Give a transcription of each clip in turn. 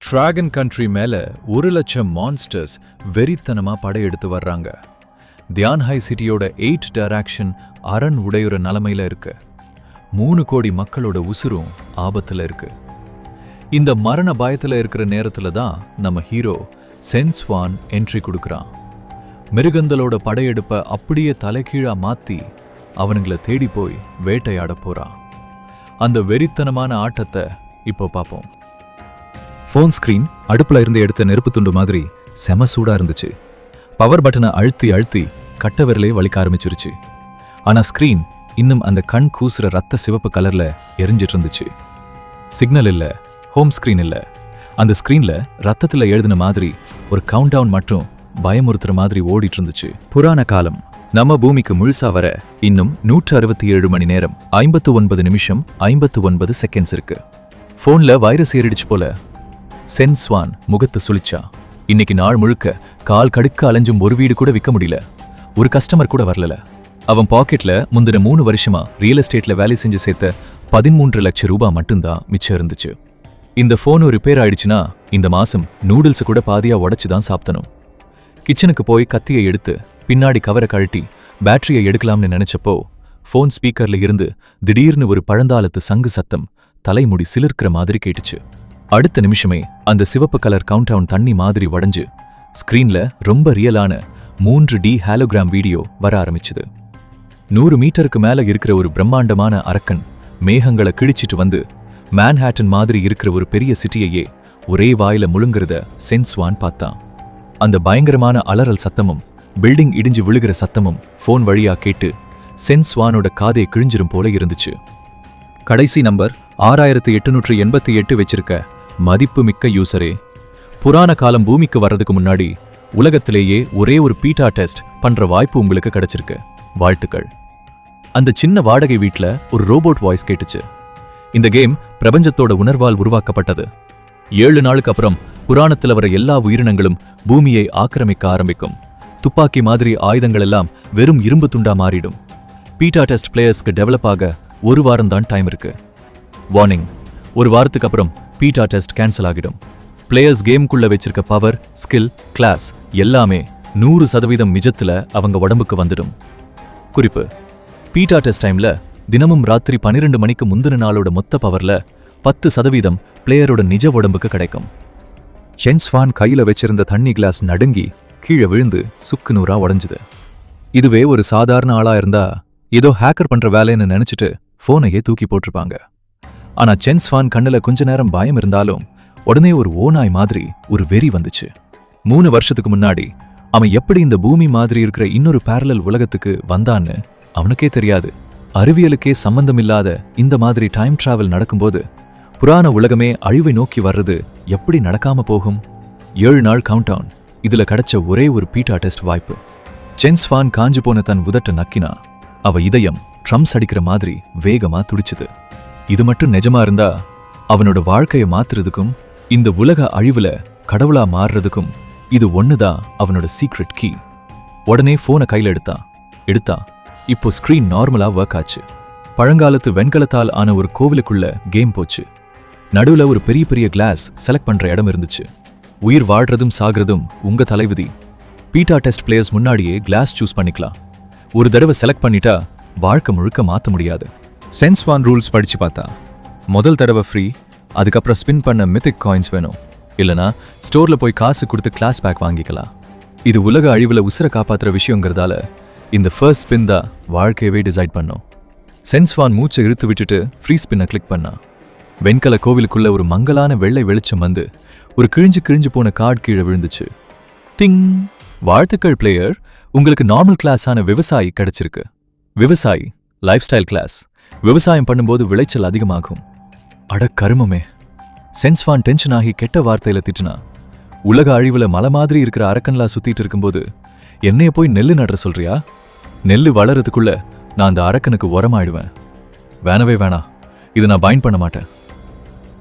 Dragon country மேல 1,00,000 monsters வெறித்தனமா படையெடுத்து வர்றாங்க. தியான் ஹை சிட்டியோட 8 டைரக்ஷன் அரண் உடையுற நிலைமையில இருக்கு. 3 கோடி மக்களோட உசுரும் ஆபத்துல இருக்கு. இந்த மரண பயத்துல இருக்கிற நேரத்துல தான் நம்ம ஹீரோ சென்ஸ்வான் என்ட்ரி கொடுக்கறான். மிருகங்களோட படையெடுப்ப அப்படியே தலைகீழா மாத்தி அவனுங்களை தேடி போய் வேட்டையாட போறான். அந்த வெறித்தனமான ஆட்டத்தை இப்போ பார்ப்போம். ஃபோன் ஸ்கிரீன் அடுப்புல இருந்து எடுத்த நெருப்பு துண்டு மாதிரி செம சூடா இருந்துச்சு. பவர் பட்டனை அழுத்தி அழுத்தி கட்ட விரலே வலிக்க ஆரம்பிச்சிருச்சு. ஆனா ஸ்கிரீன் இன்னும் அந்த கண் கூசுற ரத்த சிவப்பு கலர்ல எரிஞ்சிட்டு இருந்துச்சு. சிக்னல் இல்ல, ஹோம் ஸ்கிரீன் இல்ல. அந்த ஸ்கிரீன்ல ரத்தத்துல எழுதின மாதிரி ஒரு கவுண்ட் டவுன் மட்டும் பயமுறுத்துற மாதிரி ஓடிட்டு இருந்துச்சு. புராண காலம். நம்ம பூமிக்கு முழுசா வர இன்னும் 167 மணி நேரம் 59 நிமிஷம் 59 செகண்ட்ஸ் இருக்கு. போன்ல வைரஸ் ஏறிடுச்சு போல. சென்ஸ்வான் முகத்தை சுழிச்சா. இன்னைக்கு நாள் முழுக்க கால் கடுக்க அலைஞ்சும் ஒரு வீடு கூட விற்க முடியல. ஒரு கஸ்டமர் கூட வரல. அவன் பாக்கெட்ல முந்தின 3 வருஷமா ரியல் எஸ்டேட்ல வேலை செஞ்சு சேர்த்த 13 லட்சம் ரூபாய் மட்டும்தான் மிச்சம் இருந்துச்சு. இந்த போனும் ரிப்பேர் ஆயிடுச்சுன்னா இந்த மாசம் நூடுல்ஸ் கூட பாதியா உடைச்சுதான் சாப்பிடணும். கிச்சனுக்கு போய் கத்தியை எடுத்து பின்னாடி கவரை கழட்டி பேட்டரியை எடுக்கலாம்னு நினைச்சப்போ போன் ஸ்பீக்கர்ல இருந்து திடீர்னு ஒரு பழந்தாளத்து சங்கு சத்தம் தலைமுடி சிலிர்க்கிற மாதிரி கேட்டுச்சு. அடுத்த நிமிஷமே அந்த சிவப்பு கலர் கவுண்ட் டவுன் தண்ணி மாதிரி வடைஞ்சு ஸ்கிரீன்ல ரொம்ப ரியலான 3D ஹாலோகிராம் வீடியோ வர ஆரம்பிச்சுது. 100 மீட்டருக்கு மேல இருக்கிற ஒரு பிரம்மாண்டமான அரக்கன் மேகங்களை கிழிச்சிட்டு வந்து மேன்ஹாட்டன் மாதிரி இருக்கிற ஒரு பெரிய சிட்டியையே ஒரே வாயில முழுங்குறத சென்ஸ்வான் பார்த்தான். அந்த பயங்கரமான அலறல் சத்தமும் பில்டிங் இடிஞ்சு விழுகிற சத்தமும் போன் வழியா கேட்டு சென்ஸ்வானோட காதை கிழிஞ்சிரும் போல இருந்துச்சு. கடைசி நம்பர் 6888 வச்சிருக்க மதிப்பு மிக்க யூசரே, புராண காலம் பூமிக்கு வர்றதுக்கு முன்னாடி உலகத்திலேயே ஒரே ஒரு பீட்டா டெஸ்ட் பண்ற வாய்ப்பு உங்களுக்கு கிடைச்சிருக்கு. வாழ்த்துக்கள். அந்த சின்ன வாடகை வீட்ல ஒரு ரோபோட் வாய்ஸ் கேட்டுச்சு. இந்த கேம் பிரபஞ்சத்தோட உணர்வால் உருவாக்கப்பட்டது. 7 நாளுக்கு அப்புறம் புராணத்துல வர எல்லா உயிரினங்களும் பூமியை ஆக்கிரமிக்க ஆரம்பிக்கும். துப்பாக்கி மாதிரி ஆயுதங்கள் எல்லாம் வெறும் இரும்பு துண்டா மாறிடும். பீட்டா டெஸ்ட் பிளேயர்ஸ்க்கு டெவலப் ஆக 1 வாரம் தான் டைம் இருக்கு. வார்னிங், 1 வாரத்துக்கு அப்புறம் பீட்டா டெஸ்ட் கேன்சல் ஆகிடும். பிளேயர்ஸ் கேம்குள்ள வச்சிருக்க பவர், ஸ்கில், கிளாஸ் எல்லாமே 100% நிஜத்துல அவங்க உடம்புக்கு வந்துடும். குறிப்பு: பீட்டா டெஸ்ட் டைம்ல தினமும் ராத்திரி 12 மணிக்கு முந்தின நாளோட மொத்த பவர்ல 10% பிளேயரோட நிஜ உடம்புக்கு கிடைக்கும். சென்ஸ்வான் கையில வச்சிருந்த தண்ணி கிளாஸ் நடுங்கி கீழே விழுந்து சுக்கு நூறா உடைஞ்சுது. இதுவே ஒரு சாதாரண ஆளா இருந்தா ஏதோ ஹேக்கர் பண்ற வேலைன்னு நினைச்சிட்டு போனையே தூக்கி போட்டிருப்பாங்க. ஆனா சென்ஸ்வான் கண்ணுல கொஞ்ச நேரம் பயம் இருந்தாலும் உடனே ஒரு ஓநாய் மாதிரி ஒரு வெறி வந்துச்சு. 3 வருஷத்துக்கு முன்னாடி அவன் எப்படி இந்த பூமி மாதிரி இருக்கிற இன்னொரு பேரலல் உலகத்துக்கு வந்தான்னு அவனுக்கே தெரியாது. அறிவியலுக்கே சம்பந்தமில்லாத இந்த மாதிரி டைம் டிராவல் நடக்கும்போது புராண உலகமே அழிவை நோக்கி வர்றது எப்படி நடக்காம போகும்? 7 நாள் கவுண்ட் டவுன், இதுல கிடைச்ச ஒரே ஒரு பீட்டா டெஸ்ட் வாய்ப்பு. சென்ஸ்வான் காஞ்சு போன தன் உதட்ட நக்கினா அவ இதயம் ட்ரம்ஸ் அடிக்கிற மாதிரி வேகமா துடிச்சுது. இது மட்டும் நிஜமா இருந்தா அவனோட வாழ்க்கைய மாத்துறதுக்கும் இந்த உலக அழிவுல கடவுளா மாறுறதுக்கும் இது ஒண்ணுதான் அவனோட சீக்ரெட் கீ. உடனே போனை கையில எடுத்தா. இப்போ ஸ்கிரீன் நார்மலா ஒர்க் ஆச்சு. பழங்காலத்து வெண்கலத்தால் ஆன ஒரு கோவிலுக்குள்ள கேம் போச்சு. நடுவுல ஒரு பெரிய பெரிய கிளாஸ் செலக்ட் பண்ற இடம் இருந்துச்சு. உயிர் வாழ்றதும் சாகிறதும் உங்க தலைவிதி. பீட்டா டெஸ்ட் பிளேயர்ஸ் முன்னாடியே கிளாஸ் சூஸ் பண்ணிக்கலாம். ஒரு தடவை செலக்ட் பண்ணிட்டா வாழ்க்கை முழுக்க மாத்த முடியாது. சென்ஸ்வான் ரூல்ஸ் படிச்சு பார்த்தா முதல் தடவை ஃப்ரீ, அதுக்கப்புறம் ஸ்பின் பண்ண மித்திக் காயின்ஸ் வேணும். இல்லனா ஸ்டோர்ல போய் காசு கொடுத்து கிளாஸ் பேக் வாங்கிக்கலாம். இது உலக அழிவுல உசுர காப்பாத்துற விஷயங்கிறதால இந்த ஃபர்ஸ்ட் ஸ்பின் தான் வாழ்க்கையவே டிசைட் பண்ணும். சென்ஸ்வான் மூச்சை இழுத்து விட்டுட்டு ஃப்ரீ ஸ்பின்னை கிளிக் பண்ணா. வெண்கல கோவிலுக்குள்ள ஒரு மங்கலான வெள்ளை வெளிச்சம் வந்து ஒரு கிழிஞ்சு போன கார்டு கீழே விழுந்துச்சு. திங்! வாழ்த்துக்கள் பிளேயர், உங்களுக்கு நார்மல் கிளாஸான விவசாயி கிடைச்சிருக்கு. விவசாயி லைஃப் ஸ்டைல் கிளாஸ். விவசாயம் பண்ணும்போது விளைச்சல் அதிகமாகும். அட கருமமே! சென்ஸ்வான் டென்ஷன் ஆகி கெட்ட வார்த்தையில திட்டுனா. உலக அழிவுல மலை மாதிரி இருக்கிற அரக்கன்லா சுத்திட்டு இருக்கும்போது என்னைய போய் நெல்லு நடுற சொல்றியா? நெல்லு வளரதுக்குள்ள நான் அந்த அரக்கனுக்கு உரமாயிடுவேன். வேணவே வேணா, இது நான் பைண்ட் பண்ண மாட்டேன்.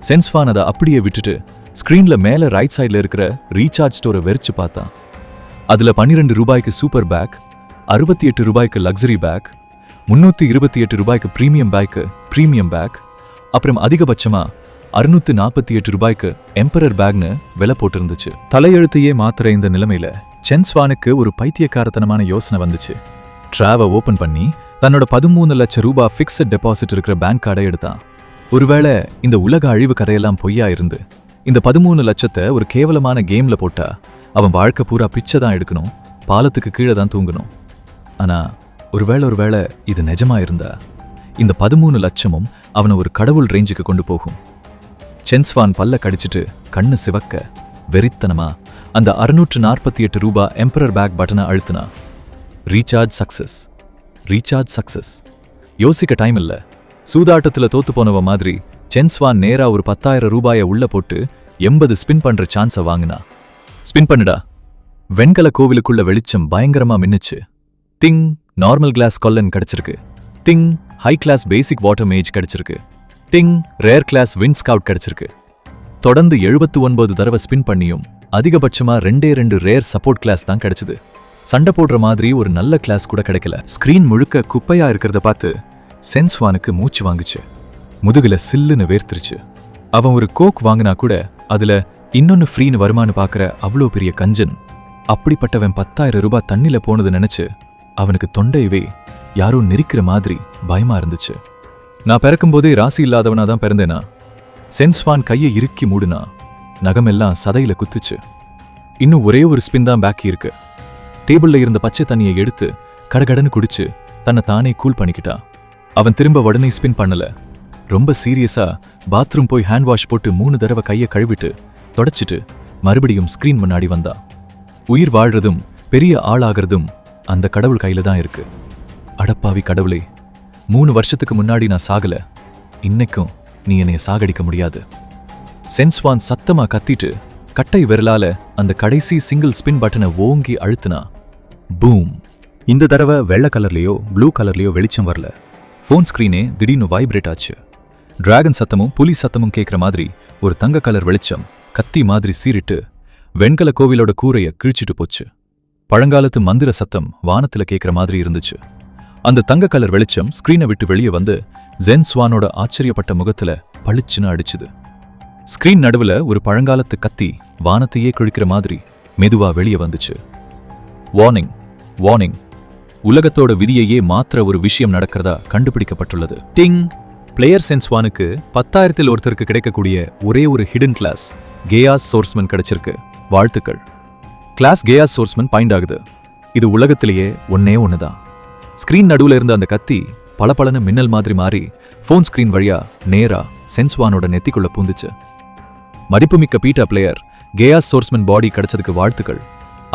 சென்ஸ்வான் அதை அப்படியே விட்டுட்டு ஸ்கிரீன்ல மேல ரைட் சைட்ல இருக்கிற ரீசார்ஜ் ஸ்டோரை வெறிச்சு பார்த்தான். அதுல 12 ரூபாய்க்கு சூப்பர் பேக், 68 ரூபாய்க்கு லக்ஸரி பேக், 328 ரூபாய்க்கு பிரீமியம் பேக், அப்புறம் அதிகபட்சமா 648 ரூபாய்க்கு எம்பரர் பேக்னு விலை போட்டிருந்துச்சு. தலையெழுத்தையே மாத்துற இந்த நிலைமையில சென்ஸ்வானுக்கு ஒரு பைத்தியக்காரத்தனமான யோசனை வந்துச்சு. டிராவை ஓபன் பண்ணி தன்னோட 13 லட்சம் ரூபாய் ஃபிக்ஸட் டெபாசிட் இருக்கிற பேங்க் கார்டை எடுத்தான். ஒருவேளை இந்த உலக அழிவு கதையெல்லாம் பொய்யா இருந்து இந்த 13 லட்சத்தை ஒரு கேவலமான கேம்ல போட்டா அவன் வாழ்க்கை பூரா பிச்சை தான் எடுக்கணும், பாலத்துக்கு கீழே தான் தூங்கணும். ஆனா ஒருவேளை இது நிஜமா இருந்தா இந்த 13 லட்சமும் அவனை ஒரு கடவுள் ரேஞ்சுக்கு கொண்டு போகும். சென்ஸ்வான் பல்ல கடிச்சிட்டு கண்ணு சிவக்க வெறித்தனமா அந்த 648 ரூபாய் எம்பரர் பேக் பட்டனை அழுத்தினா. Recharge success. யோசிக்க டைம் இல்ல. சூதாட்டத்துல தோத்து போனவ மாதிரி சென்ஸ்வான் நேரா ஒரு 10,000 ரூபாயை உள்ள போட்டு 80 ஸ்பின் பண்ற சான்ஸை வாங்கினா. ஸ்பின் பண்ணுடா. வெண்கல கோவிலுக்குள்ள வெளிச்சம் பயங்கரமா மின்னுச்சு. திங் நார்மல் கிளாஸ் கொல்லன் கிடைச்சிருக்கு. Ding high class basic water mage கிடைச்சிருக்கு. Ding rare class wind scout கிடைச்சிருக்கு. தொடர்ந்து 79 தடவை ஸ்பின் பண்ணியும் அதிகபட்சமா 2 ரேர் சப்போர்ட் கிளாஸ் தான் கிடைச்சது. சண்டை போடுற மாதிரி ஒரு நல்ல கிளாஸ் கூட கிடைக்கல. ஸ்கிரீன் முழுக்க குப்பையா இருக்கிறத பார்த்து சென்ஸ்வானுக்கு மூச்சு வாங்குச்சு. முதுகுல சில்லுன்னு வேர்த்திருச்சு. அவன் ஒரு கோக் வாங்கினா கூட அதுல இன்னொன்னு ஃப்ரீன்னு வருமானு பார்க்கற அவ்வளோ பெரிய கஞ்சன். அப்படிப்பட்டவன் 10,000 ரூபாய் தண்ணில போனது நினைச்சு அவனுக்கு தொண்டையவே யாரோ நெரிக்கிற மாதிரி பயமா இருந்துச்சு. நான் பிறக்கும்போதே ராசி இல்லாதவனா தான் பிறந்தேனா? சென்ஸ்வான் கையை இறுக்கி மூடுனா. நகமெல்லாம் சதையில குத்துச்சு. இன்னும் ஒரே ஒரு ஸ்பின் தான் பாக்கி இருக்கு. டேபிள்ல இருந்த பச்சை தண்ணியை எடுத்து கடகடன்னு குடிச்சு தன்னை தானே கூல் பண்ணிக்கிட்டா. அவன் திரும்ப உடனே ஸ்பின் பண்ணல. ரொம்ப சீரியஸா பாத்ரூம் போய் ஹேண்ட் வாஷ் போட்டு 3 தடவை கையை கழுவிட்டு தொடச்சிட்டு மறுபடியும் ஸ்கிரீன் முன்னாடி வந்தா. உயிர் வாழ்றதும் பெரிய ஆளாகிறதும் அந்த கடவுள் கையில தான் இருக்கு. அடப்பாவி கடவுளே, 3 வருஷத்துக்கு முன்னாடி நான் சாகல, இன்னைக்கும் நீ என்னைய சாகடிக்க முடியாது. சென்ஸ்வான் சத்தமா கத்திட்டு கட்டை விரலால அந்த கடைசி சிங்கிள் ஸ்பின் பட்டனை ஓங்கி அழுத்தினா. பூம்! இந்த தடவை வெள்ளை கலர்லயோ ப்ளூ கலர்லயோ வெளிச்சம் வரல. ஃபோன் ஸ்கிரீனே திடீர்னு வைப்ரேட் ஆச்சு. டிராகன் சத்தமும் புலி சத்தமும் கேட்குற மாதிரி ஒரு தங்க கலர் வெளிச்சம் கத்தி மாதிரி சீரிட்டு வெண்கல கோவிலோட கூரைய கிழிச்சிட்டு போச்சு. பழங்காலத்து மந்திர சத்தம் வானத்துல கேட்குற மாதிரி இருந்துச்சு. அந்த தங்க கலர் வெளிச்சம் ஸ்கிரீனை விட்டு வெளியே வந்து சென்ஸ்வானோட ஆச்சரியப்பட்ட முகத்துல பளிச்சுன்னு அடிச்சுது. ஸ்கிரீன் நடுவுல ஒரு பழங்காலத்து கத்தி வானத்தையே கிழிக்கிற மாதிரி மெதுவா வெளியே வந்துச்சு. வார்னிங், உலகத்தோட விதியையே மாத்திர ஒரு விஷயம் நடக்கிறதா கண்டுபிடிக்கப்பட்டுள்ளது. டிங்! பிளேயர் சென்ஸ்வானுக்கு 10,000 ஒருத்தருக்கு கிடைக்கக்கூடிய ஒரே ஒரு ஹிடன் கிளாஸ் கேயாஸ் சோர்ஸ்மன் கிடைச்சிருக்கு. வாழ்த்துக்கள். கிளாஸ் கேயாஸ் சோர்ஸ்மன் பாயிண்ட் ஆகுது. இது உலகத்திலேயே ஒண்ணுதான். ஸ்கிரீன் நடுவுல இருந்த அந்த கத்தி பளபளன்னு மின்னல் மாதிரி மாறி போன் ஸ்கிரீன் வழியா நேரா சென்ஸ்வானோட நெத்திக்குள்ள பூந்துச்சு. மதிப்புமிக்க பீட்டா பிளேயர், கேயாஸ் சோர்ஸ்மன் பாடி கிடைச்சதுக்கு வாழ்த்துக்கள்.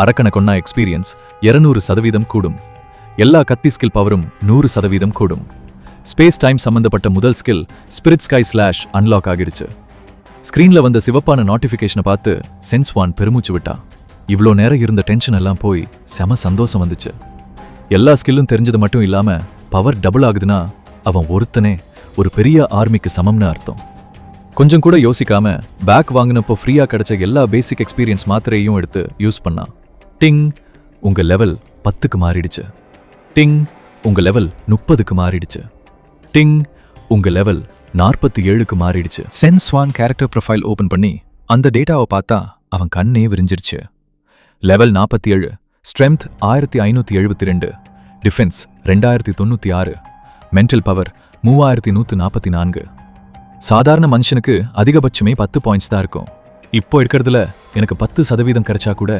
அரக்கண கொன்னா எக்ஸ்பீரியன்ஸ் 200% கூடும். எல்லா கத்தி ஸ்கில் பவரும் 100% கூடும். ஸ்பேஸ் டைம் சம்பந்தப்பட்ட முதல் skill spirit sky slash unlock ஆகிடுச்சு. ஸ்கிரீன்ல வந்த சிவப்பான நோட்டிபிகேஷனை பார்த்து சென்ஸ்வான் பெருமூச்சு விட்டா. இவ்வளோ நேரம் இருந்த டென்ஷன் எல்லாம் போய் செம சந்தோஷம் வந்துச்சு. எல்லா ஸ்கில்லும் தெரிஞ்சது மட்டும் இல்லாம பவர் டபுள் ஆகுதுன்னா அவன் ஒருத்தனே ஒரு பெரிய ஆர்மிக்கு சமம்னு அர்த்தம். கொஞ்சம் கூட யோசிக்காம பேக் வாங்கினப்போ ஃப்ரீயா கிடைச்ச எல்லா பேசிக் எக்ஸ்பீரியன்ஸ் மாத்திரையும் எடுத்து யூஸ் பண்ணா. டிங்! உங்க லெவல் 10க்கு மாறிடுச்சு. டிங்! உங்க லெவல் 30க்கு மாறிடுச்சு. டிங்! உங்க லெவல் 47க்கு மாறிடுச்சு. சென்ஸ்வான் கேரக்டர் ப்ரொஃபைல் ஓபன் பண்ணி அந்த டேட்டாவை பார்த்தா அவன் கண்ணே விரிஞ்சிருச்சு. Level 47, strength 1572, defence 2096, mental power 3144. சாதாரண மனுஷனுக்கு அதிகபட்சமே 10 பாயிண்ட்ஸ் தான் இருக்கும். இப்போ இருக்கிறதுல எனக்கு 10% கிடைச்சா கூட.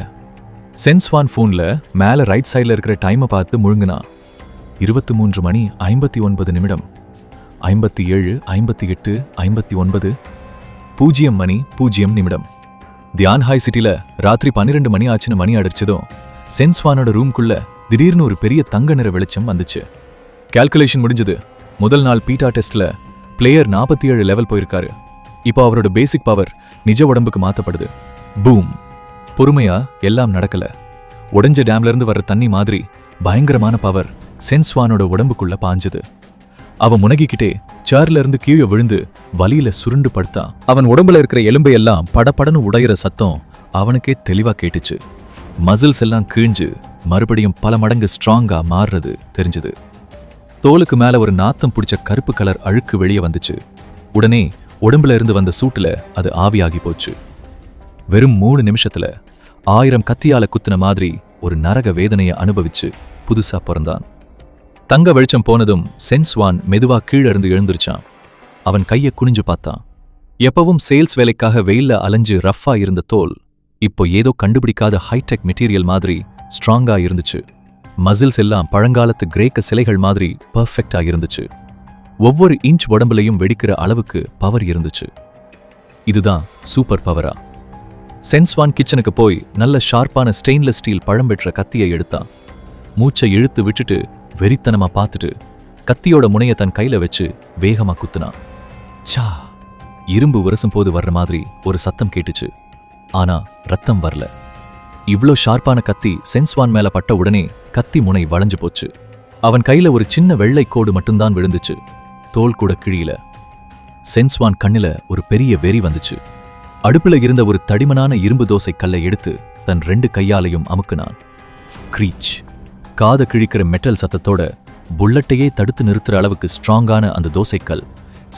சென்ஸ்வான் ஃபோன்ல மேல ரைட் சைட்ல இருக்கிற டைமை பார்த்து முழுங்குனா. 23 மணி 59 நிமிடம், 57, 58, 59, 0 மணி 0 நிமிடம். தியான் ஹாய் சிட்டில ராத்திரி 12 மணி ஆச்சுன்னு மணி அடிச்சதும் சென்ஸ்வானோட ரூம்குள்ள திடீர்னு ஒரு பெரிய தங்க நிற வெளிச்சம் வந்துச்சு. கால்குலேஷன் முடிஞ்சது. முதல் நாள் பீட்டா டெஸ்ட்ல பிளேயர் 47 லெவல் போயிருக்காரு. இப்போ அவரோட பேசிக் பவர் நிஜ உடம்புக்கு மாத்தப்படுது. பூம்! பொறுமையா எல்லாம் நடக்கல. உடைஞ்ச டேம்ல இருந்து வர்ற தண்ணி மாதிரி பயங்கரமான பவர் சென்ஸ்வானோட உடம்புக்குள்ள பாஞ்சுது. அவன் முனகிக்கிட்டே சேர்ல இருந்து கீழே விழுந்து வலியில சுருண்டு படுத்தான். அவன் உடம்புல இருக்கிற எலும்பையெல்லாம் படபடன்னு உடையிற சத்தம் அவனுக்கே தெளிவா கேட்டுச்சு. மசில்ஸ் எல்லாம் கீழ்ஞ்சு மறுபடியும் பல மடங்கு ஸ்ட்ராங்கா மாறுறது தெரிஞ்சது. தோலுக்கு மேல ஒரு நாத்தம் பிடிச்ச கருப்பு கலர் அழுக்கு வெளியே வந்துச்சு. உடனே உடம்புல இருந்து வந்த சூட்டுல அது ஆவியாகி போச்சு. வெறும் 3 நிமிஷத்துல 1000 கத்தியால குத்துன மாதிரி ஒரு நரக வேதனையை அனுபவிச்சு புதுசா பிறந்தான். தங்க வெளிச்சம் போனதும் சென்ஸ்வான் மெதுவா கீழ இருந்து எழுந்திருச்சான். அவன் கையை குனிஞ்சு பார்த்தான். எப்பவும் சேல்ஸ் வேலைக்காக வெயில்ல அலைஞ்சு ரஃப்பா இருந்த தோல் இப்போ ஏதோ கண்டுபிடிக்காத ஹைடெக் மெட்டீரியல் மாதிரி ஸ்ட்ராங்கா இருந்துச்சு. மசில்ஸ் எல்லாம் பழங்காலத்து கிரேக்க சிலைகள் மாதிரி பர்ஃபெக்டா இருந்துச்சு. ஒவ்வொரு இன்ச் உடம்புலையும் வெடிக்கிற அளவுக்கு பவர் இருந்துச்சு. இதுதான் சூப்பர் பவரா? சென்ஸ்வான் கிச்சனுக்கு போய் நல்ல ஷார்ப்பான ஸ்டெயின்லெஸ் ஸ்டீல் பழம் பெற்ற கத்தியை எடுத்தான். மூச்சை இழுத்து விட்டுட்டு வெறித்தனமா பார்த்துட்டு கத்தியோட முனைய தன் கையில வச்சு வேகமா குத்துனான். சா! இரும்பு உரசும் போது வர்ற மாதிரி ஒரு சத்தம் கேட்டுச்சு. ஆனா ரத்தம் வரல. இவ்ளோ ஷார்ப்பான கத்தி சென்ஸ்வான் மேல பட்ட உடனே கத்தி முனை வளைஞ்சு போச்சு. அவன் கையில ஒரு சின்ன வெள்ளை கோடு மட்டும்தான் விழுந்துச்சு. தோல் கூட கிழியல. சென்ஸ்வான் கண்ணில ஒரு பெரிய வெறி வந்துச்சு. அடுப்புல இருந்த ஒரு தடிமனான இரும்பு தோசை கல்லை எடுத்து தன் 2 கையாலையும் அமுக்குனான். க்ரீச்! காத கிழிக்கிற மெட்டல் சத்தத்தோட புல்லட்டையே தடுத்து நிறுத்துற அளவுக்கு ஸ்ட்ராங்கான அந்த தோசைக்கல்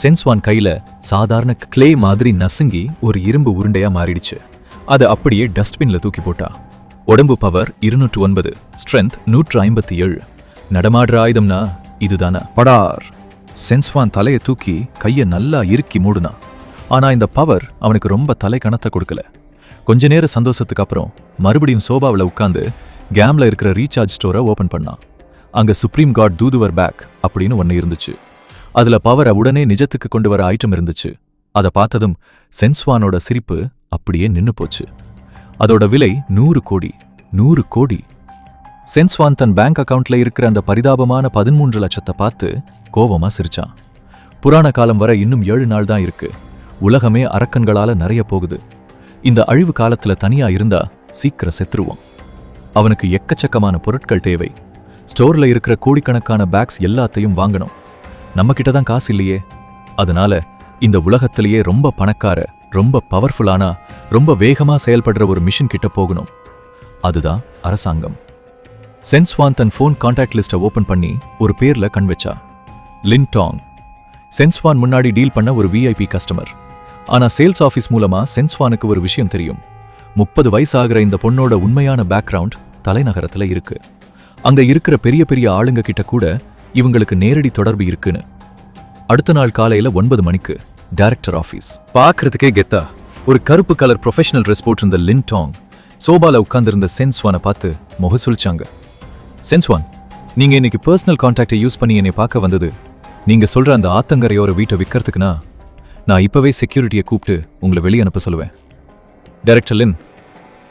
சென்ஸ்வான் கையில சாதாரண கிளே மாதிரி நசுங்கி ஒரு இரும்பு உருண்டையா மாறிடுச்சு. அதை அப்படியே டஸ்ட்பின்ல தூக்கி போட்டா. உடம்பு பவர் 209, ஸ்ட்ரென்த் 157. நடமாடுற ஆயுதம்னா இதுதானா? படார்! சென்ஸ்வான் தலையை தூக்கி கையை நல்லா இறுக்கி மூடுனா. ஆனா இந்த பவர் அவனுக்கு ரொம்ப தலை கணத்தை கொடுக்கல. கொஞ்ச நேர சந்தோஷத்துக்கு அப்புறம் மறுபடியும் சோபாவில் உட்காந்து கேம்ல இருக்கிற ரீசார்ஜ் ஸ்டோரை ஓபன் பண்ணான். அங்க சுப்ரீம் காட் தூதுவர் பேக் அப்படின்னு ஒன்னு இருந்துச்சு. அதுல பவரை உடனே நிஜத்துக்கு கொண்டு வர ஐட்டம் இருந்துச்சு. அதை பார்த்ததும் சென்ஸ்வானோட சிரிப்பு அப்படியே நின்னு போச்சு. அதோட விலை 100 கோடி. 100 கோடி! சென்ஸ்வான் தன் பேங்க் அக்கவுண்ட்ல இருக்கிற அந்த பரிதாபமான 13 லட்சத்தை பார்த்து கோவமா சிரிச்சான். புராண காலம் வர இன்னும் 7 நாள் தான் இருக்கு. உலகமே அரக்கன்களால நிறைய போகுது. இந்த அழிவு காலத்துல தனியா இருந்தா சீக்கிரம் செத்துருவான். அவனுக்கு எக்கச்சக்கமான பொருட்கள் தேவை. ஸ்டோர்ல இருக்கிற கோடிக்கணக்கான பேக்ஸ் எல்லாத்தையும் வாங்கணும். நம்ம கிட்ட தான் காசு இல்லையே. அதனால இந்த உலகத்திலேயே ரொம்ப பணக்கார, ரொம்ப பவர்ஃபுல்லானா, ரொம்ப வேகமா செயல்படுற ஒரு மிஷின் கிட்ட போகணும். அதுதான் அரசாங்கம். சென்ஸ்வான் தன் ஃபோன் கான்டாக்ட் லிஸ்ட்டை ஓபன் பண்ணி ஒரு பேர்ல கண் வச்சா. லின் டாங். சென்ஸ்வான் முன்னாடி டீல் பண்ண ஒரு விஐபி கஸ்டமர். ஆனா சேல்ஸ் ஆஃபீஸ் மூலமா சென்ஸ்வானுக்கு ஒரு விஷயம் தெரியும். 30 வயசு ஆகிற இந்த பொண்ணோட உண்மையான பேக்ரவுண்ட் தலைநகரத்துல இருக்கு. அங்க இருக்கிற பெரிய பெரிய ஆளுங்க கிட்ட கூட இவங்களுக்கு நேரடி தொடர்பு இருக்குன்னு. அடுத்த நாள் காலையில 9 மணிக்கு டைரக்டர் ஆஃபீஸ். பார்க்கறதுக்கே கெத்தா ஒரு கருப்பு கலர் ப்ரொஃபஷனல் ட்ரெஸ் போட்டிருந்த லின் டாங் சோபால உட்கார்ந்திருந்த சென்ஸ்வானை பார்த்து முக சுழிச்சாங்க. சென்ஸ்வான், நீங்க இன்னைக்கு பர்சனல் கான்டாக்டை யூஸ் பண்ணி என்னை பார்க்க வந்தது நீங்க சொல்ற அந்த ஆத்தங்கரையோர வீட்டை விற்கிறதுக்குனா நான் இப்பவே செக்யூரிட்டியை கூப்பிட்டு உங்களை வெளியே அனுப்ப சொல்லுவேன். டைரக்டர் லின்,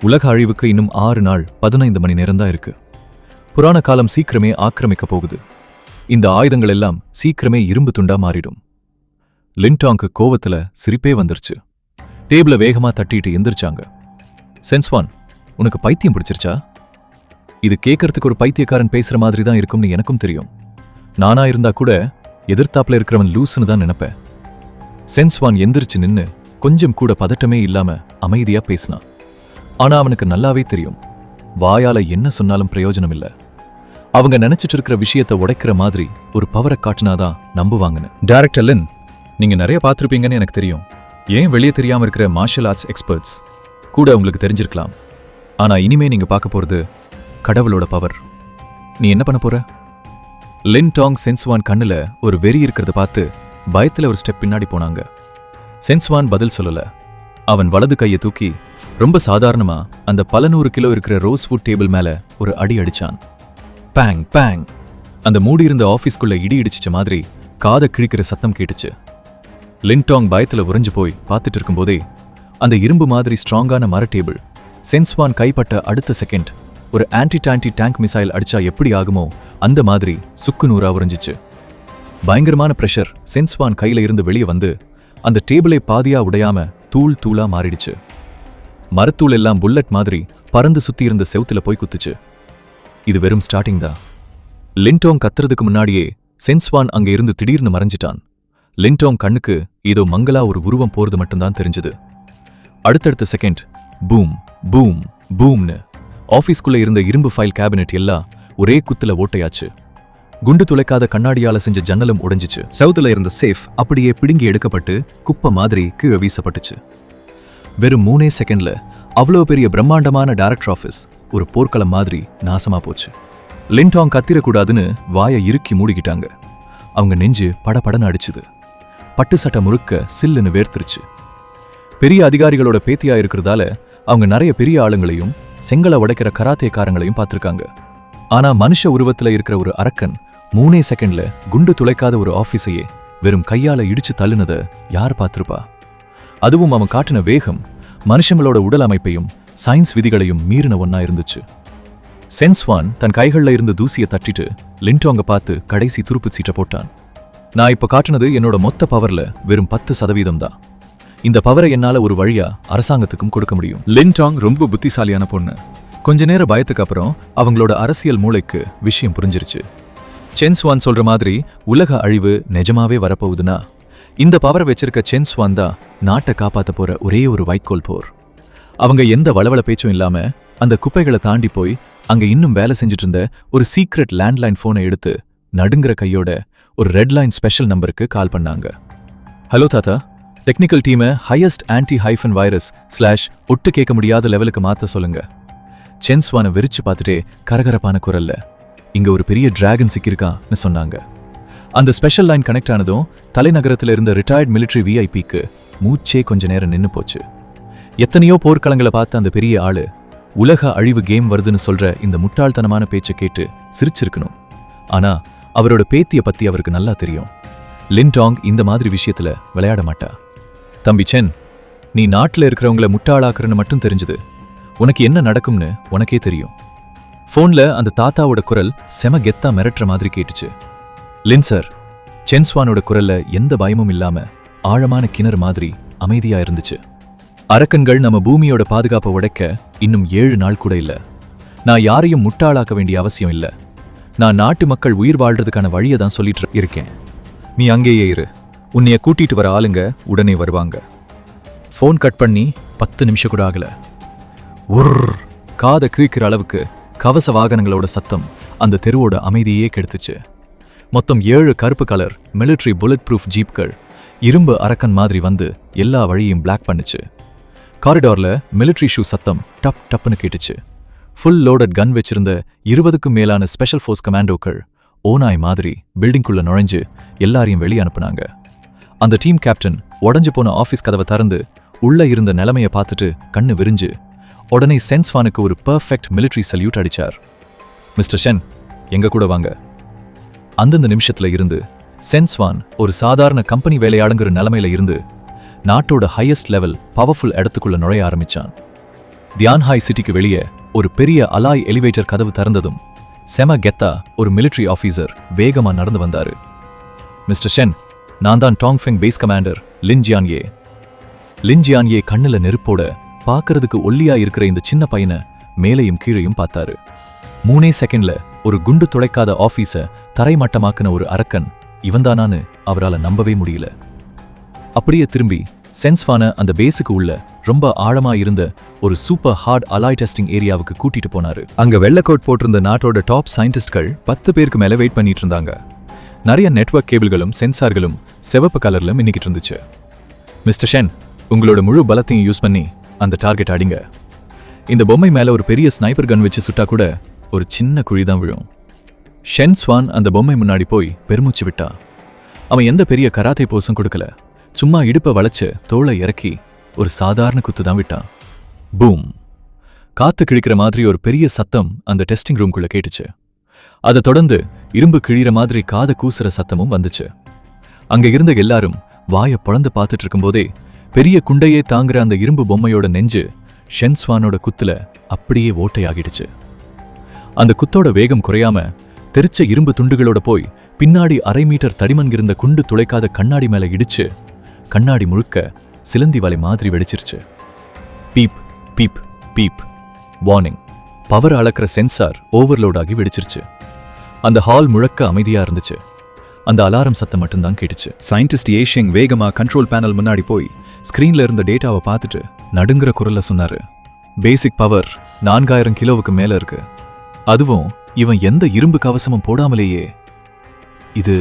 உலக அழிவுக்கு இன்னும் 6 நாள் 15 மணி நேரம் தான் இருக்கு. புராண காலம் சீக்கிரமே ஆக்கிரமிக்க போகுது. இந்த ஆயுதங்கள் எல்லாம் சீக்கிரமே இரும்பு துண்டா மாறிடும். லின்டாங்க்கு கோவத்துல சிரிப்பே வந்துருச்சு. டேபிள வேகமா தட்டிட்டு எந்திரிச்சாங்க. சென்ஸ்வான், உனக்கு பைத்தியம் பிடிச்சிருச்சா? இது கேட்கறதுக்கு ஒரு பைத்தியக்காரன் பேசுற மாதிரி தான் இருக்கும்னு எனக்கும் தெரியும். நானா இருந்தா கூட எதிர்த்தாப்புல இருக்கிறவன் லூசுன்னு தான் நினைப்பேன். சென்ஸ்வான் எந்திரிச்சு நின்னு கொஞ்சம் கூட பதட்டமே இல்லாம அமைதியா பேசினான். ஆனா அவனுக்கு நல்லாவே தெரியும், வாயால என்ன சொன்னாலும் பிரயோஜனம் இல்ல. அவங்க நினைச்சிட்டு இருக்கிற விஷயத்தை உடைக்கிற மாதிரி ஒரு பவரை காட்டினாதான் நம்புவாங்கன்னு. டைரக்டர் லின், நீங்க நிறைய பார்த்திருப்பீங்கன்னு எனக்கு தெரியும். ஏன் வெளியே தெரியாம இருக்கிற மார்ஷல் ஆர்ட்ஸ் எக்ஸ்பர்ட்ஸ் கூட உங்களுக்கு தெரிஞ்சிருக்கலாம். ஆனா இனிமே நீங்க பார்க்க போறது கடவுளோட பவர். நீ என்ன பண்ண போற? லின் டாங் சென்ஸ்வான் கண்ணுல ஒரு வெறி இருக்கிறத பார்த்து பயத்துல ஒரு ஸ்டெப் பின்னாடி போனாங்க. சென்ஸ்வான் பதில் சொல்லல. அவன் வலது கையை தூக்கி ரொம்ப சாதாரணமா அந்த பல 100 கிலோ இருக்கிற ரோஸ்வுட் டேபிள் மேல ஒரு அடி அடிச்சான். Bang bang! அந்த மூடியிருந்த ஆபீஸ்க்குள்ள இடி இடிச்சிச்ச மாதிரி காதை கிழிக்கிற சத்தம் கேட்டுச்சு. லின்டாங் பயத்துல உறைஞ்சு போய் பார்த்துட்டு இருக்கும்போதே அந்த இரும்பு மாதிரி ஸ்ட்ராங்கான மர டேபிள் சென்ஸ்வான் கைப்பட்ட அடுத்த செகண்ட் ஒரு ஆன்டி டேங்க் மிசைல் அடிச்சா எப்படி ஆகுமோ அந்த மாதிரி சுக்கு நூறா உறைஞ்சிச்சு. பயங்கரமான பிரஷர் சென்ஸ்வான் கையில இருந்து வெளியே வந்து அந்த டேபிளை பாதியா உடையாம தூள் தூளா மாறிடுச்சு. மரத்தூள் எல்லாம் புல்லட் மாதிரி பறந்து சுத்தி இருந்த செவுத்துல போய் குத்துச்சு. இது வெறும் ஸ்டார்டிங் தான். லின்டாங் கத்துறதுக்கு முன்னாடியே சென்ஸ்வான் அங்க இருந்து திடீர்னு மறைஞ்சிட்டான். லின்டாங் கண்ணுக்கு ஏதோ மங்களா ஒரு உருவம் போறது மட்டும்தான் தெரிஞ்சது. அடுத்தடுத்த செகண்ட் பூம் பூம் பூம்னு ஆபீஸ்க்குள்ள இருந்த இரும்பு ஃபைல் கேபினெட் எல்லாம் ஒரே குத்துல ஓட்டையாச்சு. குண்டு துளைக்காத கண்ணாடியால செஞ்ச ஜன்னலும் உடைஞ்சிச்சு. சவுத்துல இருந்த சேஃப் அப்படியே பிடுங்கி எடுக்கப்பட்டு குப்பை மாதிரி கீழே வீசப்பட்டுச்சு. வெறும் 3 செகண்ட்ல அவ்வளோ பெரிய பிரம்மாண்டமான டைரக்டர் ஆஃபீஸ் ஒரு போர்க்களம் மாதிரி நாசமா போச்சு. லின்டாங் கத்திரக்கூடாதுன்னு வாயை இறுக்கி மூடிக்கிட்டாங்க. அவங்க நெஞ்சு படபடன்னு அடிச்சுது. பட்டு சட்டை முழுக்க சில்லுன்னு வேர்த்துருச்சு. பெரிய அதிகாரிகளோட பேத்தியா இருக்கிறதால அவங்க நிறைய பெரிய ஆளுங்களையும் செங்கலை உடைக்கிற கராத்தேக்காரங்களையும் பார்த்திருக்காங்க. ஆனா மனுஷ உருவத்துல இருக்கிற ஒரு அரக்கன் 3 செகண்ட்ல குண்டு துளைக்காத ஒரு ஆபீஸையே வெறும் கையால இடிச்சு தள்ளுனத யார் பார்த்திருப்பா? அதுவும் அவன் காட்டின வேகம் மனுஷங்களோட உடல் அமைப்பையும் சயின்ஸ் விதிகளையும் மீறின ஒன்னா இருந்துச்சு. சென்ஸ்வான் தன் கைகள்ல இருந்து தூசியை தட்டிட்டு லின்டாங்க பார்த்து கடைசி துருப்பு சீட்டை போட்டான். நான் இப்ப காட்டுனது என்னோட மொத்த பவர்ல வெறும் 10% தான். இந்த பவரை என்னால ஒரு வழியா அரசாங்கத்துக்கும் கொடுக்க முடியும். லின்டாங் ரொம்ப புத்திசாலியான பொண்ணு. கொஞ்ச நேர பயத்துக்கு அப்புறம் அவங்களோட அரசியல் மூளைக்கு விஷயம் புரிஞ்சிருச்சு. சென்ஸ்வான் சொல்ற மாதிரி உலக அழிவு நிஜமாவே வரப்போகுதுன்னா இந்த பவரை வச்சிருக்க சென்ஸ்வான் தான் நாட்டை காப்பாத்த போற ஒரே ஒரு வைக்கோல் போர். அவங்க எந்த வளவள பேச்சும் இல்லாம அந்த குப்பைகளை தாண்டி போய் அங்க இன்னும் வேலை செஞ்சுட்டு இருந்த ஒரு சீக்ரெட் லேண்ட்லைன் போனை எடுத்து நடுங்கிற கையோட ஒரு ரெட் லைன் ஸ்பெஷல் நம்பருக்கு கால் பண்ணாங்க. ஹலோ தாத்தா, டெக்னிக்கல் டீமை ஹையஸ்ட் anti-virus/ ஒட்டு கேட்க முடியாத லெவலுக்கு மாத்த சொல்லுங்க. சென்ஸ்வானை விரிச்சு பார்த்துட்டே கரகரப்பான குரல்ல இங்க ஒரு பெரிய டிராகன் சிக்கிருக்கான்னு சொன்னாங்க. அந்த ஸ்பெஷல் லைன் கனெக்ட் ஆனதும் தலைநகரத்தில் இருந்த ரிட்டையர்ட் மிலிட்டரி விஐபிக்கு மூச்சே கொஞ்ச நேரம் நின்னு போச்சு. எத்தனையோ போர்க்களங்களை பார்த்த அந்த பெரிய ஆளு உலக அழிவு கேம் வருதுன்னு சொல்ற இந்த முட்டாள்தனமான பேச்சை கேட்டு சிரிச்சிருக்கணும். ஆனா அவரோட பேத்திய பத்தி அவருக்கு நல்லா தெரியும். லின்டாங் இந்த மாதிரி விஷயத்துல விளையாட மாட்டா. தம்பி சென், நீ நாட்டுல இருக்கிறவங்கள முட்டாளாக்குறன்னு மட்டும் தெரிஞ்சது. உனக்கு என்ன நடக்கும்னு உனக்கே தெரியும். போன்ல அந்த தாத்தாவோட குரல் செம கெத்தா மிரட்டுற மாதிரி கேட்டுச்சு. லின் சார், சென்ஸ்வானோட குரல்ல எந்த பயமும் இல்லாம ஆழமான கிணறு மாதிரி அமைதியா இருந்துச்சு. அரக்கன்கள் நம்ம பூமியோட பாதுகாப்பை உடைக்க இன்னும் 7 நாள் கூட இல்ல. நான் யாரையும் முட்டாளாக்க வேண்டிய அவசியம் இல்ல. நான் நாட்டு மக்கள் உயிர் வாழ்றதுக்கான வழியை தான் சொல்லிட்டு இருக்கேன். நீ அங்கேயே இரு. உன்னைய கூட்டிட்டு வர ஆளுங்க உடனே வருவாங்க. போன் கட் பண்ணி 10 நிமிஷம் கூட ஆகல. காதை கிழிக்கிற அளவுக்கு கவச வாகனங்களோட சத்தம் அந்த தெருவோட அமைதியே கெடுத்துச்சு. மொத்தம் 7 கருப்பு கலர் மிலிட்டரி புல்லட் ப்ரூஃப் ஜீப்கள் இரும்பு அரக்கன் மாதிரி வந்து எல்லா வழியையும் பிளாக் பண்ணுச்சு. காரிடார்ல மிலிட்டரி ஷூ சத்தம் டப் டப்னு கேட்டுச்சு. ஃபுல் லோடட் கன் வச்சிருந்த 20க்கும் மேலான ஸ்பெஷல் ஃபோர்ஸ் கமாண்டோக்கள் ஓநாய் மாதிரி பில்டிங்குள்ள நுழைஞ்சு எல்லாரையும் வெளியே அனுப்புனாங்க. அந்த டீம் கேப்டன் உடஞ்சு போன ஆஃபீஸ் கதவை திறந்து உள்ள இருந்த நிலைமையை பார்த்துட்டு கண்ணு விரிஞ்சு உடனே சென்ஸ்வானுக்கு ஒரு பெர்ஃபெக்ட் மிலிட்டரி சல்யூட் அடிச்சார். மிஸ்டர் ஷென், எங்க கூட வாங்க. அந்தந்த நிமிஷத்துல இருந்து சென்ஸ்வான் ஒரு சாதாரண கம்பெனி வேலையாளுங்கிற நிலைமையில இருந்து நாட்டோட ஹையஸ்ட் லெவல் பவர்ஃபுல் இடத்துக்குள்ள நுழைய ஆரம்பிச்சான். தியான்ஹாய் சிட்டிக்கு வெளியே ஒரு பெரிய அலாய் எலிவேட்டர் கதவு திறந்ததும் செம கெத்தா ஒரு மிலிட்டரி ஆஃபீஸர் வேகமா நடந்து வந்தாரு. மிஸ்டர் ஷென், நான் தான் டாங்ஃபெங் பேஸ் கமாண்டர் லின் ஜியான்யே. லின் ஜியான்யே கண்ணுல நெருப்போட பார்க்கறதுக்கு ஒல்லியா இருக்கிற இந்த சின்ன பையனை மேலையும் கீழையும் பார்த்தாரு. 3 செகண்ட்ல ஒரு குண்டு துளைக்காத ஆஃபீஸ தரைமட்டமாக்குன ஒரு அரக்கன் இவன்தானான்னு அவரால நம்பவே முடியல. அப்படியே திரும்பி சென்ஸ்வான அந்த பேஸுக்கு உள்ள ரொம்ப ஆழமா இருந்த ஒரு சூப்பர் ஹார்ட் அலாய் டெஸ்டிங் ஏரியாவுக்கு கூட்டிட்டு போனாரு. அங்க வெள்ளக்கோட் போட்டிருந்த நாட்டோட டாப் சயின்டிஸ்ட்கள் 10 பேருக்கு மேல வெயிட் பண்ணிட்டு இருந்தாங்க. நிறைய நெட்வொர்க் கேபிள்களும் சென்சார்களும் சிவப்பு கலர்ல மின்னிக்கிட்டு இருந்துச்சு. மிஸ்டர் ஷென், உங்களோட முழு பலத்தையும் யூஸ் பண்ணி அந்த டார்கெட் அடிங்க. இந்த பொம்மை மேல ஒரு பெரிய ஸ்னைப்பர் கன் வச்சு சுட்டா கூட ஒரு சின்ன குழிதான் விழும். ஷென் ஸ்வான் அந்த பொம்மை முன்னாடி போய் பெருமூச்சு விட்டா. அவன் எந்த பெரிய கராத்தே போஸும் கொடுக்கல. சும்மா இடுப்பை வளைச்சு தோளை இறக்கி ஒரு சாதாரண குத்து தான் விட்டான். பூம்! காத்து கிழிக்கிற மாதிரி ஒரு பெரிய சத்தம் அந்த டெஸ்டிங் ரூம்குள்ள கேட்டுச்சு. அதை தொடர்ந்து இரும்பு கிழிற மாதிரி காது கூசுற சத்தமும் வந்துச்சு. அங்க இருந்த எல்லாரும் வாயை பொளந்து பார்த்துட்டு இருக்கும்போதே பெரிய குண்டையே தாங்குற அந்த இரும்பு பொம்மையோட நெஞ்சு ஷென்ஸ்வானோட குத்துல அப்படியே ஓட்டையாகிடுச்சு. அந்த குத்தோட வேகம் குறையாம தெரிச்ச இரும்பு துண்டுகளோட போய் பின்னாடி 1/2 மீட்டர் தடிமன் இருந்த குண்டு துளைக்காத கண்ணாடி மேல இடிச்சு கண்ணாடி முழுக்க சிலந்தி வலை மாதிரி வெடிச்சிருச்சு. Beep beep beep warning. Power அளக்கிற சென்சார் ஓவர்லோட் ஆகி வெடிச்சிருச்சு. அந்த ஹால் முழக்க அமைதியா இருந்துச்சு. அந்த அலாரம் சத்தம் மட்டும்தான் கேட்டுச்சு. சயின்டிஸ்ட் ஏஷிங் வேகமா கண்ட்ரோல் பேனல் முன்னாடி போய் ஸ்கிரீன்ல இருந்த டேட்டாவை பார்த்துட்டு நடுங்கிற குரல்ல சொன்னாரு. பேசிக் பவர் 4000 கிலோவுக்கு மேல இருக்கு. அதுவும் இவன் எந்த இரும்பு கவசமும் போடாமலேயே இது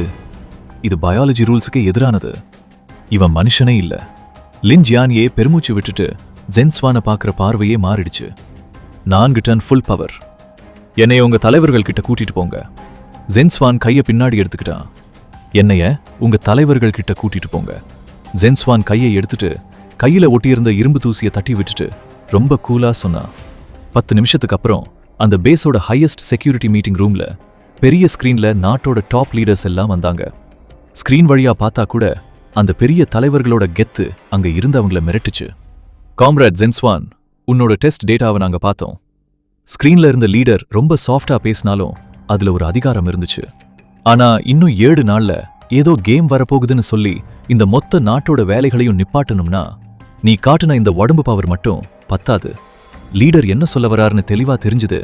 பயாலஜி ரூல்ஸுக்கு எதிரானது. இவன் மனுஷனே இல்ல. லின் ஜியானியே பெருமூச்சு விட்டுட்டு ஜென்ஸ்வானை பார்க்குற பார்வையே மாறிடுச்சு. 4 டன் ஃபுல் பவர். என்னைய உங்க தலைவர்கள் கிட்ட கூட்டிட்டு போங்க. ஜென்ஸ்வான் கையை பின்னாடி எடுத்துக்கிட்டான். என்னைய உங்க தலைவர்கள் கிட்ட கூட்டிட்டு போங்க. ஜென்ஸ்வான் கையை எடுத்துட்டு கையில ஒட்டியிருந்த இரும்பு தூசியை தட்டி விட்டுட்டு ரொம்ப கூலா சொன்னான். 10 நிமிஷத்துக்கு அப்புறம் அந்த பேஸோட ஹையஸ்ட் செக்யூரிட்டி மீட்டிங் ரூம்ல பெரிய ஸ்கிரீன்ல நாட்டோட டாப் லீடர்ஸ் எல்லாம் வந்தாங்க. ஸ்கிரீன் வழியா பார்த்தா கூட அந்த பெரிய தலைவர்களோட கெத்து அங்க இருந்தவங்கள மிரட்டுச்சு. காம்ரேட் ஜென்ஸ்வான், உன்னோட டெஸ்ட் டேட்டாவை நாங்க பார்த்தோம். ஸ்கிரீன்ல இருந்த லீடர் ரொம்ப சாஃப்டா பேசினாலும் அதுல ஒரு அதிகாரம் இருந்துச்சு. ஆனா இன்னும் 7 நாள்ல ஏதோ கேம் வரப்போகுதுன்னு சொல்லி இந்த மொத்த நாட்டோட வேலைகளையும் நிப்பாட்டணும்னா நீ காட்டுன இந்த உடம்பு பவர் மட்டும் பத்தாது. லீடர் என்ன சொல்ல வராருன்னு தெளிவா தெரிஞ்சுது.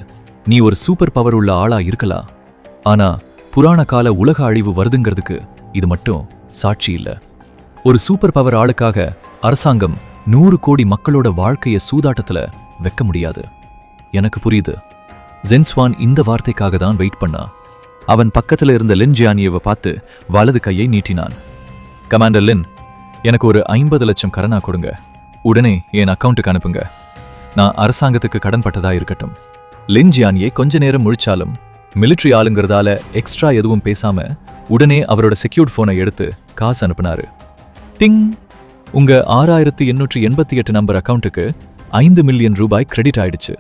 நீ ஒரு சூப்பர் பவர் உள்ள ஆளா இருக்கலாம், ஆனா புராண கால உலக அழிவு வருதுங்கிறதுக்கு இது மட்டும் சாட்சி இல்ல. ஒரு சூப்பர் பவர் ஆளுக்காக அரசாங்கம் 100 கோடி மக்களோட வாழ்க்கைய சூதாட்டத்துல வைக்க முடியாது. எனக்கு புரியுது. ஜென்ஸ்வான் இந்த வார்த்தைக்காக தான் வெயிட் பண்ணா. அவன் பக்கத்துல இருந்த லின் ஜியானியவை பார்த்து வலது கையை நீட்டினான். கமாண்டர் லின், எனக்கு ஒரு 50 லட்சம் கரனா கொடுங்க. உடனே என் அக்கவுண்ட்டுக்கு அனுப்புங்க. நான் அரசாங்கத்துக்கு கடன் பட்டதா இருக்கட்டும். லின் ஜியானியை கொஞ்ச நேரம் முழிச்சாலும் மிலிட்ரி ஆளுங்கிறதால எக்ஸ்ட்ரா எதுவும் பேசாம உடனே அவரோட செக்யூர்ட் போனை எடுத்து காசு அனுப்புனாரு. டிங்! உங்க 6888 நம்பர் அக்கவுண்ட்டுக்கு 5 மில்லியன் ரூபாய் கிரெடிட் ஆயிடுச்சு.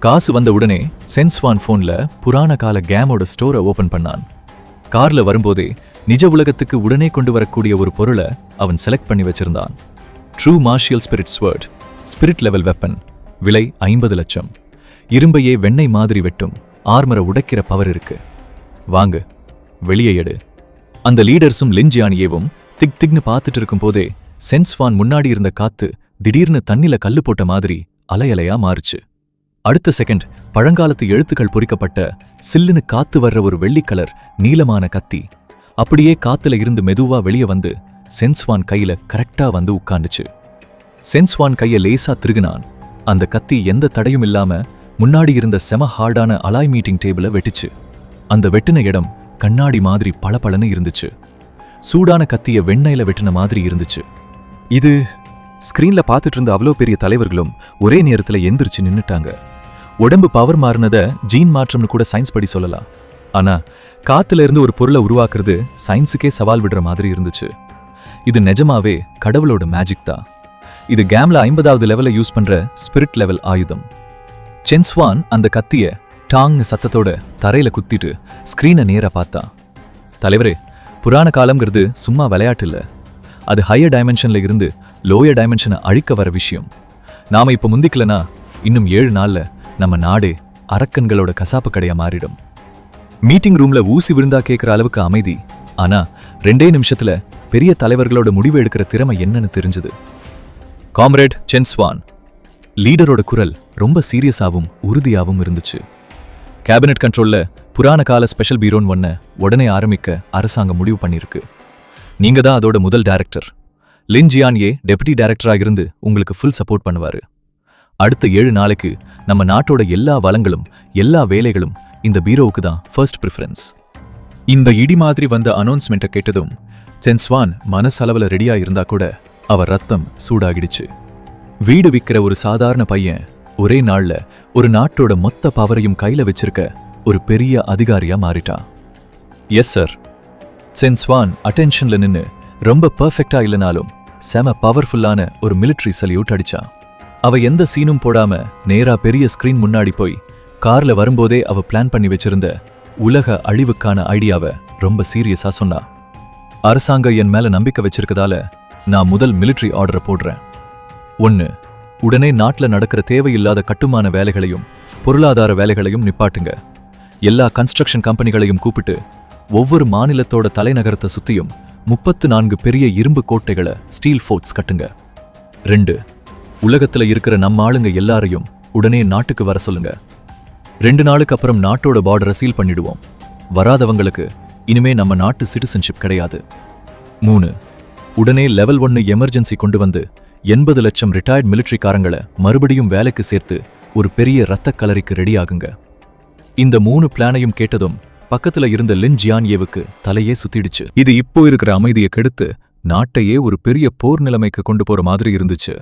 காசு வந்த உடனே சென்ஸ்வான் போன்ல புராண கால கேமோட ஸ்டோரை ஓபன் பண்ணான். கார்ல வரும்போதே நிஜ உலகத்துக்கு உடனே கொண்டு வரக்கூடிய ஒரு பொருளை அவன் செலக்ட் பண்ணி வச்சிருந்தான். True martial spirit sword, spirit level weapon, விலை 50 லட்சம். இரும்பையே வெண்ணெய் மாதிரி வெட்டும், ஆர்மரை உடைக்கிற பவர் இருக்கு. வாங்கு, வெளியே எடு. அந்த லீடர்ஸும் லின் ஜியானியேவும் திக் திக்னு பார்த்துட்டு இருக்கும் போதே சென்ஸ்வான் முன்னாடி இருந்த காத்து திடீர்னு தண்ணில கல்லு போட்ட மாதிரி அலையலையா மாறுச்சு. அடுத்த செகண்ட் பழங்காலத்து எழுத்துக்கள் பொறிக்கப்பட்ட சில்லுன்னு காத்து வர்ற ஒரு வெள்ளி கலர் நீளமான கத்தி அப்படியே காத்துல இருந்து மெதுவா வெளியே வந்து சென்ஸ்வான் கையில கரெக்டா வந்து உட்கார்ந்துச்சு. சென்ஸ்வான் கைய லேசா திருகுனான். அந்த கத்தி எந்த தடையும் இல்லாம முன்னாடி இருந்த செம ஹார்டான அலாய் மீட்டிங் டேபிள வெட்டுச்சு. அந்த வெட்டின இடம் கண்ணாடி மாதிரி பளபளன்னு இருந்துச்சு. சூடான கத்திய வெண்ணெயில வெட்டின மாதிரி இருந்துச்சு. இது ஸ்கிரீன்ல பார்த்துட்டு இருந்த அவ்வளோ பெரிய தலைவர்களும் ஒரே நேரத்துல எந்திரிச்சு நின்னுட்டாங்க. உடம்பு பவர் மாறினத ஜீன் மாற்றம்னு கூட சயின்ஸ் படி சொல்லலாம். ஆனா காத்துல இருந்து ஒரு பொருளை உருவாக்குறது சயின்ஸுக்கே சவால் விடுற மாதிரி இருந்துச்சு. இது நிஜமாவே கடவுளோட மேஜிக் தான். இது கேம்ல 50வது லெவல்ல யூஸ் பண்ற ஸ்பிரிட் லெவல் ஆயுதம். சென்ஸ்வான் அந்த கத்திய டாங்னு சத்தத்தோட தரையில குத்திட்டு ஸ்கிரீனை நேரா பார்த்தான். தலைவரே, புராண காலம்ங்கிறது சும்மா விளையாட்டு இல்ல. அது ஹையர் டைமென்ஷன்ல இருந்து லோயர் டைமென்ஷனை அழிக்க வர விஷயம். நாம இப்ப முந்திக்கலனா இன்னும் 7 நாள்ல நம்ம நாடே அரக்கன்களோட கசாப்பு கடையா மாறிடும். மீட்டிங் ரூம்ல ஊசி விழுந்தா கேட்கிற அளவுக்கு அமைதி. ஆனா 2 நிமிஷத்துல பெரிய தலைவர்களோட முடிவு எடுக்கிற திறமை என்னன்னு தெரிஞ்சது. காம்ரேட் சென்ஸ்வான், லீடரோட குரல் ரொம்ப சீரியஸாவும் உறுதியாவும் இருந்துச்சு. கேபினட் கண்ட்ரோல்ல புராண கால ஸ்பெஷல் பீரோன்னு ஒன்ன உடனே ஆரம்பிக்க அரசாங்கம் முடிவு பண்ணிருக்கு. நீங்க தான் அதோட முதல் டைரக்டர். லின் ஜியானியே டெப்யூட்டி டைரக்டரா இருந்து உங்களுக்கு ஃபுல் சப்போர்ட் பண்ணுவாரு. அடுத்த 7 நாளைக்கு நம்ம நாட்டோட எல்லா வளங்களும் எல்லா வேலைகளும் இந்த பீரோவுக்கு தான் ஃபர்ஸ்ட் ப்ரிஃபரன்ஸ். இந்த இடி மாதிரி வந்த அனௌன்ஸ்மெண்ட்டை கேட்டதும் சென்ஸ்வான் மனசளவுல ரெடியா இருந்தா கூட அவர் ரத்தம் சூடாகிடுச்சு. வீடு விற்கிற ஒரு சாதாரண பையன் ஒரே நாள்ல ஒரு நாட்டோட மொத்த பவரையும் கையில வச்சிருக்க ஒரு பெரிய அதிகாரியா மாறிட்டான். Yes sir. சென்ஸ்வான் அட்டென்ஷன்ல நின்னு ரொம்ப பர்ஃபெக்டா இல்லைனாலும் செம பவர்ஃபுல்லான ஒரு மிலிட்ரி சல்யூட் அடிச்சான். அவ எந்த சீனும் போடாம நேரா பெரிய ஸ்கிரீன் முன்னாடி போய் கார்ல வரும்போதே அவ பிளான் பண்ணி வச்சிருந்த உலக அழிவுக்கான ஐடியாவை ரொம்ப சீரியஸா சொன்னா. அரசாங்கம் என் மேல நம்பிக்கை வச்சிருக்கதால நான் முதல் மிலிட்ரி ஆர்டரை போடுறேன். 1, உடனே நாட்டுல நடக்கிற தேவையில்லாத கட்டுமான வேலைகளையும் பொருளாதார வேலைகளையும் நிப்பாட்டுங்க. எல்லா கன்ஸ்ட்ரக்ஷன் கம்பெனிகளையும் கூப்பிட்டு ஒவ்வொரு மாநிலத்தோட தலைநகரத்தை சுத்தியும் 34 பெரிய இரும்பு கோட்டைகளை ஸ்டீல் ஃபோர்ட்ஸ் கட்டுங்க. 2, உலகத்துல இருக்கிற நம்ம ஆளுங்க எல்லாரையும் உடனே நாட்டுக்கு வர சொல்லுங்க. 2 நாளுக்கு அப்புறம் நாட்டோட பார்டரை சீல் பண்ணிடுவோம். வராதவங்களுக்கு இனிமே நம்ம நாட்டு சிட்டிசன்ஷிப் கிடையாது. 3, உடனே லெவல் 1 எமர்ஜென்சி கொண்டு வந்து 80 லட்சம் ரிட்டையர்ட் மிலிட்ரிக்காரங்களை மறுபடியும் வேலைக்கு சேர்த்து ஒரு பெரிய இரத்த கலரிக்கு ரெடி ஆகுங்க. இந்த 3 பிளானையும் கேட்டதும் பக்கத்துல இருந்த லின் ஜியான்யேவுக்கு தலையே சுத்திடுச்சு. இது இப்போ இருக்கிற அமைதியை கெடுத்து நாட்டையே ஒரு பெரிய போர் நிலைமைக்கு கொண்டு போற மாதிரி இருந்துச்சு.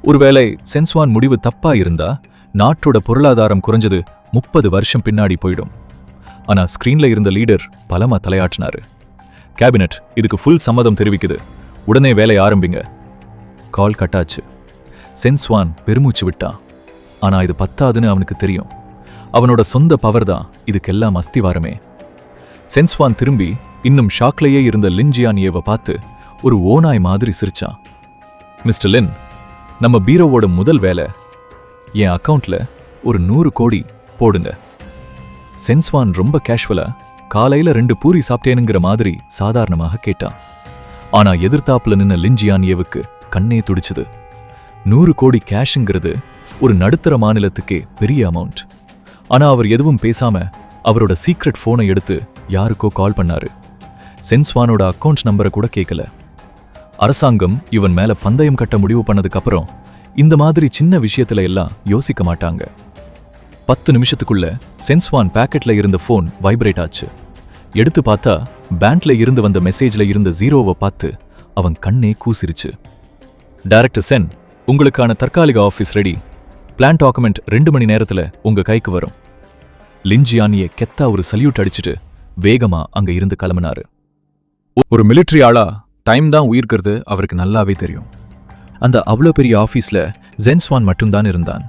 ஒருவேளை சென்ஸ்வான் முடிவு தப்பா இருந்தா நாட்டோட பொருளாதாரம் குறைஞ்சது 30 வருஷம் பின்னாடி போயிடும். ஆனா ஸ்கிரீன்ல இருந்த லீடர் பலமா தலையாட்டினாரு. கேபினட் இதுக்கு ஃபுல் சம்மதம் தெரிவிக்குது, உடனே வேலை ஆரம்பிங்க. கால் கட்டாச்சு. சென்ஸ்வான் பெருமூச்சு விட்டான். ஆனா இது பத்தாதுன்னு அவனுக்கு தெரியும். அவனோட சொந்த பவர் தான் இதுக்கெல்லாம் அஸ்திவாரமே. சென்ஸ்வான் திரும்பி இன்னும் ஷாக்லேயே இருந்த லின் ஜியான்யேவை பார்த்து ஒரு ஓநாய் மாதிரி சிரிச்சான். மிஸ்டர் லின், நம்ம பீரோவோட முதல் வேலை என் அக்கவுண்ட்ல ஒரு 100 கோடி போடுங்க. சென்ஸ்வான் ரொம்ப கேஷுவலா காலையில 2 பூரி சாப்பிட்டேனுங்கிற மாதிரி சாதாரணமாக கேட்டான். ஆனா எதிர்த்தாப்புல நின்ன லின் ஜியான்யேவுக்கு கண்ணே துடிச்சுது. 100 கோடி கேஷுங்கிறது ஒரு நடுத்தர மாநிலத்துக்கே பெரிய அமௌண்ட். ஆனா அவர் எதுவும் பேசாம அவரோட சீக்ரெட் போனை எடுத்து யாருக்கோ கால் பண்ணாரு. சென்ஸ்வானோட அக்கவுண்ட் நம்பரை கூட கேட்கல. அரசாங்கம் இவன் மேல பந்தயம் கட்ட முடிவு பண்ணதுக்கு அப்புறம் இந்த மாதிரி சின்ன விஷயத்துல எல்லாம் யோசிக்க மாட்டாங்க. 10 நிமிஷத்துக்குள்ள சென்ஸ்வான் பாக்கெட்ல இருந்த போன் வைப்ரேட் ஆச்சு. எடுத்து பார்த்தா பேண்ட்ல இருந்து வந்த மெசேஜ்ல இருந்த 0வை பார்த்து அவன் கண்ணே கூசிருச்சு. டைரக்டர் சென், உங்களுக்கான தற்காலிக ஆபீஸ் ரெடி. பிளான் டாக்குமெண்ட் 2 மணி நேரத்துல உங்க கைக்கு வரும். லின் ஜியான்யே கெத்தா ஒரு சல்யூட் அடிச்சுட்டு வேகமா அங்க இருந்து கிளம்பினாரு. ஒரு மிலிட்டரி ஆளா டைம் தான் உயிர்க்கிறது அவருக்கு நல்லாவே தெரியும். அந்த அவ்வளோ பெரிய ஆபீஸ்ல சென்ஸ்வான் மட்டும்தான் இருந்தான்.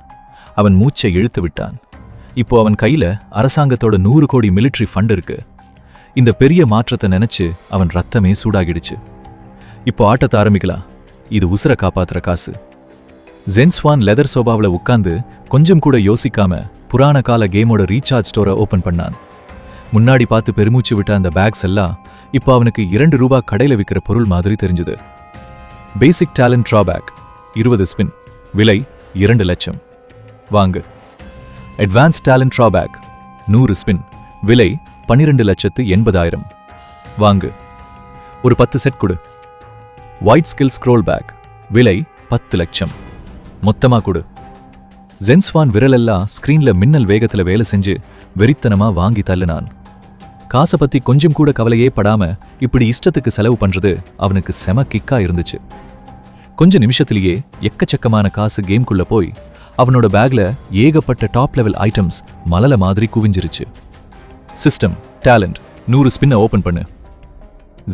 அவன் மூச்சை இழுத்து விட்டான். இப்போ அவன் கையில அரசாங்கத்தோட 100 கோடி மிலிட்டரி ஃபண்ட் இருக்கு. இந்த பெரிய மாற்றத்தை நினைச்சு அவன் ரத்தமே சூடாகிடுச்சு. இப்போ ஆட்டத்தை ஆரம்பிக்கலாம். இது உசுர காப்பாத்துற காசு. சென்ஸ்வான் லெதர் சோபாவில் உட்கார்ந்து கொஞ்சம் கூட யோசிக்காம புராண கால கேமோட ரீசார்ஜ் ஸ்டோரை ஓபன் பண்ணான். முன்னாடி பார்த்து பெருமூச்சு விட்ட அந்த பேக்ஸ் எல்லாம் இப்போ அவனுக்கு 2 ரூபா கடையில் விற்கிற பொருள் மாதிரி தெரிஞ்சுது. பேசிக் டேலண்ட் ட்ராபேக் 20 ஸ்பின், விலை 2 லட்சம், வாங்கு. அட்வான்ஸ் டேலண்ட் ட்ராபேக் 100 ஸ்பின், விலை 12,80,000, வாங்கு. ஒரு 10 செட் கொடு. ஒயிட் ஸ்கில் ஸ்க்ரோல் பேக், விலை 10 லட்சம், மொத்தமா கொடு. சென்ஸ்வான் விரலெல்லாம் ஸ்கிரீன்ல மின்னல் வேகத்துல வேலை செஞ்சு வெறித்தனமா வாங்கி தள்ளினான். காசை பத்தி கொஞ்சம் கூட கவலையே படாம இப்படி இஷ்டத்துக்கு செலவு பண்றது அவனுக்கு செம கிக்கா இருந்துச்சு. கொஞ்ச நிமிஷத்திலேயே எக்கச்சக்கமான காசு கேம்குள்ள போய் அவனோட பேக்ல ஏகப்பட்ட டாப் லெவல் ஐட்டம்ஸ் மலல மாதிரி குவிஞ்சிருச்சு. சிஸ்டம் டேலண்ட் 100 ஸ்பின்னை ஓபன் பண்ணு.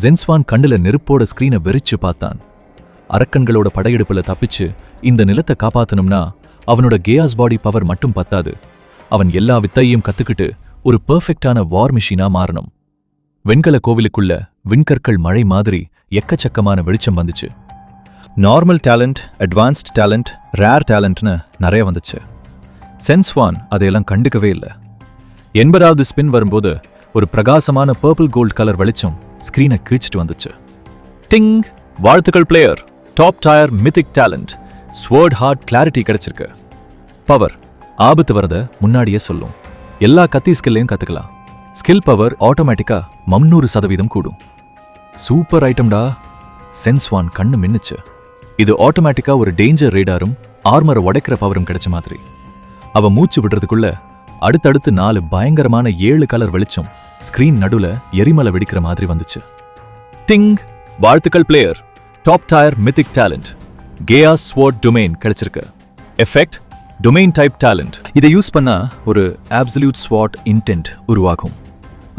சென்ஸ்வான் கண்ணுல நெருப்போட ஸ்கிரீனை வெறிச்சு பார்த்தான். அரக்கன்களோட படையெடுப்புல தப்பிச்சு இந்த நிலத்தை காப்பாத்தணும்னா அவனோட கேயாஸ் பாடி பவர் மட்டும் பத்தாது. அவன் எல்லா வித்தையும் கத்துக்கிட்டு ஒரு பெர்ஃபெக்டான வார் மிஷினா மாறணும். வெண்கல கோவிலுக்குள்ள விண்கற்கள் மழை மாதிரி எக்கச்சக்கமான வெளிச்சம் வந்துச்சு. Normal talent, advanced talent, rare டேலண்ட்னு நிறைய வந்துச்சு. சென்ஸ்வான் அதையெல்லாம் கண்டுக்கவே இல்லை. 80வது ஸ்பின் வரும்போது ஒரு பிரகாசமான பர்பிள் கோல்ட் கலர் வெளிச்சம் ஸ்கிரீனை கீழ்ச்சிட்டு வந்துச்சு. டிங்! வாழ்த்துக்கள் player, top tier mythic talent, sword heart clarity கிடைச்சிருக்கு. பவர் ஆபத்து வரத முன்னாடியே சொல்லும். எல்லா கத்தி ஸ்கில்லையும் கத்துக்கலாம். ஸ்கில் பவர் ஆட்டோமேட்டிக்கா 300% கூடும். சூப்பர் ஐட்டம்டா. சென்ஸ்வான் கண்ணு மின்னுச்சு. இது ஆட்டோமேட்டிக்கா ஒரு டேஞ்சர் ரேடாரும் ஆர்மரை உடைக்கிற பவரும் கிடைச்ச மாதிரி. அவ மூச்சு விடுறதுக்குள்ள அடுத்தடுத்து 4 பயங்கரமான 7 கலர் வெளிச்சம் ஸ்கிரீன் நடுல எரிமலை வெடிக்கிற மாதிரி வந்துச்சு. டிங்! வாழ்த்துக்கள் player, top tier mythic talent, chaos sword domain கிடைச்சிருக்கு. Effect domain type talent. இதை யூஸ் பண்ணா ஒரு அப்சல்யூட் ஸ்வாட் இன்டென்ட் உருவாகும்.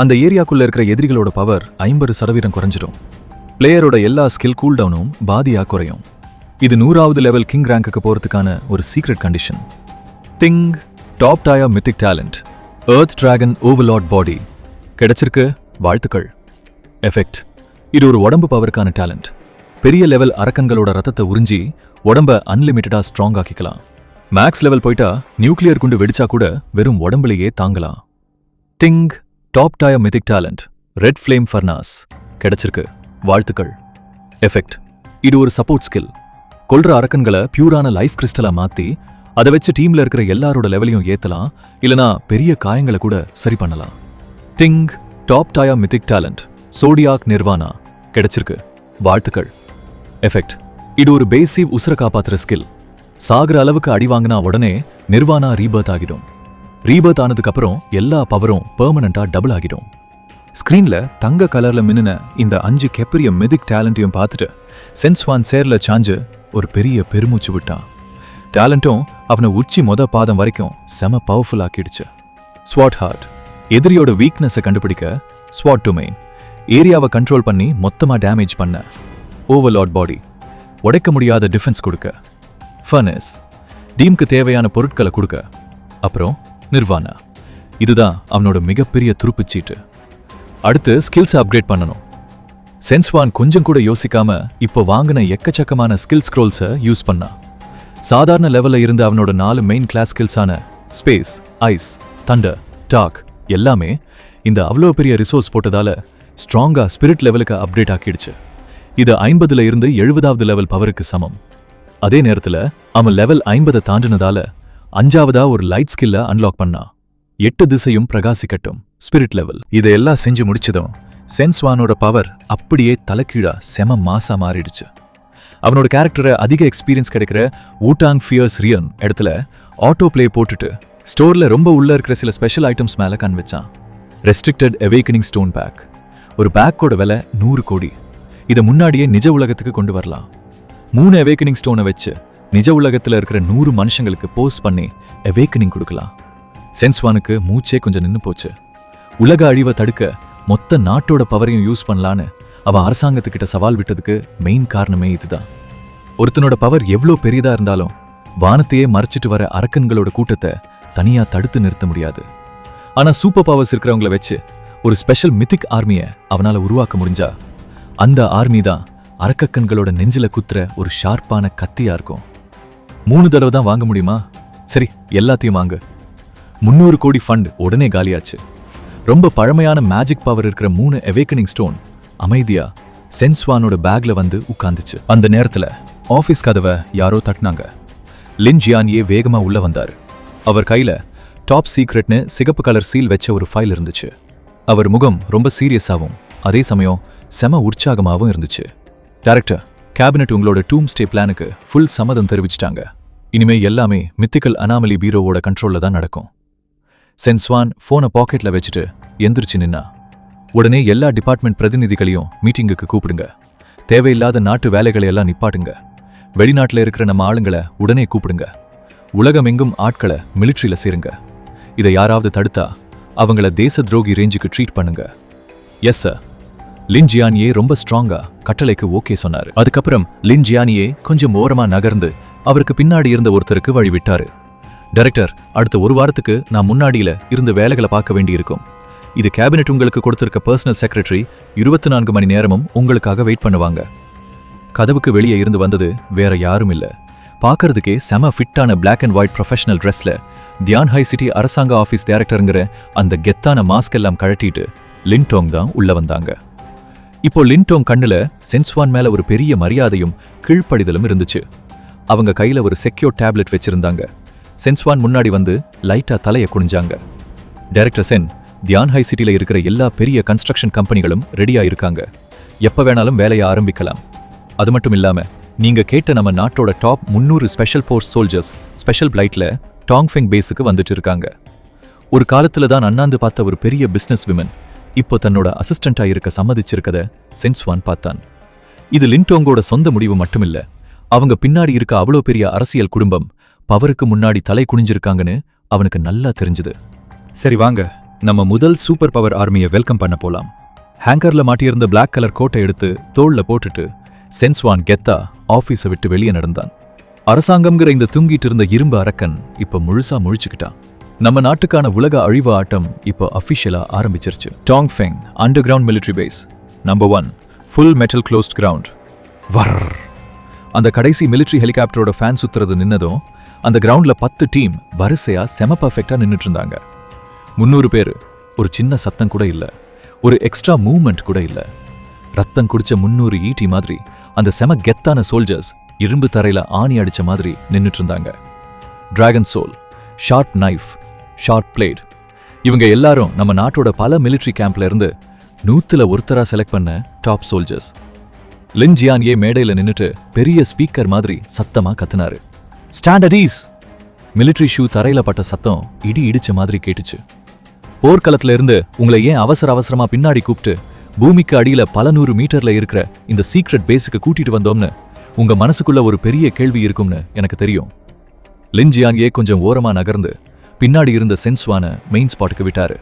அந்த ஏரியாக்குள்ள இருக்கிற எதிரிகளோட பவர் 50% குறைஞ்சிடும். பிளேயரோட எல்லா ஸ்கில் கூல்டவுனும் பாதியா குறையும். இது 100வது லெவல் கிங் ரேங்குக்கு போறதுக்கான ஒரு secret condition. Ding! Top tier mythic talent, earth dragon overlord body கிடைச்சிருக்கு. வாழ்த்துக்கள். எஃபெக்ட் இது ஒரு உடம்பு பவருக்கான டேலண்ட். பெரிய லெவல் அரக்கங்களோட ரத்தத்தை உறிஞ்சி உடம்ப அன்லிமிட்டடா ஸ்ட்ராங் ஆக்கிக்கலாம். மேக்ஸ் லெவல் போயிட்டா நியூக்ளியர் குண்டு வெடிச்சா கூட வெறும் உடம்புலையே தாங்கலாம். Ding! Top tier mythic talent, red flame furnace கிடைச்சிருக்கு. வாழ்த்துக்கள். எஃபெக்ட் இது ஒரு சப்போர்ட் ஸ்கில். கொல்ற அரக்கன்களை பியூரான லைஃப் கிறிஸ்டலா மாத்தி அதை வச்சு டீம்ல இருக்கிற எல்லாரோட லெவலையும் ஏத்தலாம், இல்லனா பெரிய காயங்களை கூட சரி பண்ணலாம். Ding! Top tier mythic talent, zodiac Nirvana கிடைச்சிருக்கு. வாழ்த்துக்கள். எஃபெக்ட் இது ஒரு பேசிவ் உசுர காப்பாத்துற ஸ்கில். சாகிற அளவுக்கு அடி வாங்கினா உடனே நிர்வாணா ரீபர்த் ஆகிடும். ரீபர்த் ஆனதுக்கு அப்புறம் எல்லா பவரும் பெர்மனண்டா டபுள் ஆகிடும். ஸ்கிரீன்ல தங்க கலர்ல மின்னுன இந்த 5 கெப்பரிய மெதிக் டேலண்ட்டையும் பார்த்துட்டு சென்ஸ்வான் சேர்ல சாஞ்சு ஒரு பெரிய பெருமூச்சு விட்டான். டேலண்ட்டும் அவனை உச்சி பாதம் வரைக்கும் செம பவர்ஃபுல் ஆக்கிடுச்சு. ஸ்வாட் ஹார்ட், எதிரியோட வீக்னஸை கண்டுபிடிக்க. ஸ்வாட் டொமைன், ஏரியாவை கண்ட்ரோல் பண்ணி மொத்தமா டேமேஜ் பண்ண. ஓவர்லார்ட் பாடி, உடைக்க முடியாத டிஃபென்ஸ் கொடுக்க. ஃபர்னஸ், டீமுக்கு தேவையான பொருட்களை கொடுக்க. அப்புறம் நிர்வாணா, இதுதான் அவனோட மிகப்பெரிய துருப்புச்சீட்டு. அடுத்து ஸ்கில்ஸ் அப்கிரேட் பண்ணணும். சென்ஸ்வான் கொஞ்சம் கூட யோசிக்காம இப்போ வாங்கின எக்கச்சக்கமான ஸ்கில் ஸ்க்ரோல்ஸை யூஸ் பண்ணா. சாதாரண லெவல்ல இருந்த அவனோட 4 மெயின் கிளாஸ் ஸ்கில்ஸான ஸ்பேஸ், ஐஸ், தண்டர், டாக் எல்லாமே இந்த அவ்வளோ பெரிய ரிசோர்ஸ் போட்டதால ஸ்ட்ராங்கா ஸ்பிரிட் லெவலுக்கு அப்டேட் ஆக்கிடுச்சு. இது 50ல இருந்து 70வது லெவல் பவருக்கு சமம். அதே நேரத்துல அவன் லெவல் 50 தாண்டினதால 5ஆவதா ஒரு லைட் ஸ்கில்ல அன்லாக் பண்ணா. 8 திசையும் பிரகாசிக்கட்டும் ஸ்பிரிட் லெவல். இதையெல்லாம் செஞ்சு முடிச்சதும் சென்ஸ்வானோட பவர் அப்படியே தலைக்கீழா செம மாசா மாறிடுச்சு. அவனோட கேரக்டரை அதிக எக்ஸ்பீரியன்ஸ் கிடைக்கிற வூடாங் ஃபியர்ஸ் ரியன் இடத்துல ஆட்டோ பிளே போட்டுட்டு ஸ்டோர்ல ரொம்ப உள்ள இருக்கிற சில ஸ்பெஷல் ஐட்டம்ஸ் மேல கண் வச்சான். Restricted awakening stone pack. ஒரு பேக்கோட விலை 100 கோடி. இதை முன்னாடியே நிஜ உலகத்துக்கு கொண்டு வரலாம். 3 அவேக்கனிங் ஸ்டோனை வச்சு நிஜ உலகத்துல இருக்கிற 100 மனுஷங்களுக்கு போஸ்ட் பண்ணி அவேக்கனிங் கொடுக்கலாம். சென்ஸ்வானுக்கு மூச்சே கொஞ்சம் நின்னு போச்சு. உலக அழிவை தடுக்க மொத்த நாட்டோட பவரையும் யூஸ் பண்ணலான்னு அவன் அரசாங்கத்துக்கிட்ட சவால் விட்டதுக்கு மெயின் காரணமே இதுதான். ஒருத்தனோட பவர் எவ்வளோ பெரியதா இருந்தாலும் வானத்தையே மறைச்சிட்டு வர அரக்கன்களோட கூட்டத்தை தனியா தடுத்து நிறுத்த முடியாது. ஆனா சூப்பர் பவர்ஸ் இருக்கிறவங்கள வச்சு ஒரு ஸ்பெஷல் மித்திக் ஆர்மியை அவனால உருவாக்க முடிஞ்சா அந்த ஆர்மி தான் அரக்கக்கன்களோட நெஞ்சில குத்துற ஒரு ஷார்ப்பான கத்தியா இருக்கும். 3 தடவை தான் வாங்க முடியுமா? சரி, எல்லாத்தையும் வாங்க. 300 கோடி ஃபண்ட் உடனே காலியாச்சு. ரொம்ப பழமையான மேஜிக் பவர் இருக்கிற 3 அவேக்கனிங் ஸ்டோன் அமைதியா சென்ஸ்வானோட பேக்ல வந்து உட்கார்ந்துச்சு. அந்த நேரத்துல ஆபீஸ் கதவை யாரோ தட்டினாங்க. லின் ஜியானியே வேகமா உள்ள வந்தாரு. அவர் கையில டாப் சீக்ரெட்னு சிகப்பு கலர் சீல் வச்ச ஒரு ஃபைல் இருந்துச்சு. அவர் முகம் ரொம்ப சீரியஸாவும் அதே சமயம் செம உற்சாகமாகவும் இருந்துச்சு. டைரக்டர், கேபினட் உங்களோட டூம்ஸ்டே பிளானுக்கு ஃபுல் சம்மதம் தெரிவிச்சிட்டாங்க. இனிமே எல்லாமே மித்திக்கல் அனாமலி பீரோவோட கண்ட்ரோல்ல தான் நடக்கும். சென்ஸ்வான் போனை பாக்கெட்ல வச்சுட்டு எந்திரிச்சு நின்னா. உடனே எல்லா டிபார்ட்மெண்ட் பிரதிநிதிகளையும் மீட்டிங்குக்கு கூப்பிடுங்க. தேவையில்லாத நாட்டு வேலைகளை எல்லாம் நிப்பாட்டுங்க. வெளிநாட்டில் இருக்கிற நம்ம ஆளுங்களை உடனே கூப்பிடுங்க. உலகமெங்கும் ஆட்களை மிலிட்ரியில சேருங்க. இதை யாராவது தடுத்தா அவங்கள தேச துரோகி ரேஞ்சுக்கு ட்ரீட் பண்ணுங்க. Yes sir. லின் ஜியானியே ரொம்ப ஸ்ட்ராங்கா கட்டளைக்கு ஓகே சொன்னாரு. அதுக்கப்புறம் லின் ஜியானியே கொஞ்சம் ஓரமா நகர்ந்து அவருக்கு பின்னாடி இருந்த ஒருத்தருக்கு வழிவிட்டாரு. டைரக்டர், அடுத்த 1 வாரத்துக்கு நான் முன்னாடியில இருந்து வேலைகளை பார்க்க வேண்டியிருக்கும். இது கேபினெட் உங்களுக்கு கொடுத்திருக்க பர்சனல் செக்ரட்டரி 24 மணி நேரமும் உங்களுக்காக வெயிட் பண்ணுவாங்க. கதவுக்கு வெளியே இருந்து வந்தது வேற யாரும் இல்ல. பார்க்கறதுக்கே செம ஃபிட்டான பிளாக் அண்ட் ஒயிட் ப்ரொஃபஷனல் ட்ரெஸ்ல தியான்ஹாய் சிட்டி அரசாங்க ஆஃபீஸ் டைரக்டருங்கிற அந்த கெத்தான மாஸ்க் எல்லாம் கழட்டிட்டு லின்டோங் தான் உள்ள வந்தாங்க. இப்போ லின்டோங் கண்ணுல சென்ஸ்வான் மேல ஒரு பெரிய மரியாதையும் கீழ்ப்படிதலும் இருந்துச்சு. அவங்க கையில ஒரு செக்யூர் டேப்லெட் வச்சிருந்தாங்க. சென்ஸ்வான் முன்னாடி வந்து லைட்டா தலையை குனிஞ்சாங்க. டைரக்டர் சென், தியான்ஹாய் சிட்டில இருக்கிற எல்லா பெரிய கன்ஸ்ட்ரக்ஷன் கம்பெனிகளும் ரெடியா இருக்காங்க. எப்ப வேணாலும் வேலையை ஆரம்பிக்கலாம். அது மட்டும் இல்லாம நீங்க கேட்ட நம்ம நாட்டோட top 300 special force soldiers special பிளைட்ல டாங்ஃபெங் பேஸுக்கு வந்துட்டு இருக்காங்க. ஒரு காலத்துல தான் அண்ணாந்து பார்த்த ஒரு பெரிய பிசினஸ் விமன் இப்போ தன்னோட அசிஸ்டண்டா இருக்க சம்மதிச்சிருக்கத சென்ஸ்வான் பார்த்தான். இது லின்டோங்கோட சொந்த முடிவு மட்டுமில்ல, அவங்க பின்னாடி இருக்க அவ்வளோ பெரிய அரசியல் குடும்பம் பவருக்கு முன்னாடி தலை குனிஞ்சிருக்காங்கன்னு அவனுக்கு நல்லா தெரிஞ்சுது. சரி வாங்க, நம்ம முதல் சூப்பர் பவர் ஆர்மியை வெல்கம் பண்ண போலாம். ஹேங்கர்ல மாட்டியிருந்த பிளாக் கலர் கோட்டை எடுத்து தோள்ல போட்டுட்டு சென்ஸ்வான் கெத்தா ஆபீஸை விட்டு வெளியே நடந்தான். அரசாங்கம்ங்கிற இந்த தூங்கிட்டு இருந்த இரும்பு அரக்கன் இப்ப முழுசா முழிச்சுக்கிட்டான். நம்ம நாட்டுக்கான உலக அழிவு ஆட்டம் இப்போ அஃபிஷியலா ஆரம்பிச்சிருச்சு. Dongfeng under ground military base number 1 full metal closed ground. வர் அந்த கடைசி மிலிட்டரி ஹெலிகாப்டரோட ஃபேன் சுத்துறது நின்னதும் அந்த கிரவுண்ட்ல 10 டீம் வரிசையா செம பர்ஃபெக்டா நின்னுட்டு இருந்தாங்க. 300 பேர். ஒரு சின்ன சத்தம் கூட இல்ல, ஒரு எக்ஸ்ட்ரா மூவ்மெண்ட் கூட இல்ல. ரத்தம் குடிச்ச 300 ஈட்டி மாதிரி அந்த செம கெத்தான சோல்ஜர்ஸ் இரும்பு தரையில ஆணி அடிச்ச மாதிரி நின்னுட்டு இருந்தாங்க. Dragon soul, sharp knife, sharp blade. இவங்க எல்லாரும் நம்ம நாட்டோட பல மிலிட்டரி கேம்ப்ல இருந்து 100ல ஒருத்தரா செலக்ட் பண்ண டாப் சோல்ஜர்ஸ். லின் ஜியானியே மேடையில நின்னுட்டு பெரிய ஸ்பீக்கர் மாதிரி சத்தமா கத்துனாரு. Stand at ease. Military shoe தரையில பட்ட சத்தம் இடி இடிச்ச மாதிரி கேட்டுச்சு. போர்க்களத்துல இருந்து உங்களை ஏன் அவசரமா பின்னாடி கூப்பிட்டு பூமிக்கு அடியில பல 100 மீட்டர்ல இருக்கிற இந்த சீக்ரெட் பேஸுக்கு கூட்டிட்டு வந்தோம்னு உங்க மனசுக்குள்ள ஒரு பெரிய கேள்வி இருக்கும்னு எனக்கு தெரியும். லின் ஜியாங்கே கொஞ்சம் ஓரமா நகர்ந்து பின்னாடி இருந்த சென்ஸ்வான மெயின் ஸ்பாட்டுக்கு விட்டாரு.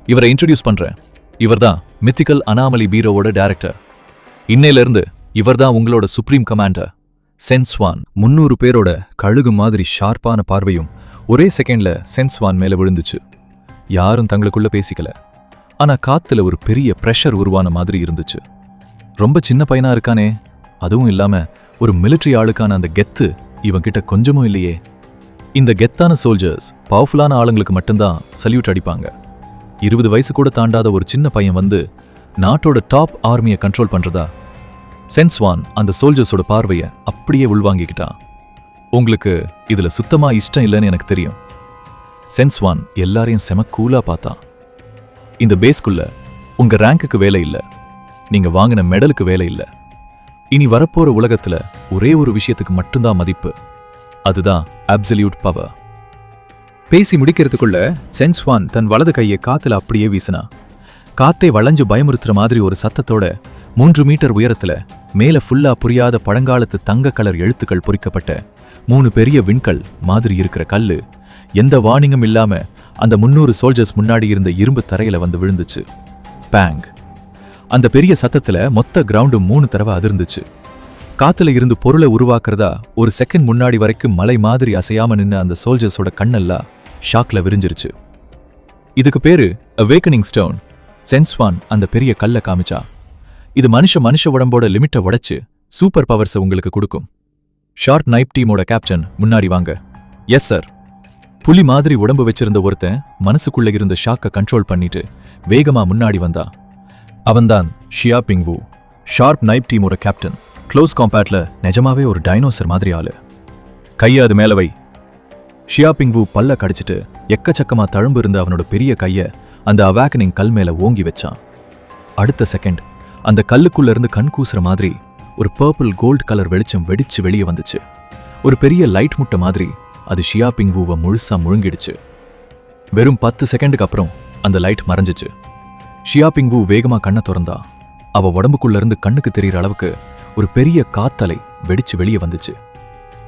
இவரை இன்ட்ரடியூஸ் பண்றேன். இவர்தான் மித்திக்கல் அனாமலி பீரோவோட டைரக்டர். இன்னையிலிருந்து இவர்தான் உங்களோட சுப்ரீம் கமாண்டர் சென்ஸ்வான். 300 பேரோட கழுகு மாதிரி ஷார்ப்பான பார்வையும் ஒரே செகண்ட்ல சென்ஸ்வான் மேல விழுந்துச்சு. யாரும் தங்களுக்குள்ள பேசிக்கல. ஆனா காத்துல ஒரு பெரிய பிரஷர் உருவான மாதிரி இருந்துச்சு. ரொம்ப சின்ன பையனா இருக்கானே, அதுவும் இல்லாம ஒரு மிலிட்டரி ஆளுக்கான அந்த கெத்து இவன்கிட்ட கொஞ்சமும் இல்லையே. இந்த கெத்தான சோல்ஜர்ஸ் பவர்ஃபுல்லான ஆளுங்களுக்கு மட்டும்தான் சல்யூட் அடிப்பாங்க. 20 வயசு கூட தாண்டாத ஒரு சின்ன பையன் வந்து நாட்டோட டாப் ஆர்மியை கண்ட்ரோல் பண்றதா? சென்ஸ்வான் அந்த சோல்ஜர்ஸோட பார்வையை அப்படியே உள்வாங்கிக்கிட்டான். உங்களுக்கு இதுல சுத்தமா இஷ்டம் இல்லைன்னு எனக்கு தெரியும். சென்ஸ்வான் எல்லாரையும் செம கூலா பார்த்தான். இந்த பேஸ்குள்ள உங்க ரேங்குக்கு வேலை இல்ல, நீங்க வாங்கின மெடலுக்கு வேலை இல்ல. இனி வரப்போற உலகத்துல ஒரே ஒரு விஷயத்துக்கு மட்டும்தான் மதிப்பு. அதுதான் அப்சல்யூட் பவர். பேசி முடிக்கிறதுக்குள்ள சென்ஸ்வான் தன் வலது கையை காத்துல அப்படியே வீசினா. காத்தை வளைஞ்சு பயமுறுத்துற மாதிரி ஒரு சத்தத்தோட 3 மீட்டர் உயரத்துல மேல ஃபுல்லா புரியாத பழங்காலத்து தங்க கலர் எழுத்துக்கள் பொறிக்கப்பட்ட 3 பெரிய விண்கல் மாதிரி இருக்கிற கல்லு எந்த வார்னிங்கும் இல்லாம அந்த 300 சோல்ஜர்ஸ் முன்னாடி இருந்த இரும்பு தரையில வந்து விழுந்துச்சு. பேங்! அந்த பெரிய சத்தத்துல மொத்த கிரவுண்டும் 3 தடவை அதிர்ந்துச்சு. காத்துல இருந்து பொருளை உருவாக்குறதா ஒரு செகண்ட் முன்னாடி வரைக்கும் மலை மாதிரி அசையாம நின்ன அந்த சோல்ஜர்ஸோட கண்ணெல்லாம் ஷாக்ல விரிஞ்சிருச்சு. இதுக்கு பேரு அவேக்கனிங் ஸ்டோன். சென்ஸ்வான் அந்த பெரிய கல்ல காமிச்சா. இது மனுஷ உடம்போட லிமிட்டை உடைச்சு சூப்பர் பவர்ஸை உங்களுக்கு கொடுக்கும். ஷார்ட் நைப் டீமோட கேப்டன் முன்னாடி வாங்க. Yes sir. புலி மாதிரி உடம்பு வச்சிருந்த ஒருத்தன் மனசுக்குள்ள இருந்த ஷாக்கை கண்ட்ரோல் பண்ணிட்டு வேகமா முன்னாடி வந்தா. அவன்தான் ஷியா பிங்வு, ஷார்ப் நைப் டீமோட கேப்டன். க்ளோஸ் காம்பேட்ல நிஜமாவே ஒரு டைனோசர் மாதிரி ஆளு. கைய அது மேல வை. ஷியா பிங்வு பல்ல கடிச்சிட்டு எக்கச்சக்கமா தழும்பு இருந்த அவனோட பெரிய கைய அந்த அவேக்கனிங் கல் மேல ஓங்கி வச்சான். அடுத்த செகண்ட் அந்த கல்லுக்குள்ள இருந்து கண் கூசுற மாதிரி ஒரு பர்பிள் கோல்ட் கலர் வெளிச்சம் வெடிச்சு வெளியே வந்துச்சு. ஒரு பெரிய லைட் முட்டை மாதிரி அது ஷியா பிங்வுவை முழுசா முழுங்கிடுச்சு. வெறும் 10 செகண்டுக்கு அப்புறம் அந்த லைட் மறைஞ்சிச்சு. ஷியா பிங்வு வேகமா கண்ணை திறந்தா. அவ உடம்புக்குள்ள இருந்து கண்ணுக்கு தெரியற அளவுக்கு ஒரு பெரிய காத்தலை வெடிச்சு வெளியே வந்துச்சு.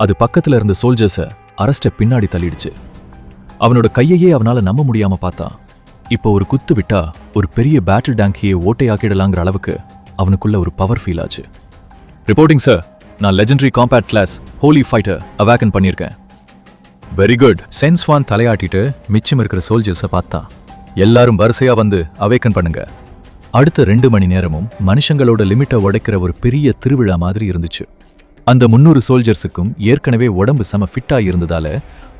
அது பக்கத்துல இருந்த சோல்ஜர்ஸை அரஸ்ட பின்னாடி தள்ளிடுச்சு. அவனோட கையையே அவனால நம்ப முடியாம பார்த்தான். இப்போ ஒரு குத்து விட்டா ஒரு பெரிய பேட்டில் டேங்கையே ஓட்டையாக்கிடலாங்கிற அளவுக்கு அவனுக்குள்ள ஒரு பவர் ஃபீல் ஆச்சு. ரிப்போர்ட்டிங் சார், நான் legendary combat class holy fighter awaken பண்ணியிருக்கேன். Very good. சென்ஸ்வான் தலையாட்டிட்டு மிச்சம் இருக்கிற சோல்ஜர்ஸை பார்த்தா. எல்லாரும் வரிசையா வந்து அவேக்கன் பண்ணுங்க. அடுத்த 2 மணி நேரமும் மனுஷங்களோட லிமிட்டை உடைக்கிற ஒரு பெரிய திருவிழா மாதிரி இருந்துச்சு. அந்த 300 சோல்ஜர்ஸுக்கும் ஏற்கனவே உடம்பு செம ஃபிட்டா இருந்ததால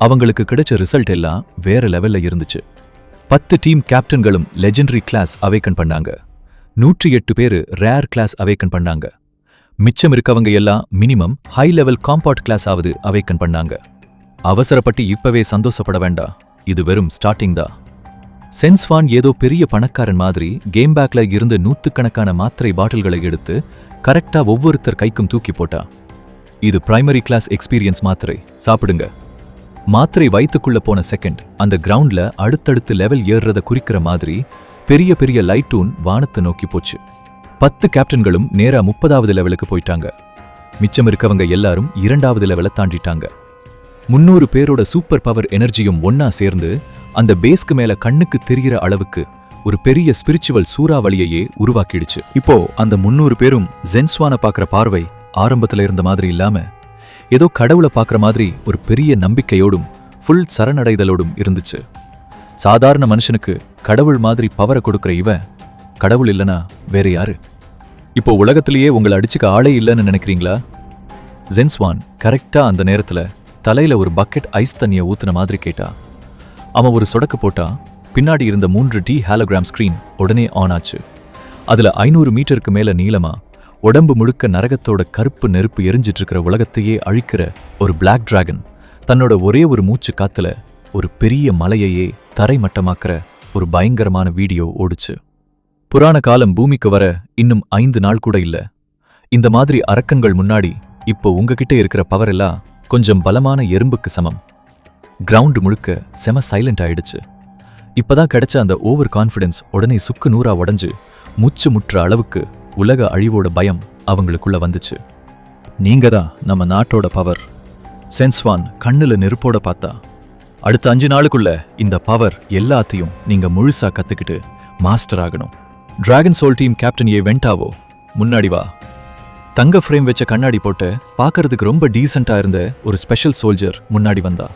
அவங்களுக்கு கிடைச்ச ரிசல்ட் எல்லாம் வேற லெவல்ல இருந்துச்சு. 10 டீம் கேப்டன்களும் லெஜெண்டரி கிளாஸ் அவேக்கன் பண்ணாங்க. 108 பேரு ரேர் கிளாஸ் அவேக்கன் பண்ணாங்க. மிச்சம் இருக்கவங்க எல்லாம் minimum high level combat class ஆவது அவேக்கன் பண்ணாங்க. அவசரப்பட்டு இப்பவே சந்தோஷப்பட வேண்டாம், இது வெறும் ஸ்டார்டிங் தான். சென்ஸ்வான் ஏதோ பெரிய பணக்காரன் மாதிரி கேம் பேக்ல இருந்து 100கணக்கான மாத்திரை பாட்டில்களை எடுத்து கரெக்டா ஒவ்வொருத்தர் கைக்கும் தூக்கி போட்டா. இது பிரைமரி கிளாஸ் எக்ஸ்பீரியன்ஸ் மாத்திரை, சாப்பிடுங்க. மாத்திரை வயித்துக்குள்ள போன செகண்ட் அந்த கிரவுண்ட்ல அடுத்தடுத்து லெவல் ஏறுறத குறிக்கிற மாதிரி பெரிய பெரிய லைட் டூன் வானத்தை நோக்கி போச்சு. 10 கேப்டன்களும் நேரா 30வது லெவலுக்கு போயிட்டாங்க. மிச்சம் இருக்கவங்க எல்லாரும் 2வது லெவலை தாண்டிட்டாங்க. 300 பேரோட சூப்பர் பவர் எனர்ஜியும் ஒன்னா சேர்ந்து அந்த பேஸ்க்கு மேல கண்ணுக்கு தெரிகிற அளவுக்கு ஒரு பெரிய ஸ்பிரிச்சுவல் சூறாவளியையே உருவாக்கிடுச்சு. இப்போ அந்த 300 பேரும் சென்ஸ்வானை பார்க்குற பார்வை ஆரம்பத்துல இருந்த மாதிரி இல்லாம ஏதோ கடவுளை பார்க்குற மாதிரி ஒரு பெரிய நம்பிக்கையோடும் ஃபுல் சரணடைதலோடும் இருந்துச்சு. சாதாரண மனுஷனுக்கு கடவுள் மாதிரி பவரை கொடுக்குற இவன் கடவுள் இல்லனா வேற யாரு? இப்போ உலகத்திலேயே உங்களை அடிச்சுக்க ஆளே இல்லைன்னு நினைக்கிறீங்களா? சென்ஸ்வான் கரெக்டா அந்த நேரத்துல தலையில ஒரு பக்கெட் ஐஸ் தண்ணியை ஊத்துன மாதிரி கேட்டா. அவன் ஒரு சொடக்கு போட்டா. பின்னாடி இருந்த 3D ஹாலோகிராம் ஸ்கிரீன் உடனே ஆன் ஆச்சு. அதுல 500 மீட்டருக்கு மேல நீளமா உடம்பு முழுக்க நரகத்தோட கருப்பு நெருப்பு எரிஞ்சிட்டு இருக்கிற உலகத்தையே அழிக்கிற ஒரு பிளாக் டிராகன் தன்னோட ஒரே ஒரு மூச்சு காத்துல ஒரு பெரிய மலையையே தரைமட்டமாக்குற ஒரு பயங்கரமான வீடியோ ஓடுச்சு. புராண காலம் பூமிக்கு வர இன்னும் 5 நாள் கூட இல்ல. இந்த மாதிரி அரக்கன்கள் முன்னாடி இப்போ உங்ககிட்ட இருக்கிற பவர் எல்லாம் கொஞ்சம் பலமான எறும்புக்கு சமம். கிரவுண்ட் முழுக்க செம சைலண்ட் ஆயிடுச்சு. இப்பதான் கிடைச்ச அந்த ஓவர் கான்ஃபிடன்ஸ் உடனே சுக்கு நூறா உடைஞ்சு முச்சு முற்ற அளவுக்கு உலக அழிவோட பயம் அவங்களுக்குள்ள வந்துச்சு. நீங்க தான் நம்ம நாட்டோட பவர். சென்ஸ்வான் கண்ணுல நெருப்போட பார்த்தா, அடுத்த 5 நாளுக்குள்ள இந்த பவர் எல்லாத்தையும் நீங்க முழுசா கத்துக்கிட்டு மாஸ்டர் ஆகணும். டிராகன் சோல் டீம் கேப்டன் வெண்டாவோ, முன்னாடி வா. தங்க ஃப்ரேம் வச்ச கண்ணாடி போட்டு பார்க்கறதுக்கு ரொம்ப டீசெண்டா இருந்த ஒரு ஸ்பெஷல் சோல்ஜர் முன்னாடி வந்தா.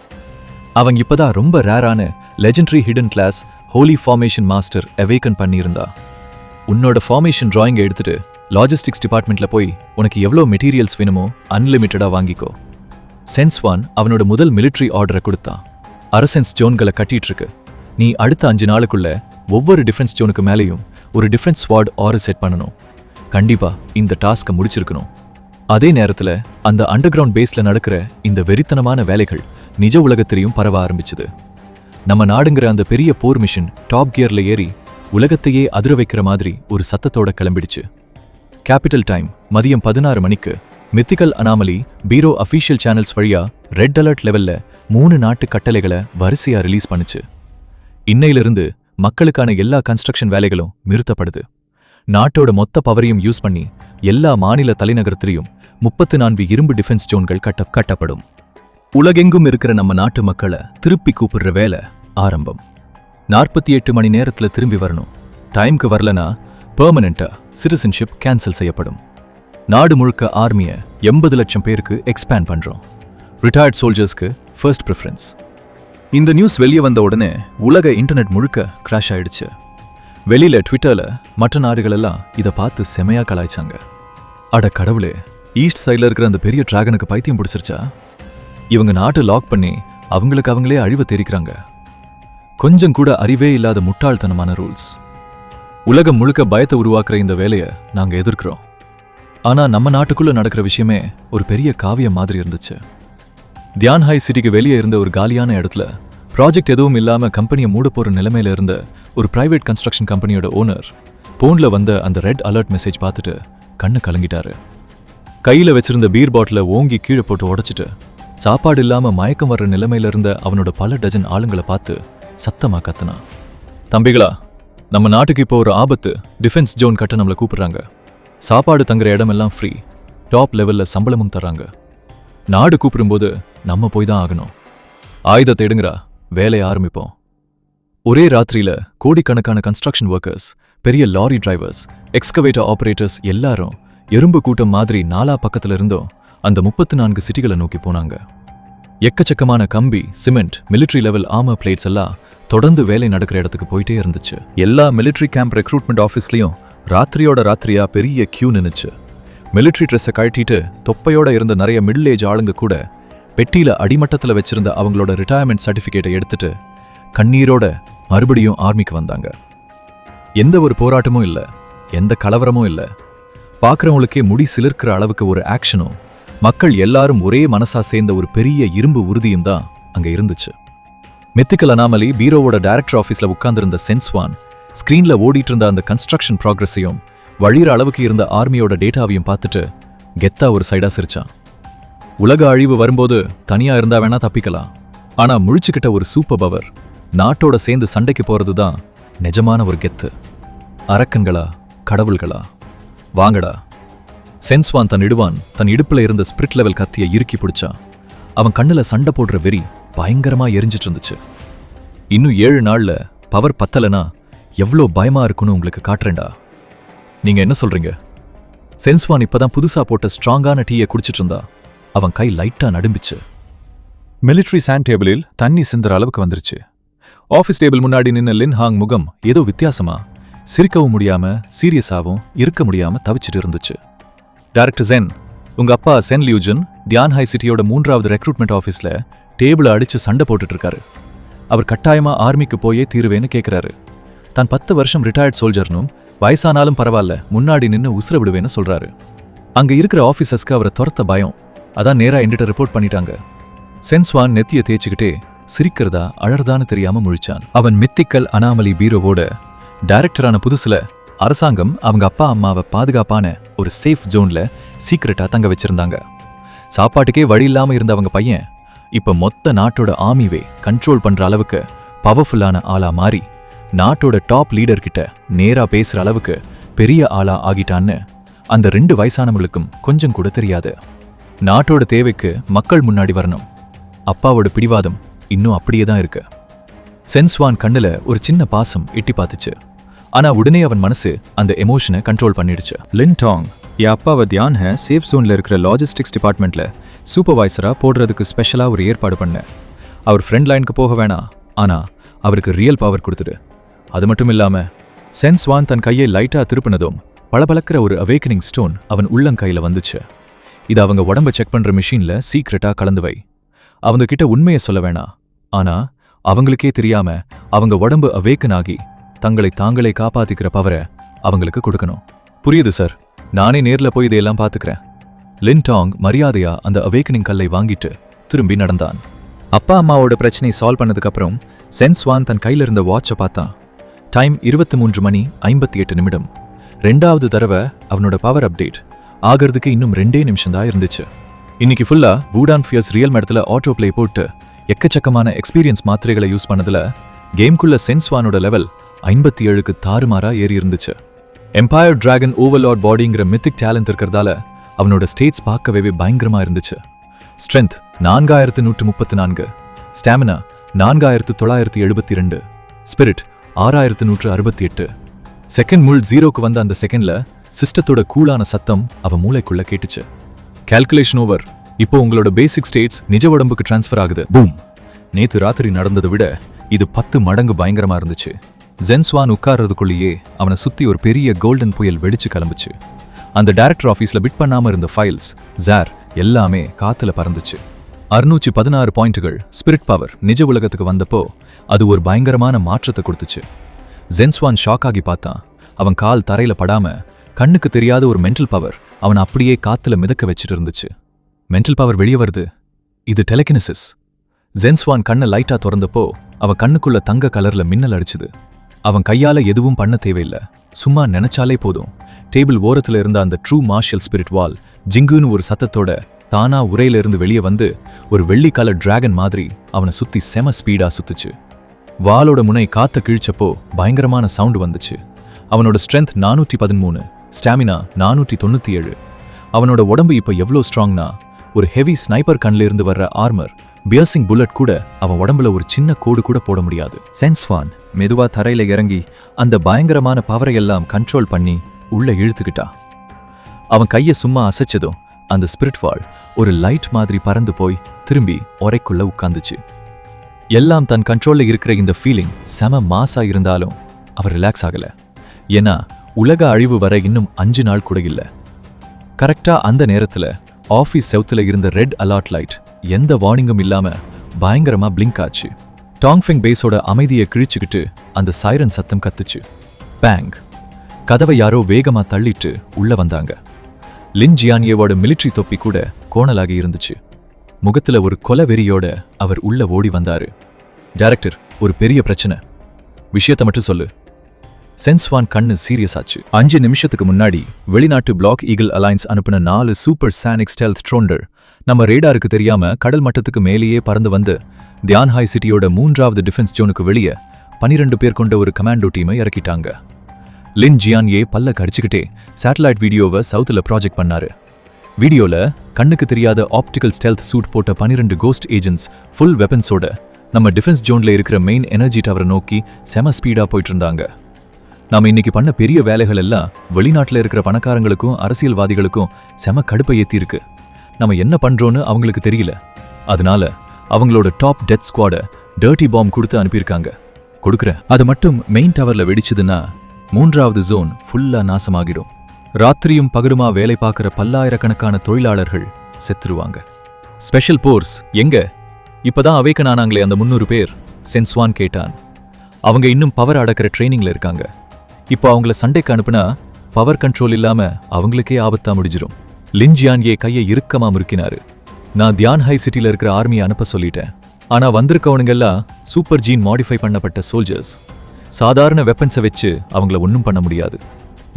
அவங்க இப்பதான் ரொம்ப ரேரான legendary hidden class holy formation master awaken பண்ணியிருந்தா. உன்னோட ஃபார்மேஷன் டிராயிங்கை எடுத்துட்டு லாஜிஸ்டிக்ஸ் டிபார்ட்மெண்ட்ல போய் உனக்கு எவ்வளோ மெட்டீரியல்ஸ் வேணுமோ அன்லிமிட்டடா வாங்கிக்கோ. சென்ஸ்வான் அவனோட முதல் மிலிட்ரி ஆர்டரை கொடுத்தான். அரசன்ஸ் ஜோன்களை கட்டிட்டு இருக்கு. நீ அடுத்த 5 நாளுக்குள்ள ஒவ்வொரு டிஃபென்ஸ் ஜோனுக்கு மேலேயும் ஒரு டிஃபென்ஸ் ஸ்வாட் ஆறு செட் பண்ணணும். கண்டிப்பா இந்த டாஸ்கை முடிச்சிருக்கணும். அதே நேரத்துல அந்த அண்டர் கிரவுண்ட் பேஸ்ல நடக்கிற இந்த வெறித்தனமான வேலைகள் நிஜ உலகத்திலையும் பரவ ஆரம்பிச்சுது. நம்ம நாடுங்கிற அந்த பெரிய போர் மிஷன் டாப் கியர்ல ஏறி உலகத்தையே அதிர வைக்கிற மாதிரி ஒரு சத்தத்தோட கிளம்பிடுச்சு. கேபிட்டல் டைம் மதியம் 16 மணிக்கு மித்திக்கல் அனாமலி பீரோ அஃபீஷியல் சேனல்ஸ் வழியா ரெட் அலர்ட் லெவல்ல 3 நாட்டு கட்டளைகளை வரிசையா ரிலீஸ் பண்ணுச்சு. இன்னையிலிருந்து மக்களுக்கான எல்லா கன்ஸ்ட்ரக்ஷன் வேலைகளும் நிறுத்தப்படுது. நாட்டோட மொத்த பவரையும் யூஸ் பண்ணி எல்லா மாநில தலைநகரத்திலையும் 34 இரும்பு டிஃபென்ஸ் ஜோன்கள் கட்டப்படும். உலகெங்கும் இருக்கிற நம்ம நாட்டு மக்களை திருப்பி கூப்பிடுற வேலை ஆரம்பம். 48 மணி நேரத்துல திரும்பி வரணும். டைம்க்கு வரலனா பெர்மனெண்டா சிட்டிசன்ஷிப் கேன்சல் செய்யப்படும். நாடு முழுக்க ஆர்மியை 80 லட்சம் பேருக்கு எக்ஸ்பேண்ட் பண்றோம். ரிட்டையர்ட் சோல்ஜர்ஸ்க்கு ஃபர்ஸ்ட் ப்ரிஃபரன்ஸ். இந்த நியூஸ் வெளியே வந்த உடனே உலக இன்டர்நெட் முழுக்க கிராஷ் ஆயிடுச்சு. வெளியில ட்விட்டர்ல மற்ற நாடுகளெல்லாம் இதை பார்த்து செமையா கலாய்ச்சாங்க. அட கடவுளே, ஈஸ்ட் சைட்ல இருக்கிற அந்த பெரிய டிராகனுக்கு பைத்தியம் பிடிச்சிருச்சா? இவங்க நாட்டை லாக் பண்ணி அவங்களுக்கு அவங்களே அழிவை தெரிக்கிறாங்க. கொஞ்சம் கூட அறிவே இல்லாத முட்டாள்தனமான ரூல்ஸ். உலகம் முழுக்க பயத்தை உருவாக்குற இந்த வேலையை நாங்க எதிர்க்கிறோம். ஆனா நம்ம நாட்டுக்குள்ள நடக்கிற விஷயமே ஒரு பெரிய காவியம் மாதிரி இருந்துச்சு. தியான்ஹாய் சிட்டிக்கு வெளியே இருந்த ஒரு காலியான இடத்துல ப்ராஜெக்ட் எதுவும் இல்லாம கம்பெனியை மூட போற நிலைமையில இருந்த ஒரு பிரைவேட் கன்ஸ்ட்ரக்ஷன் கம்பெனியோட ஓனர் போன்ல வந்த அந்த ரெட் அலர்ட் மெசேஜ் பார்த்துட்டு கண்ணு கலங்கிட்டாரு. கையில வச்சிருந்த பீர் பாட்டில ஓங்கி கீழே போட்டு உடைச்சிட்டு சாப்பாடு இல்லாம மயக்கம் வர்ற நிலைமையில இருந்த அவனோட பல டஜன் ஆளுங்களை பார்த்து சத்தமா கத்துனா, தம்பிகளா, நம்ம நாட்டுக்கு இப்போ ஒரு ஆபத்து. டிஃபென்ஸ் ஜோன் கட்ட நம்மளை கூப்பிடுறாங்க. சாப்பாடு தங்குற இடமெல்லாம் ஃப்ரீ. டாப் லெவல்ல சம்பளமும் தர்றாங்க. நாடு கூப்பிடும்போது நம்ம போய் தான் ஆகணும். ஆயுதத்தை எடுங்கடா, வேலையை ஆரம்பிப்போம். ஒரே ராத்திரியில கோடிக்கணக்கான கன்ஸ்ட்ரக்ஷன் ஒர்க்கர்ஸ், பெரிய லாரி டிரைவர்ஸ், எக்ஸ்கவேட்டர் ஆபரேட்டர்ஸ் எல்லாரும் எறும்பு கூட்டம் மாதிரி 4 பக்கத்துல இருந்தோம் அந்த 34 சிட்டிகளை நோக்கி போனாங்க. எக்கச்சக்கமான கம்பி, cement, military level armour plates எல்லாம் தொடர்ந்து வேலை நடக்கிற இடத்துக்கு போயிட்டே இருந்துச்சு. எல்லா மிலிட்ரி கேம்ப் ரெக்ரூட்மெண்ட் ஆஃபீஸ்லயும் ராத்திரியோட ராத்திரியா பெரிய கியூ நின்னுச்சு. மிலிட்ரி ட்ரெஸ்ஸை கழட்டிட்டு தொப்பையோட இருந்த நிறைய மிடில் ஏஜ் ஆளுங்க கூட பெட்டியில அடிமட்டத்தில் வச்சிருந்த அவங்களோட ரிட்டையர்மெண்ட் சர்டிஃபிகேட்டை எடுத்துட்டு கண்ணீரோட மறுபடியும் ஆர்மிக்கு வந்தாங்க. எந்த ஒரு போராட்டமும் இல்லை, எந்த கலவரமும் இல்லை. பார்க்குறவங்களுக்கே முடி சிலிர்க்கிற அளவுக்கு ஒரு ஆக்ஷனும், மக்கள் எல்லாரும் ஒரே மனசா சேர்ந்த ஒரு பெரிய இரும்பு உறுதியும் தான் அங்க இருந்துச்சு. மித்திக்கல் அனாமலி பீரோவோட டைரக்டர் ஆஃபீஸ்ல உட்கார்ந்திருந்த சென்ஸ்வான் ஸ்கிரீன்ல ஓடிட்டு இருந்த அந்த கன்ஸ்ட்ரக்ஷன் ப்ராக்ரஸையும் வழியிற அளவுக்கு இருந்த ஆர்மியோட டேட்டாவையும் பார்த்துட்டு கெத்தா ஒரு சைடா சிரிச்சான். உலக அழிவு வரும்போது தனியா இருந்தா வேணா தப்பிக்கலாம், ஆனா முழிச்சுக்கிட்ட ஒரு சூப்பர் பவர் நாட்டோட சேர்ந்து சண்டைக்கு போறது தான் நிஜமான ஒரு கெத்து. அரக்கன்களா கடவுள்களா, வாங்கடா. சென்ஸ்வான் தன் இடுப்புல இருந்த ஸ்பிரிட் லெவல் கத்தியை இறுக்கி பிடிச்சா. அவன் கண்ணுல சண்டை போடுற வெறி பயங்கரமா எரிஞ்சிட்டு இருந்துச்சு. இன்னும் 7 நாள்ல பவர் பத்தலனா எவ்வளோ பயமா இருக்குன்னு உங்களுக்கு காட்டுறேன்டா. நீங்க என்ன சொல்றீங்க? சென்ஸ்வான் இப்பதான் புதுசா போட்ட ஸ்ட்ராங்கான டீயை குடிச்சிட்டு இருந்தா. அவன் கை லைட்டா நடும்பிச்சு. மிலிட்ரி சாண்ட் டேபிளில் தண்ணி சிந்துற அளவுக்கு வந்துருச்சு. ஆஃபீஸ் டேபிள் முன்னாடி நின்ன லின் ஹாங் முகம் ஏதோ வித்தியாசமா, சிரிக்கவும் முடியாம சீரியஸாவும் இருக்க முடியாம தவிச்சிட்டு இருந்துச்சு. டைரக்டர் ஜென், உங்க அப்பா சென் லியூஜன் தியான்ஹாய் சிட்டியோட 3வது ரெக்ரூட்மெண்ட் ஆஃபீஸ்ல டேபிளை அடிச்சு சண்டை போட்டுட்டு இருக்காரு. அவர் கட்டாயமா ஆர்மிக்கு போயே தீருவேன்னு கேட்கிறாரு. தான் 10 வருஷம் ரிட்டையர்ட் சோல்ஜர்னும் வயசானாலும் பரவாயில்ல முன்னாடி நின்று உசுர விடுவேன்னு சொல்றாரு. அங்க இருக்கிற ஆஃபீஸர்ஸ்க்கு அவரை துரத்த பயம். அதான் நேரா என்கிட்ட ரிப்போர்ட் பண்ணிட்டாங்க. சென்ஸ்வான் நெத்தியை தேய்ச்சிக்கிட்டே சிரிக்கிறதா அழறதான்னு தெரியாம முழிச்சான். அவன் மித்திக்கல் அனாமலி பீரோவோட டைரக்டரான புதுசுல அரசாங்கம் அவங்க அப்பா அம்மாவை பாதுகாப்பான ஒரு சேஃப் ஜோன்ல சீக்கிரட்டா தங்க வச்சிருந்தாங்க. சாப்பாட்டுக்கே வழி இல்லாம இருந்த அவங்க பையன் இப்ப மொத்த நாட்டோட ஆர்மிவே கண்ட்ரோல் பண்ற அளவுக்கு பவர்ஃபுல்லான ஆளா மாறி நாட்டோட டாப் லீடர் கிட்ட நேரா பேசுற அளவுக்கு பெரிய ஆளா ஆகிட்டான்னு அந்த 2 வயசானவங்களுக்கும் கொஞ்சம் கூட தெரியாது. நாட்டோட தேவைக்கு மக்கள் முன்னாடி வரணும். அப்பாவோட பிடிவாதம் இன்னும் அப்படியே தான் இருக்கு. சென்ஸ்வான் கண்ணுல ஒரு சின்ன பாசம் எட்டி பார்த்துச்சு. ஆனா உடனே அவன் மனசு அந்த எமோஷனை கண்ட்ரோல் பண்ணிடுச்சு. லின் டாங், என் அப்பாவை தியான்ஹை சேஃப் ஜோன்ல இருக்கிற லாஜிஸ்டிக்ஸ் டிபார்ட்மெண்ட்ல சூப்பர்வைசரா போடுறதுக்கு ஸ்பெஷலா ஒரு ஏற்பாடு பண்ணேன். அவர் ஃப்ரண்ட் லைனுக்கு போக வேணாம், ஆனா அவருக்கு ரியல் பவர் கொடுத்துடு. அது மட்டும் இல்லாம சென்ஸ்வான் தன் கையை லைட்டா திருப்பினதும் பளபளக்கிற ஒரு அவேக்கனிங் ஸ்டோன் அவன் உள்ளங்கையில வந்துச்சு. இது அவங்க உடம்ப செக் பண்ற மிஷின்ல சீக்ரெட்டா கலந்து வை. அவங்க கிட்ட உண்மையை சொல்ல வேணாம், ஆனா அவங்களுக்கே தெரியாம அவங்க உடம்பு அவேக்கன் ஆகி தங்களை தாங்களே காப்பாத்திக்கிற பவரை அவங்களுக்கு கொடுக்கணும். புரியுது சார், நானே நேர்ல போய் இதையெல்லாம் பாத்துக்கிறேன். லின் டாங் மரியாதையா அந்த அவேக்கனிங் கல்லை வாங்கிட்டு திரும்பி நடந்தான். அப்பா அம்மாவோட பிரச்சனை சால்வ் பண்ணதுக்கு அப்புறம் சென்ஸ்வான் தன் கையில இருந்த வாட்சை பார்த்தான். டைம் 23:58. 2வது தடவை அவனோட பவர் அப்டேட் ஆகிறதுக்கு இன்னும் 2 நிமிஷம் தான் இருந்துச்சு. இன்னைக்கு ஃபுல்லா வூடான் ஃபியர்ஸ் ரியல் மேடத்துல ஆட்டோ பிளே போட்டு எக்கச்சக்கமான எக்ஸ்பீரியன்ஸ் மாத்திரைகளை யூஸ் பண்ணதுல கேம்குள்ள சென்ஸ்வானோட லெவல் 57க்கு தாறுமாறா ஏறி இருந்துச்சு. Empire dragon Overlord பாடிங்கிற mythic talent இருக்கிறதால அவனோட ஸ்டேட்ஸ் பார்க்கவே பயங்கரமா இருந்துச்சு. Strength 4134, stamina 4972, spirit 6168. செகண்ட் முள் 0க்கு வந்த அந்த செகண்ட்ல சிஸ்டத்தோட கூலான சத்தம் அவன் மூளைக்குள்ள கேட்டுச்சு. Calculation over. இப்போ உங்களோட பேசிக் ஸ்டேட்ஸ் நிஜ உடம்புக்கு டிரான்ஸ்ஃபர் ஆகுது. பூம்! நேத்து ராத்திரி நடந்ததை விட இது 10 மடங்கு பயங்கரமா இருந்துச்சு. சென்ஸ்வான் உட்கார்றதுக்குள்ளேயே அவனை சுத்தி ஒரு பெரிய கோல்டன் புயல் வெடிச்சு கிளம்புச்சு. அந்த டைரக்டர் ஆஃபீஸ்ல பிட் பண்ணாம இருந்த ஃபைல்ஸ், ஜார் எல்லாமே காத்துல பறந்துச்சு. 616 பாயிண்ட்டுகள் ஸ்பிரிட் பவர் நிஜ உலகத்துக்கு வந்தப்போ அது ஒரு பயங்கரமான மாற்றத்தை கொடுத்துச்சு. சென்ஸ்வான் ஷாக் ஆகி பார்த்தான். அவன் கால் தரையில படாம கண்ணுக்கு தெரியாத ஒரு மென்டல் பவர் அவன் அப்படியே காத்துல மிதக்க வச்சிட்டு இருந்துச்சு. மென்டல் பவர் வெளியே வருது. இது டெலிகினசிஸ். சென்ஸ்வான் கண்ணை லைட்டா திறந்தப்போ அவன் கண்ணுக்குள்ள தங்க கலர்ல மின்னல் அடிச்சுது. அவன் கையால எதுவும் பண்ண தேவையில்லை, சும்மா நினைச்சாலே போதும். டேபிள் ஓரத்துல இருந்த அந்த ட்ரூ மார்ஷியல் ஸ்பிரிட் வால் ஜிங்குன்னு ஒரு சத்தத்தோட தானா உரையில இருந்து வெளியே வந்து ஒரு வெள்ளி கலர் டிராகன் மாதிரி அவனை சுத்தி செம ஸ்பீடா சுத்துச்சு. வாலோட முனை காத்த கிழிச்சப்போ பயங்கரமான சவுண்டு வந்துச்சு. அவனோட ஸ்ட்ரென்த் 413, ஸ்டாமினா 497. அவனோட உடம்பு இப்ப எவ்வளோ ஸ்ட்ராங்னா ஒரு ஹெவி ஸ்னைப்பர் கண்ல இருந்து வர்ற ஆர்மர் பியர்சிங் புல்லட் கூட அவன் உடம்புல ஒரு சின்ன கோடு கூட போட முடியாது. சென்ஸ்வான் மெதுவா தரையில இறங்கி அந்த பயங்கரமான பவரையெல்லாம் கண்ட்ரோல் பண்ணி உள்ள இழுத்துக்கிட்டா. அவன் கையை சும்மா அசைச்சதும் அந்த ஸ்பிரிட் வால் ஒரு லைட் மாதிரி பறந்து போய் திரும்பி ஒரைக்குள்ள உட்கார்ந்துச்சு. எல்லாம் தன் கண்ட்ரோல்ல இருக்கிற இந்த ஃபீலிங் செம மாசா இருந்தாலும் அவர் ரிலாக்ஸ் ஆகல. ஏன்னா உலக அழிவு வர இன்னும் 5 நாள் கூட இல்ல. கரெக்டா அந்த நேரத்துல ஆஃபீஸ் செவுத்துல இருந்த ரெட் அலர்ட் லைட் எந்த வார்னிங்கும் இல்லாம பயங்கரமா பிளிங்க் ஆச்சு. டாங்ஃபெங் பேஸோட அமைதியை கிழிச்சுக்கிட்டு அந்த சைரன் சத்தம் கத்துச்சு. பேங்! கதவை யாரோ வேகமா தள்ளிட்டு உள்ள வந்தாங்க. லின் ஜியானியோட மிலிட்ரி தொப்பி கூட கோணலாகி இருந்துச்சு. முகத்துல ஒரு கொலவெறியோட அவர் உள்ள ஓடி வந்தாரு. டைரக்டர், ஒரு பெரிய பிரச்சனை, விஷயத்தை மட்டும் சொல்லு. சென்ஸ்வான் கண்ணு சீரியஸ் ஆச்சு. 5 நிமிஷத்துக்கு முன்னாடி வெளிநாட்டு பிளாக் ஈகிள் அலைன்ஸ் அனுப்பின 4 சூப்பர் சானிக் ஸ்டெல்த் ட்ரோண்டர் நம்ம ரேடாருக்கு தெரியாம கடல் மட்டத்துக்கு மேலேயே பறந்து வந்து தியான்ஹாய் சிட்டியோட 3வது டிஃபென்ஸ் ஜோனுக்கு வெளியே 12 பேர் கொண்ட ஒரு கமாண்டோ டீமை இறக்கிட்டாங்க. லின் ஜியான்யே பல்ல கடிச்சுக்கிட்டே சேட்டலைட் வீடியோவை சவுத்துல ப்ராஜெக்ட் பண்ணாரு. வீடியோல கண்ணுக்கு தெரியாத ஆப்டிக்கல் ஸ்டெல்த் சூட் போட்ட 12 கோஸ்ட் ஏஜென்ட்ஸ் ஃபுல் வெப்பன்ஸோட நம்ம டிஃபென்ஸ் ஜோன்ல இருக்கிற மெயின் எனர்ஜி டவரை நோக்கி செம ஸ்பீடா போயிட்டு இருந்தாங்க. நாம இன்னைக்கு பண்ண பெரிய வேலைகள் எல்லாம் வெளிநாட்டுல இருக்கிற பணக்காரங்களுக்கும் அரசியல்வாதிகளுக்கும் செம கடுப்பை ஏத்தி இருக்கு. நம்ம என்ன பண்றோன்னு அவங்களுக்கு தெரியல. அதனால அவங்களோட டாப் டெத் ஸ்குவாட டர்ட்டி பாம் கொடுத்து அனுப்பியிருக்காங்க. கொடுக்குற அது மட்டும் மெயின் டவர்ல வெடிச்சதுன்னா 3வது ஜோன் ஃபுல்லா நாசமாகிடும். ராத்திரியும் பகலுமா வேலை பார்க்குற பல்லாயிரக்கணக்கான தொழிலாளர்கள் செத்துருவாங்க. ஸ்பெஷல் போர்ஸ் எங்க? இப்பதான் அவேக்கன் ஆனாங்களே அந்த 300 பேர், சென்ஸ்வான் கேட்டான். அவங்க இன்னும் பவர் அடக்கிற ட்ரைனிங்ல இருக்காங்க. இப்போ அவங்கள சண்டைக்கு அனுப்புனா பவர் கண்ட்ரோல் இல்லாம அவங்களுக்கே ஆபத்தா முடிஞ்சிடும். லின் ஜியான்யே கையை இறுக்கமா முறுக்கினாரு. நான் தியான்ஹாய் சிட்டில இருக்கிற ஆர்மியை அனுப்ப சொல்லிட்டேன். ஆனா வந்திருக்கவனுங்கெல்லாம் சூப்பர் ஜீன் மாடிஃபை பண்ணப்பட்ட சோல்ஜர்ஸ். சாதாரண வெப்பன்ஸை வச்சு அவங்கள ஒன்றும் பண்ண முடியாது.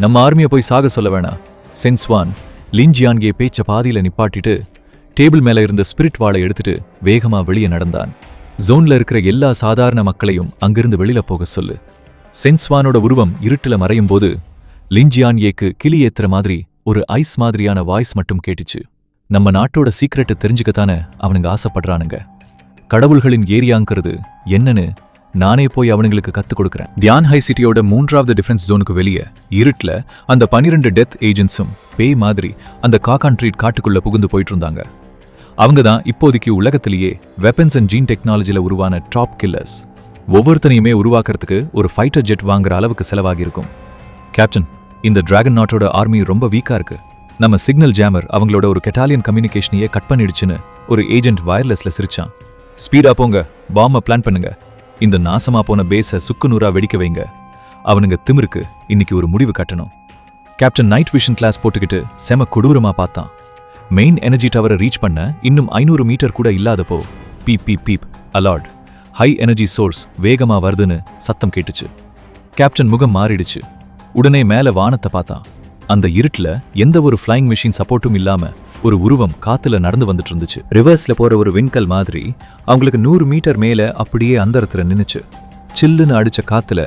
நம்ம ஆர்மியை போய் சாக சொல்ல வேணாம். சென்ஸ்வான் லின் ஜியான்யே பேச்ச பாதியில நிப்பாட்டிட்டு டேபிள் மேல இருந்த ஸ்பிரிட் வாளை எடுத்துட்டு வேகமா வெளியே நடந்தான். ஜோன்ல இருக்கிற எல்லா சாதாரண மக்களையும் அங்கிருந்து வெளியில போக சொல்லு. சென்ஸ்வானோட உருவம் இருட்டுல மறையும் போது லிஞ்சியான்யேக்கு கிளி ஏத்துற மாதிரி ஒரு ஐஸ் மாதிரியான வாய்ஸ் மட்டும் கேட்டுச்சு. நம்ம நாட்டோட சீக்ரெட்டை தெரிஞ்சுக்கத்தானே அவனுங்க ஆசைப்படுறானுங்க. கடவுள்களின் ஏரியாங்கிறது என்னன்னு நானே போய் அவனுங்களுக்கு கத்துக் கொடுக்குறேன். தியான் ஹை சிட்டியோட 3வது டிஃபென்ஸ் ஜோனுக்கு வெளியே இருட்டில் அந்த 12 டெத் ஏஜென்ட்ஸும் பேய் மாதிரி அந்த காக்கான் ட்ரீட் காட்டுக்குள்ள புகுந்து போயிட்டு இருந்தாங்க. அவங்க தான் இப்போதைக்கு உலகத்திலேயே வெப்பன்ஸ் அண்ட் ஜீன் டெக்னாலஜியில் உருவான டாப் கில்லர்ஸ். ஒவ்வொருத்தனையுமே உருவாக்குறதுக்கு ஒரு ஃபைட்டர் ஜெட் வாங்குற அளவுக்கு செலவாகியிருக்கும். கேப்டன், இந்த டிராகன் நாட்டோட ஆர்மி ரொம்ப வீக்கா இருக்கு. நம்ம சிக்னல் ஜாமர் அவங்களோட ஒரு கெட்டாலியன் கம்யூனிகேஷனையே கட் பண்ணிடுச்சுன்னு ஒரு ஏஜென்ட் வயர்லெஸ்ல சிரிச்சான். ஸ்பீடா போங்க, பாம்பை பிளான் பண்ணுங்க, இந்த நாசமா போன பேஸை சுக்குநூறா வெடிக்க வைங்க. அவனுங்க திமிருக்கு இன்னைக்கு ஒரு முடிவு கட்டணும். கேப்டன் நைட் விஷன் கிளாஸ் போட்டுக்கிட்டு செம கொடூரமா பார்த்தான். மெயின் எனர்ஜி டவரை ரீச் பண்ண இன்னும் 500 மீட்டர் கூட இல்லாதப்போ beep beep beep alert, high energy source வேகமா வருதுன்னு சத்தம் கேட்டுச்சு. கேப்டன் முகம் மாறிடுச்சு. உடனே மேல வானத்தை பார்த்தான். அந்த இருட்டுல எந்த ஒரு ஃப்ளைங் மிஷின் சப்போர்ட்டும் இல்லாம ஒரு உருவம் காத்துல நடந்து வந்துட்டு இருந்துச்சு. ரிவர்ஸ்ல போற ஒரு விண்கல் மாதிரி அவங்களுக்கு 100 மீட்டர் மேல அப்படியே அந்தரத்துல நின்னுச்சு. சில்லுன்னு அடிச்ச காத்துல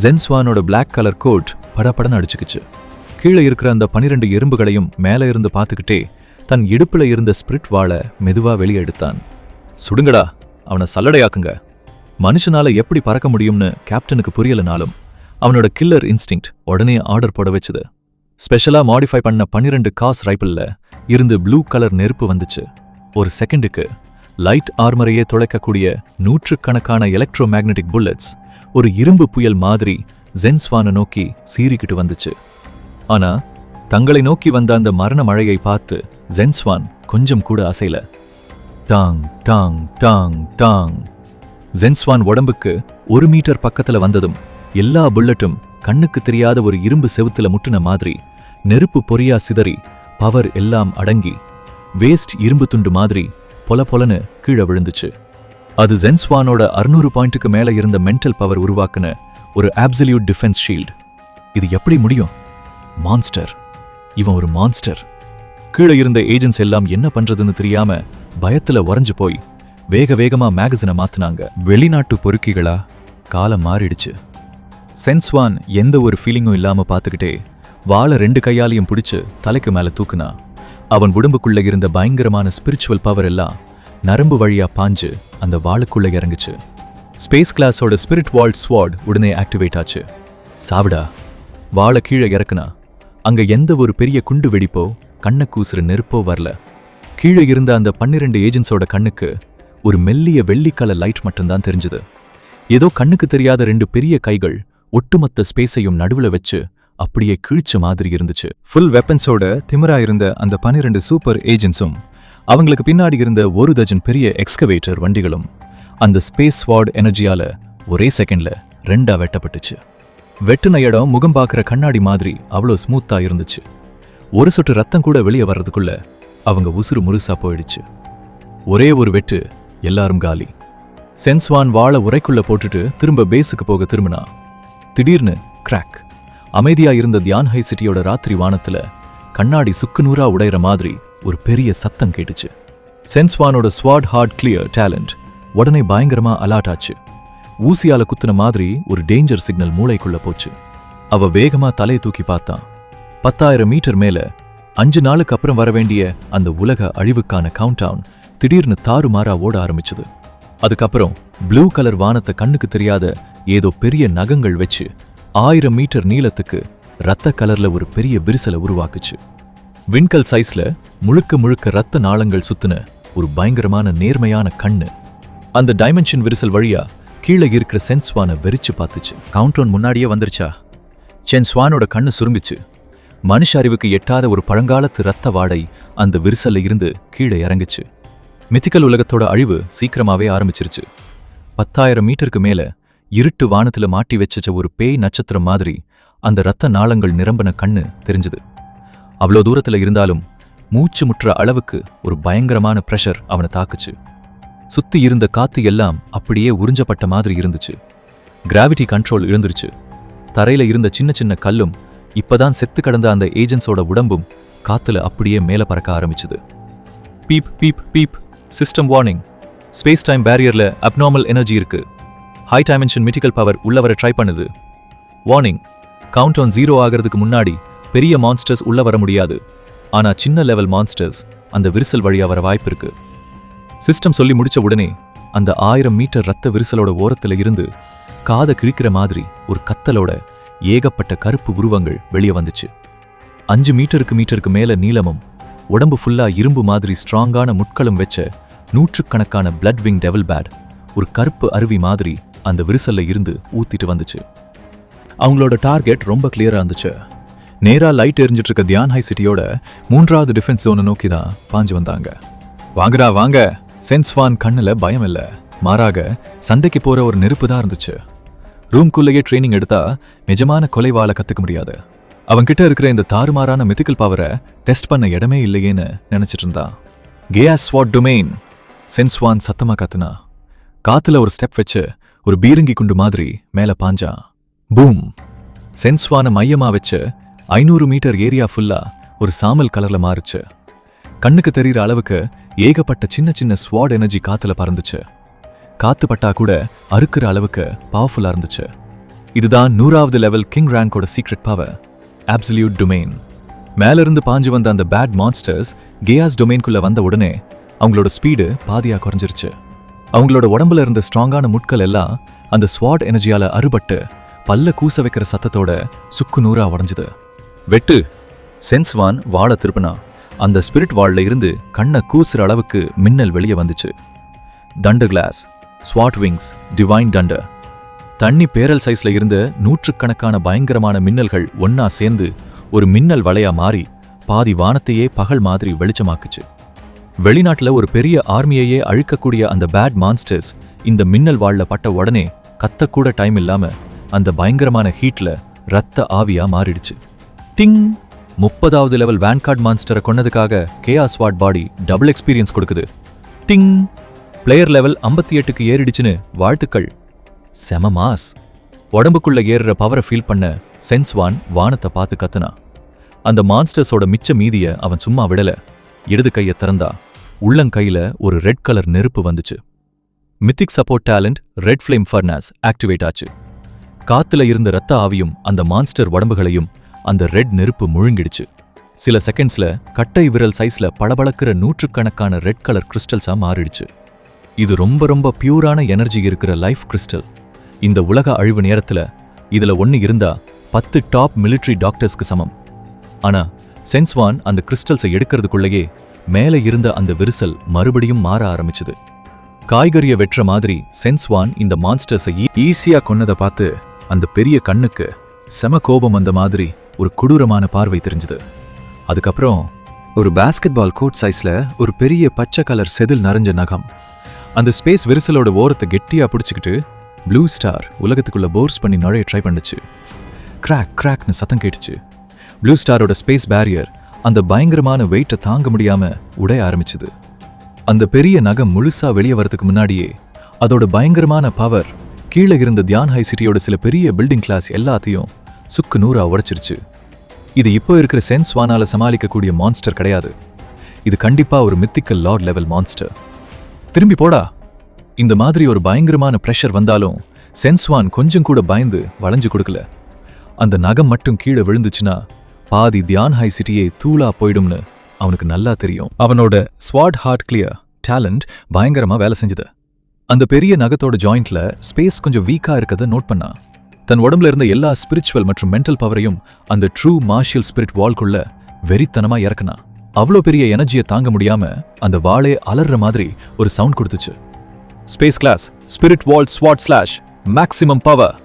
ஜென்ஸ்வானோட பிளாக் கலர் கோட் படபடன்னு அடிச்சுக்கிச்சு. கீழே இருக்கிற அந்த 12 எறும்புகளையும் மேல இருந்து பார்த்துக்கிட்டே தன் இடுப்புல இருந்த ஸ்பிரிட் வாளை மெதுவா வெளியே எடுத்தான். சுடுங்கடா, அவனை சல்லடையாக்குங்க. மனுஷனால எப்படி பறக்க முடியும்னு கேப்டனுக்கு புரியலனாலும் அவனோட கில்லர் இன்ஸ்டிங்க்ட் உடனே ஆர்டர் போட வச்சுது. ஸ்பெஷலா மாடிஃபை பண்ண 12 காஸ் ரைபிள்ல இருந்து ப்ளூ கலர் நெருப்பு வந்துச்சு. ஒரு செகண்டுக்கு லைட் ஆர்மரையே துளைக்கக்கூடிய 100கணக்கான எலக்ட்ரோ மேக்னெட்டிக் புல்லட்ஸ் ஒரு இரும்பு புயல் மாதிரி ஜென்ஸ்வானை நோக்கி சீறிக்கிட்டு வந்துச்சு. ஆனா தங்களை நோக்கி வந்த அந்த மரண மழையை பார்த்து ஜென்ஸ்வான் கொஞ்சம் கூட அசைல. டாங் டாங் டாங் டாங். ஜென்ஸ்வான் உடம்புக்கு 1 மீட்டர் பக்கத்துல வந்ததும் எல்லா புல்லட்டும் கண்ணுக்கு தெரியாத ஒரு இரும்பு செவுத்துல முட்டுன மாதிரி நெருப்பு பொறியா சிதறி பவர் எல்லாம் அடங்கி வேஸ்ட் இரும்பு துண்டு மாதிரி பொல பொலன்னு கீழே விழுந்துச்சு. அது ஜென்ஸ்வானோட 600 பாயிண்ட்டுக்கு மேல இருந்த மென்டல் பவர் உருவாக்குன ஒரு ஆப்சல்யூட் டிஃபென்ஸ் ஷீல்டு. இது எப்படி முடியும்? மான்ஸ்டர், இவன் ஒரு மான்ஸ்டர். கீழே இருந்த ஏஜென்ட்ஸ் எல்லாம் என்ன பண்றதுன்னு தெரியாம பயத்துல உறைஞ்சு போய் வேக வேகமா மேகசினை மாத்துனாங்க. வெளிநாட்டு பொறுக்கிகளா? காலம் மாறிடுச்சு. சென்ஸ்வான் எந்த ஒரு ஃபீலிங்கும் இல்லாம பார்த்துக்கிட்டே வாளை 2 கையாலையும் பிடிச்சு தலைக்கு மேல தூக்குனா. அவன் உடம்புக்குள்ள இருந்த பயங்கரமான ஸ்பிரிச்சுவல் பவர் எல்லாம் நரம்பு வழியா பாஞ்சு அந்த வாளுக்குள்ள இறங்குச்சு. ஸ்பேஸ் கிளாஸோட ஸ்பிரிட் வால்ட் ஸ்வாட் உடனே ஆக்டிவேட் ஆச்சு. சாவிடா, வாளை கீழே இறக்குனா. அங்க எந்த ஒரு பெரிய குண்டு வெடிப்போ கண்ணை கூசுற நெருப்போ வரல. கீழே இருந்த அந்த 12 ஏஜென்ட்ஸோட கண்ணுக்கு ஒரு மெல்லிய வெள்ளிக்கல லைட் மட்டும்தான் தெரிஞ்சது. ஏதோ கண்ணுக்கு தெரியாத 2 பெரிய கைகள் ஒட்டுமொத்த ஸ்பேஸையும் நடுவுல வச்சு அப்படியே கிழிச்ச மாதிரி இருந்துச்சு. ஃபுல் வெப்பன்ஸோட திமிரா இருந்த அந்த 12 சூப்பர் ஏஜென்ட்ஸும் அவங்களுக்கு பின்னாடி இருந்த 1 டஜன் பெரிய எக்ஸ்கவேட்டர் வண்டிகளும் அந்த ஸ்பேஸ் வார்ட் எனர்ஜியால ஒரே செகண்ட்ல 2ஆ வெட்டப்பட்டுச்சு. வெட்டுன இடம் முகம் பார்க்குற கண்ணாடி மாதிரி அவ்வளோ ஸ்மூத்தா இருந்துச்சு. ஒரு சொட்டு ரத்தம் கூட வெளியே வர்றதுக்குள்ள அவங்க உசுறு முழுசா போயிடுச்சு. ஒரே ஒரு வெட்டு, எல்லாரும் காலி. சென்ஸ்வான் வாளை உரைக்குள்ள போட்டுட்டு திரும்ப பேஸுக்கு போக திரும்பினா. திடீர்னு கிராக். அமைதியா இருந்த தியான் ஹை சிட்டியோட ராத்திரி வானத்துல கண்ணாடி சுக்குநூறா உடையிற மாதிரி ஒரு பெரிய சத்தம் கேட்டுச்சு. சென்ஸ்வானோட ஸ்வாட் ஹார்ட் கிளியர் டேலண்ட் உடனே பயங்கரமா அலர்ட் ஆச்சு. ஊசியால குத்துன மாதிரி ஒரு டேஞ்சர் சிக்னல் மூளைக்குள்ள போச்சு. அவ வேகமா தலையை தூக்கி பார்த்தான். 10,000 மீட்டர் மேல 5 நாளுக்கு அப்புறம் வர வேண்டிய அந்த உலக அழிவுக்கான கவுண்டவுன் திடீர்னு தாறுமாறா ஓட ஆரம்பிச்சது. அதுக்கப்புறம் ப்ளூ கலர் வானத்தை கண்ணுக்கு தெரியாத ஏதோ பெரிய நகங்கள் வச்சு 1000 மீட்டர் நீளத்துக்கு ரத்த கலர்ல ஒரு பெரிய விரிசலை உருவாக்குச்சு. விண்கல் சைஸ்ல முழுக்க முழுக்க ரத்த நாளங்கள் சுத்துன ஒரு பயங்கரமான நேர்மையான கண்ணு அந்த டைமென்ஷன் விரிசல் வழியா கீழே இருக்கிற சென்ஸ்வானை வெறிச்சு பார்த்துச்சு. கவுண்டவுன் முன்னாடியே வந்துருச்சா? சென்ஸ்வானோட கண்ணு சுருங்குச்சு. மனுஷ அறிவுக்கு எட்டாத ஒரு பழங்காலத்து ரத்த வாடை அந்த விரிசல்ல இருந்து கீழே இறங்குச்சு. மித்திக்கல் உலகத்தோட அழிவு சீக்கிரமாவே ஆரம்பிச்சிருச்சு. 10,000 மீட்டருக்கு மேல இருட்டு வானத்துல மாட்டி வச்ச ஒரு பேய் நட்சத்திரம் மாதிரி அந்த ரத்த நாளங்கள் நிரம்பின கண்ணு தெரிஞ்சது. அவ்வளோ தூரத்துல இருந்தாலும் மூச்சு முற்ற அளவுக்கு ஒரு பயங்கரமான பிரஷர் அவனை தாக்குச்சு. சுத்தி இருந்த காத்து எல்லாம் அப்படியே உறிஞ்சப்பட்ட மாதிரி இருந்துச்சு. கிராவிட்டி கண்ட்ரோல் இழந்துருச்சு. தரையில இருந்த சின்ன சின்ன கல்லும் இப்பதான் செத்து கடந்த அந்த ஏஜென்ட்ஸோட உடம்பும் காத்துல அப்படியே மேல பறக்க ஆரம்பிச்சுது. Beep beep beep. System warning. Space time பேரியர்ல அப்நார்மல் எனர்ஜி இருக்கு. ஹை டைமென்ஷன் மிட்டிக்கல் பவர் உள்ள வர ட்ரை பண்ணுது. வார்னிங். கவுண்ட் ஆன் 0 ஆகிறதுக்கு முன்னாடி பெரிய மான்ஸ்டர்ஸ் உள்ள வர முடியாது. ஆனா சின்ன லெவல் மான்ஸ்டர்ஸ் அந்த விரிசல் வழியா வர வாய்ப்பு இருக்கு. சிஸ்டம் சொல்லி முடிச்ச உடனே அந்த 1000 மீட்டர் ரத்த விரிசலோட ஓரத்துல இருந்து காதை கிழிக்கிற மாதிரி ஒரு கத்தலோட ஏகப்பட்ட கருப்பு உருவங்கள் வெளியே வந்துச்சு. 5 மீட்டருக்கு மேல நீளமும் உடம்பு ஃபுல்லா இரும்பு மாதிரி ஸ்ட்ராங்கான முட்களும் வச்ச நூற்றுக்கணக்கான பிளட் விங் டெவில் பேட் ஒரு கருப்பு அருவி மாதிரி அந்த விரிசல்ல இருந்து ஊத்திட்டு வந்துச்சு. அவங்களோட டார்கெட் ரொம்ப கிளியரா இருந்துச்சு. நேரா லைட் எரிஞ்சிட்டு இருக்க தியான் ஹை சிட்டியோட 3வது டிஃபென்ஸ் ஜோனை நோக்கி தான் பாஞ்சு வந்தாங்க. வாங்கடா வாங்க. சென்ஸ்வான் கண்ணுல பயம் இல்ல, மாறாக சண்டைக்கு போற ஒரு நெருப்பு தான் இருந்துச்சு. ரூம்குள்ளேயே ட்ரைனிங் எடுத்தா நிஜமான கொலைவாள கத்துக்க முடியாது. அவன்கிட்ட இருக்கிற இந்த தாறுமாறான மித்திக்கல் பவரை டெஸ்ட் பண்ண இடமே இல்லையேன்னு நினைச்சிட்டு இருந்தான். கேஸ் ஸ்வாட் டொமைன். சென்ஸ்வான் சத்தமா கத்துனா. காத்துல ஒரு ஸ்டெப் வச்சு ஒரு பீரங்கி குண்டு மாதிரி மேல பாஞ்சான். பூம். சென்ஸ்வான மையமா வச்சு 500 மீட்டர் ஏரியா ஃபுல்லா ஒரு சாமல் கலர்ல மாறுச்சு. கண்ணுக்கு தெரிகிற அளவுக்கு ஏகப்பட்ட சின்ன சின்ன ஸ்வாட் எனர்ஜி காத்துல பறந்துச்சு. காத்து பட்டா கூட அறுக்கிற அளவுக்கு பவர்ஃபுல்லா இருந்துச்சு. இதுதான் 100வது லெவல் கிங் ரேங்கோட சீக்ரெட் பவர், அப்சல்யூட் டொமைன். மேல இருந்து பாஞ்சு வந்த அந்த பேட் மான்ஸ்டர்ஸ் கேயாஸ் டொமைன்குள்ள வந்த உடனே அவங்களோட ஸ்பீடு பாதியா குறைஞ்சிருச்சு. அவங்களோட உடம்புல இருந்த ஸ்ட்ராங்கான முட்கள் எல்லாம் அந்த ஸ்வாட் எனர்ஜியால அறுபட்டு பல்ல கூச வைக்கிற சத்தத்தோட சுக்கு நூறா உடஞ்சுது. வெட்டு. சென்ஸ்வான் வாழை திருப்பினா. அந்த ஸ்பிரிட் வாள்ல இருந்து கண்ணை கூசுற அளவுக்கு மின்னல் வெளியே வந்துச்சு. தண்டர் கிளாஸ், ஸ்வாட் விங்ஸ், டிவைன் டண்டர். தண்ணி பேரல் சைஸ்ல இருந்த நூற்றுக்கணக்கான பயங்கரமான மின்னல்கள் ஒன்னா சேர்ந்து ஒரு மின்னல் வளையா மாறி பாதி வானத்தையே பகல் மாதிரி வெளிச்சமாக்குச்சு. வெளிநாட்டுல ஒரு பெரிய ஆர்மியையே அழிக்கக்கூடிய அந்த பேட் மான்ஸ்டர்ஸ் இந்த மின்னல் வாள்ல பட்ட உடனே கத்தக்கூட டைம் இல்லாம அந்த பயங்கரமான ஹீட்ல ரத்த ஆவியா மாறிடுச்சு. டிங். 30வது லெவல் வேன்கார்ட் மான்ஸ்டரை கொன்னதுக்காக கேயாஸ் வாட் பாடி டபுள் எக்ஸ்பீரியன்ஸ் கொடுக்குது. டிங். பிளேயர் லெவல் 58க்கு ஏறிடுச்சுன்னு வாழ்த்துக்கள். செம மாஸ். உடம்புக்குள்ள ஏறுற பவரை ஃபீல் பண்ண சென்ஸ்வான் வானத்தை பார்த்து கத்துனா. அந்த மான்ஸ்டர்ஸோட மிச்ச மீதிய அவன் சும்மா விடல. இடது கையை திறந்தா உள்ளங்கையில ஒரு ரெட் கலர் நெருப்பு வந்துச்சு. Mythic support talent red flame furnace activate ஆச்சு. காத்துல இருந்த ரத்த ஆவியும் அந்த மான்ஸ்டர் உடம்புகளையும் அந்த ரெட் நெருப்பு முழுங்கிடுச்சு. சில செகண்ட்ஸ்ல கட்டை விரல் சைஸ்ல பளபளக்கிற நூற்றுக்கணக்கான ரெட் கலர் கிறிஸ்டல்ஸா மாறிடுச்சு. இது ரொம்ப ரொம்ப பியூரான எனர்ஜி இருக்கிற லைஃப் கிறிஸ்டல். இந்த உலக அழிவு நேரத்துல இதுல ஒன்னு இருந்தா 10 டாப் மிலிட்டரி டாக்டர்ஸ்க்கு சமம். ஆனா சென்ஸ்வான் அந்த கிறிஸ்டல்ஸை எடுக்கிறதுக்குள்ளேயே மேலே இருந்த அந்த விரிசல் மறுபடியும் மாற ஆரம்பிச்சுது. காய்கறிய வெற்ற மாதிரி சென்ஸ்வான் இந்த மான்ஸ்டர்ஸை ஈஸியா கொன்னதை பார்த்து அந்த பெரிய கண்ணுக்கு செம கோபம் வந்த மாதிரி ஒரு கொடூரமான பார்வை தெரிஞ்சுது. அதுக்கப்புறம் ஒரு பாஸ்கெட் பால் கோர்ட் சைஸ்ல ஒரு பெரிய பச்சை கலர் செதில் நிறைஞ்ச நகம் அந்த ஸ்பேஸ் விரிசலோட ஓரத்தை கெட்டியா பிடிச்சிக்கிட்டு ப்ளூ ஸ்டார் உலகத்துக்குள்ள போர்ஸ் பண்ணி நுழைய ட்ரை பண்ணுச்சு. கிராக் கிராக்னு சத்தம் கேட்டுச்சு. ப்ளூ ஸ்டாரோட ஸ்பேஸ் பேரியர் அந்த பயங்கரமான வெயிட்டை தாங்க முடியாம உடைய ஆரம்பிச்சுது. அந்த பெரிய நகம் முழுசா வெளியே வரதுக்கு முன்னாடியே அதோட பயங்கரமான பவர் கீழே இருந்த தியான் ஹை சிட்டியோட சில பெரிய பில்டிங் கிளாஸ் எல்லாத்தையும் சுக்கு நூறா உடைச்சிருச்சு. இது இப்போ இருக்கிற சென்ஸ்வானால சமாளிக்கக்கூடிய மான்ஸ்டர் கிடையாது. இது கண்டிப்பா ஒரு மித்திக்கல் லார்ட் லெவல் மான்ஸ்டர். திரும்பி போடா. இந்த மாதிரி ஒரு பயங்கரமான பிரஷர் வந்தாலும் சென்ஸ்வான் கொஞ்சம் கூட பயந்து வளைஞ்சு கொடுக்கல. அந்த நகம் மட்டும் கீழே விழுந்துச்சுன்னா பாதி தியான் ஹை சிட்டியே தூளா போயிடும்னு அவனுக்கு நல்லா தெரியும். அவனோட ஸ்வாட் ஹார்ட் கிளியர் டேலண்ட் பயங்கரமா வேலை செஞ்சது. அந்த பெரிய நகத்தோட ஜாயிண்ட்ல ஸ்பேஸ் கொஞ்சம் வீக்கா இருக்கதை நோட் பண்ணா. தன் உடம்புல இருந்த எல்லா ஸ்பிரிச்சுவல் மற்றும் மென்டல் பவரையும் அந்த ட்ரூ மார்ஷியல் ஸ்பிரிட் வால்குள்ள வெறித்தனமா இறக்குனா. அவ்வளோ பெரிய எனர்ஜியை தாங்க முடியாம அந்த வாளே அலர்ற மாதிரி ஒரு சவுண்ட் கொடுத்துச்சு. ஸ்பேஸ் கிளாஸ் ஸ்பிரிட் வால் ஸ்வாட் ஸ்லாஷ் மேக்ஸிமம் பவர்.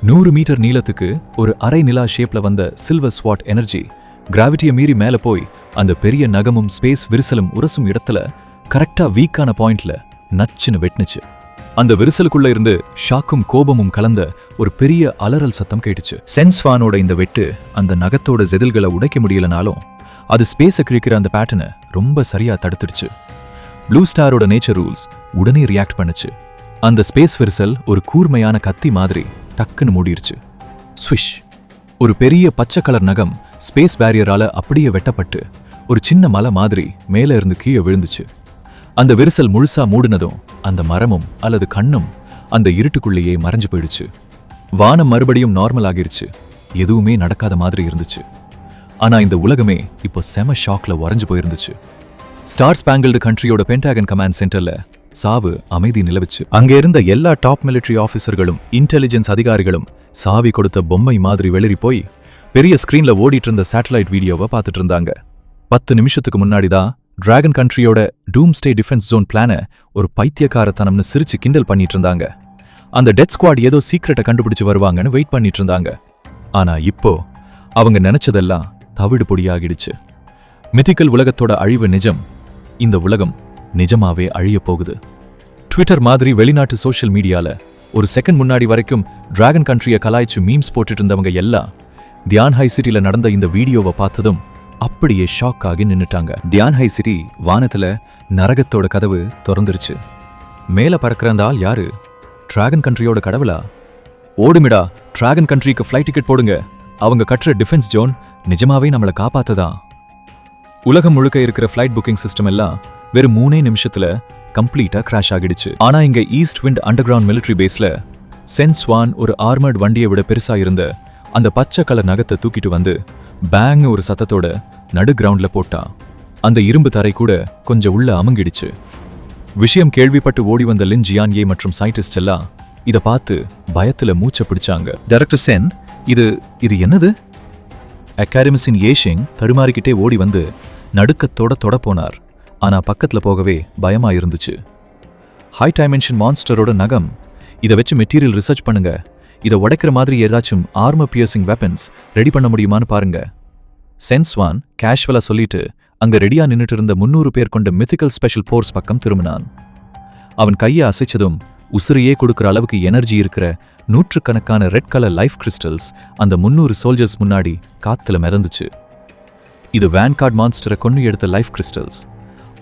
100 மீட்டர் நீளத்துக்கு ஒரு அரை நிலா ஷேப்ல வந்த சில்வர் ஸ்வாட் எனர்ஜி கிராவிட்டியை மீறி மேல போய் அந்த பெரிய நகமும் ஸ்பேஸ் விரிசலும் உரசும் இடத்துல கரெக்டா வீக்கான பாயிண்ட்ல நச்சுன்னு வெட்டுனுச்சு. அந்த விரிசலுக்குள்ள இருந்து ஷாக்கும் கோபமும் கலந்த ஒரு பெரிய அலறல் சத்தம் கேட்டுச்சு. சென்ஸ்வானோட இந்த வெட்டு அந்த நகத்தோட செதில்களை உடைக்க முடியலனாலும் அது ஸ்பேஸை கிழிக்கிற அந்த பேட்டர்னை ரொம்ப சரியா தடுத்துடுச்சு. ப்ளூ ஸ்டாரோட நேச்சர் ரூல்ஸ் உடனே ரியாக்ட் பண்ணுச்சு. அந்த ஸ்பேஸ் விரிசல் ஒரு கூர்மையான கத்தி மாதிரி டக்குன்னு மூடிருச்சு. ஸ்விஷ். ஒரு பெரிய பச்சை கலர் நகம் ஸ்பேஸ் பேரியரால அப்படியே வெட்டப்பட்டு ஒரு சின்ன மலை மாதிரி மேலே இருந்து கீழே விழுந்துச்சு. அந்த விரிசல் முழுசா மூடினதும் அந்த மரமும் அல்லது கண்ணும் அந்த இருட்டுக்குள்ளேயே மறைஞ்சு போயிடுச்சு. வானம் மறுபடியும் நார்மல் ஆகிருச்சு. எதுவுமே நடக்காத மாதிரி இருந்துச்சு. ஆனா இந்த உலகமே இப்போ செம ஷாக்ல உறைஞ்சு போயிருந்துச்சு. ஸ்டார் ஸ்பாங்கிள்டு கண்ட்ரியோட பென்டாகன் கமாண்ட் சென்டர்ல சாவு அமைதி நிலவுச்சு. அங்கே இருந்த எல்லா டாப் மிலிட்டரி ஆஃபீஸர்களும் இன்டெலிஜென்ஸ் அதிகாரிகளும் சாவி கொடுத்த பொம்மை மாதிரி வெளிரி போய் பெரிய ஸ்கிரீன்ல ஓடிட்டு இருந்த சேட்டலைட் வீடியோவை பார்த்துட்டு இருந்தாங்க. 10 நிமிஷத்துக்கு முன்னாடி தான் டிராகன் கண்ட்ரியோட டூம்ஸ்டே டிஃபென்ஸ் ஜோன் பிளானை ஒரு பைத்தியக்காரத்தனம்னு சிரிச்சு கிண்டல் பண்ணிட்டு இருந்தாங்க. அந்த டெத் ஸ்குவாட் ஏதோ சீக்ரெட்டை கண்டுபிடிச்சு வருவாங்கன்னு வெயிட் பண்ணிட்டு இருந்தாங்க. ஆனா இப்போ அவங்க நினைச்சதெல்லாம் தவிடு பொடியாகிடுச்சு. மித்திக்கல் உலகத்தோட அழிவு நிஜம். இந்த உலகம் நிஜமாவே அழிய போகுது. ட்விட்டர் மாதிரி வெளிநாட்டு சோஷியல் மீடியால ஒரு செகண்ட் முன்னாடி வரைக்கும் டிராகன் கண்ட்ரியை கலாய்ச்சு மீம்ஸ் போட்டுட்டு இருந்தவங்க எல்லாம் தியான் ஹை சிட்டில நடந்த இந்த வீடியோவை பார்த்ததும் அப்படியே ஷாக் ஆகி நின்னுட்டாங்க. தியான் ஹை சிட்டி வானத்துல நரகத்தோட கதவு திறந்துருச்சு. மேல பறக்கிற அந்த ஆள் யாரு? டிராகன் கண்ட்ரியோட கடவுளா? ஓடுமிடா, டிராகன் கண்ட்ரிக்கு ஃப்ளைட் டிக்கெட் போடுங்க. அவங்க கட்டுற டிஃபென்ஸ் ஜோன் நிஜமாவே நம்மளை காப்பாத்துதான். உலகம் முழுக்க இருக்கிற ஃப்ளைட் புக்கிங் சிஸ்டம் எல்லாம் வெறும் 3 நிமிஷத்துல கம்ப்ளீட்டா கிராஷ் ஆகிடுச்சு. ஆனா இங்க east wind under ground military பேஸ்ல சென்ஸ்வான் ஒரு ஆர்மர்ட் வண்டியை விட பெருசா இருந்த அந்த பச்சை கலர் நகத்தை தூக்கிட்டு வந்து பேங் ஒரு சத்தத்தோட நடு கிரவுண்ட்ல போட்டா. அந்த இரும்பு தரை கூட கொஞ்சம் உள்ள அமுங்கிடுச்சு. விஷயம் கேள்விப்பட்டு ஓடி வந்த லின் ஜியான்யே மற்றும் சயின்டிஸ்ட் எல்லாம் இத பார்த்து பயத்துல மூச்சை பிடிச்சாங்க. டைரக்டர் சென், இது என்னது? அகாடமிஸின் ஏஷிங் தடுமாறிக்கிட்டே ஓடி வந்து நடுக்கத்தோட தொட போனார். ஆனா பக்கத்துல போகவே பயமா இருந்துச்சு. ஹை டைமென்ஷன் மான்ஸ்டரோட நகம். இதை வச்சு மெட்டீரியல் ரிசர்ச் பண்ணுங்க. இதை உடைக்கிற மாதிரி ஏதாச்சும் ஆர்மர் பியர்சிங் வெப்பன்ஸ் ரெடி பண்ண முடியுமான்னு பாருங்க. சென்ஸ்வான் கேஷுவலா சொல்லிட்டு அங்க ரெடியா நின்னுட்டு இருந்த 300 பேர் கொண்ட மித்திக்கல் ஸ்பெஷல் போர்ஸ் பக்கம் திரும்பினான். அவன் கையை அசைச்சதும் உசிரியே கொடுக்குற அளவுக்கு எனர்ஜி இருக்கிற 100கணக்கான ரெட் கலர் லைஃப் கிறிஸ்டல்ஸ் அந்த 300 சோல்ஜர்ஸ் முன்னாடி காத்துல மிதந்துச்சு. இது வேன்கார்ட் மான்ஸ்டரை கொண்டு எடுத்த லைஃப் கிறிஸ்டல்ஸ்.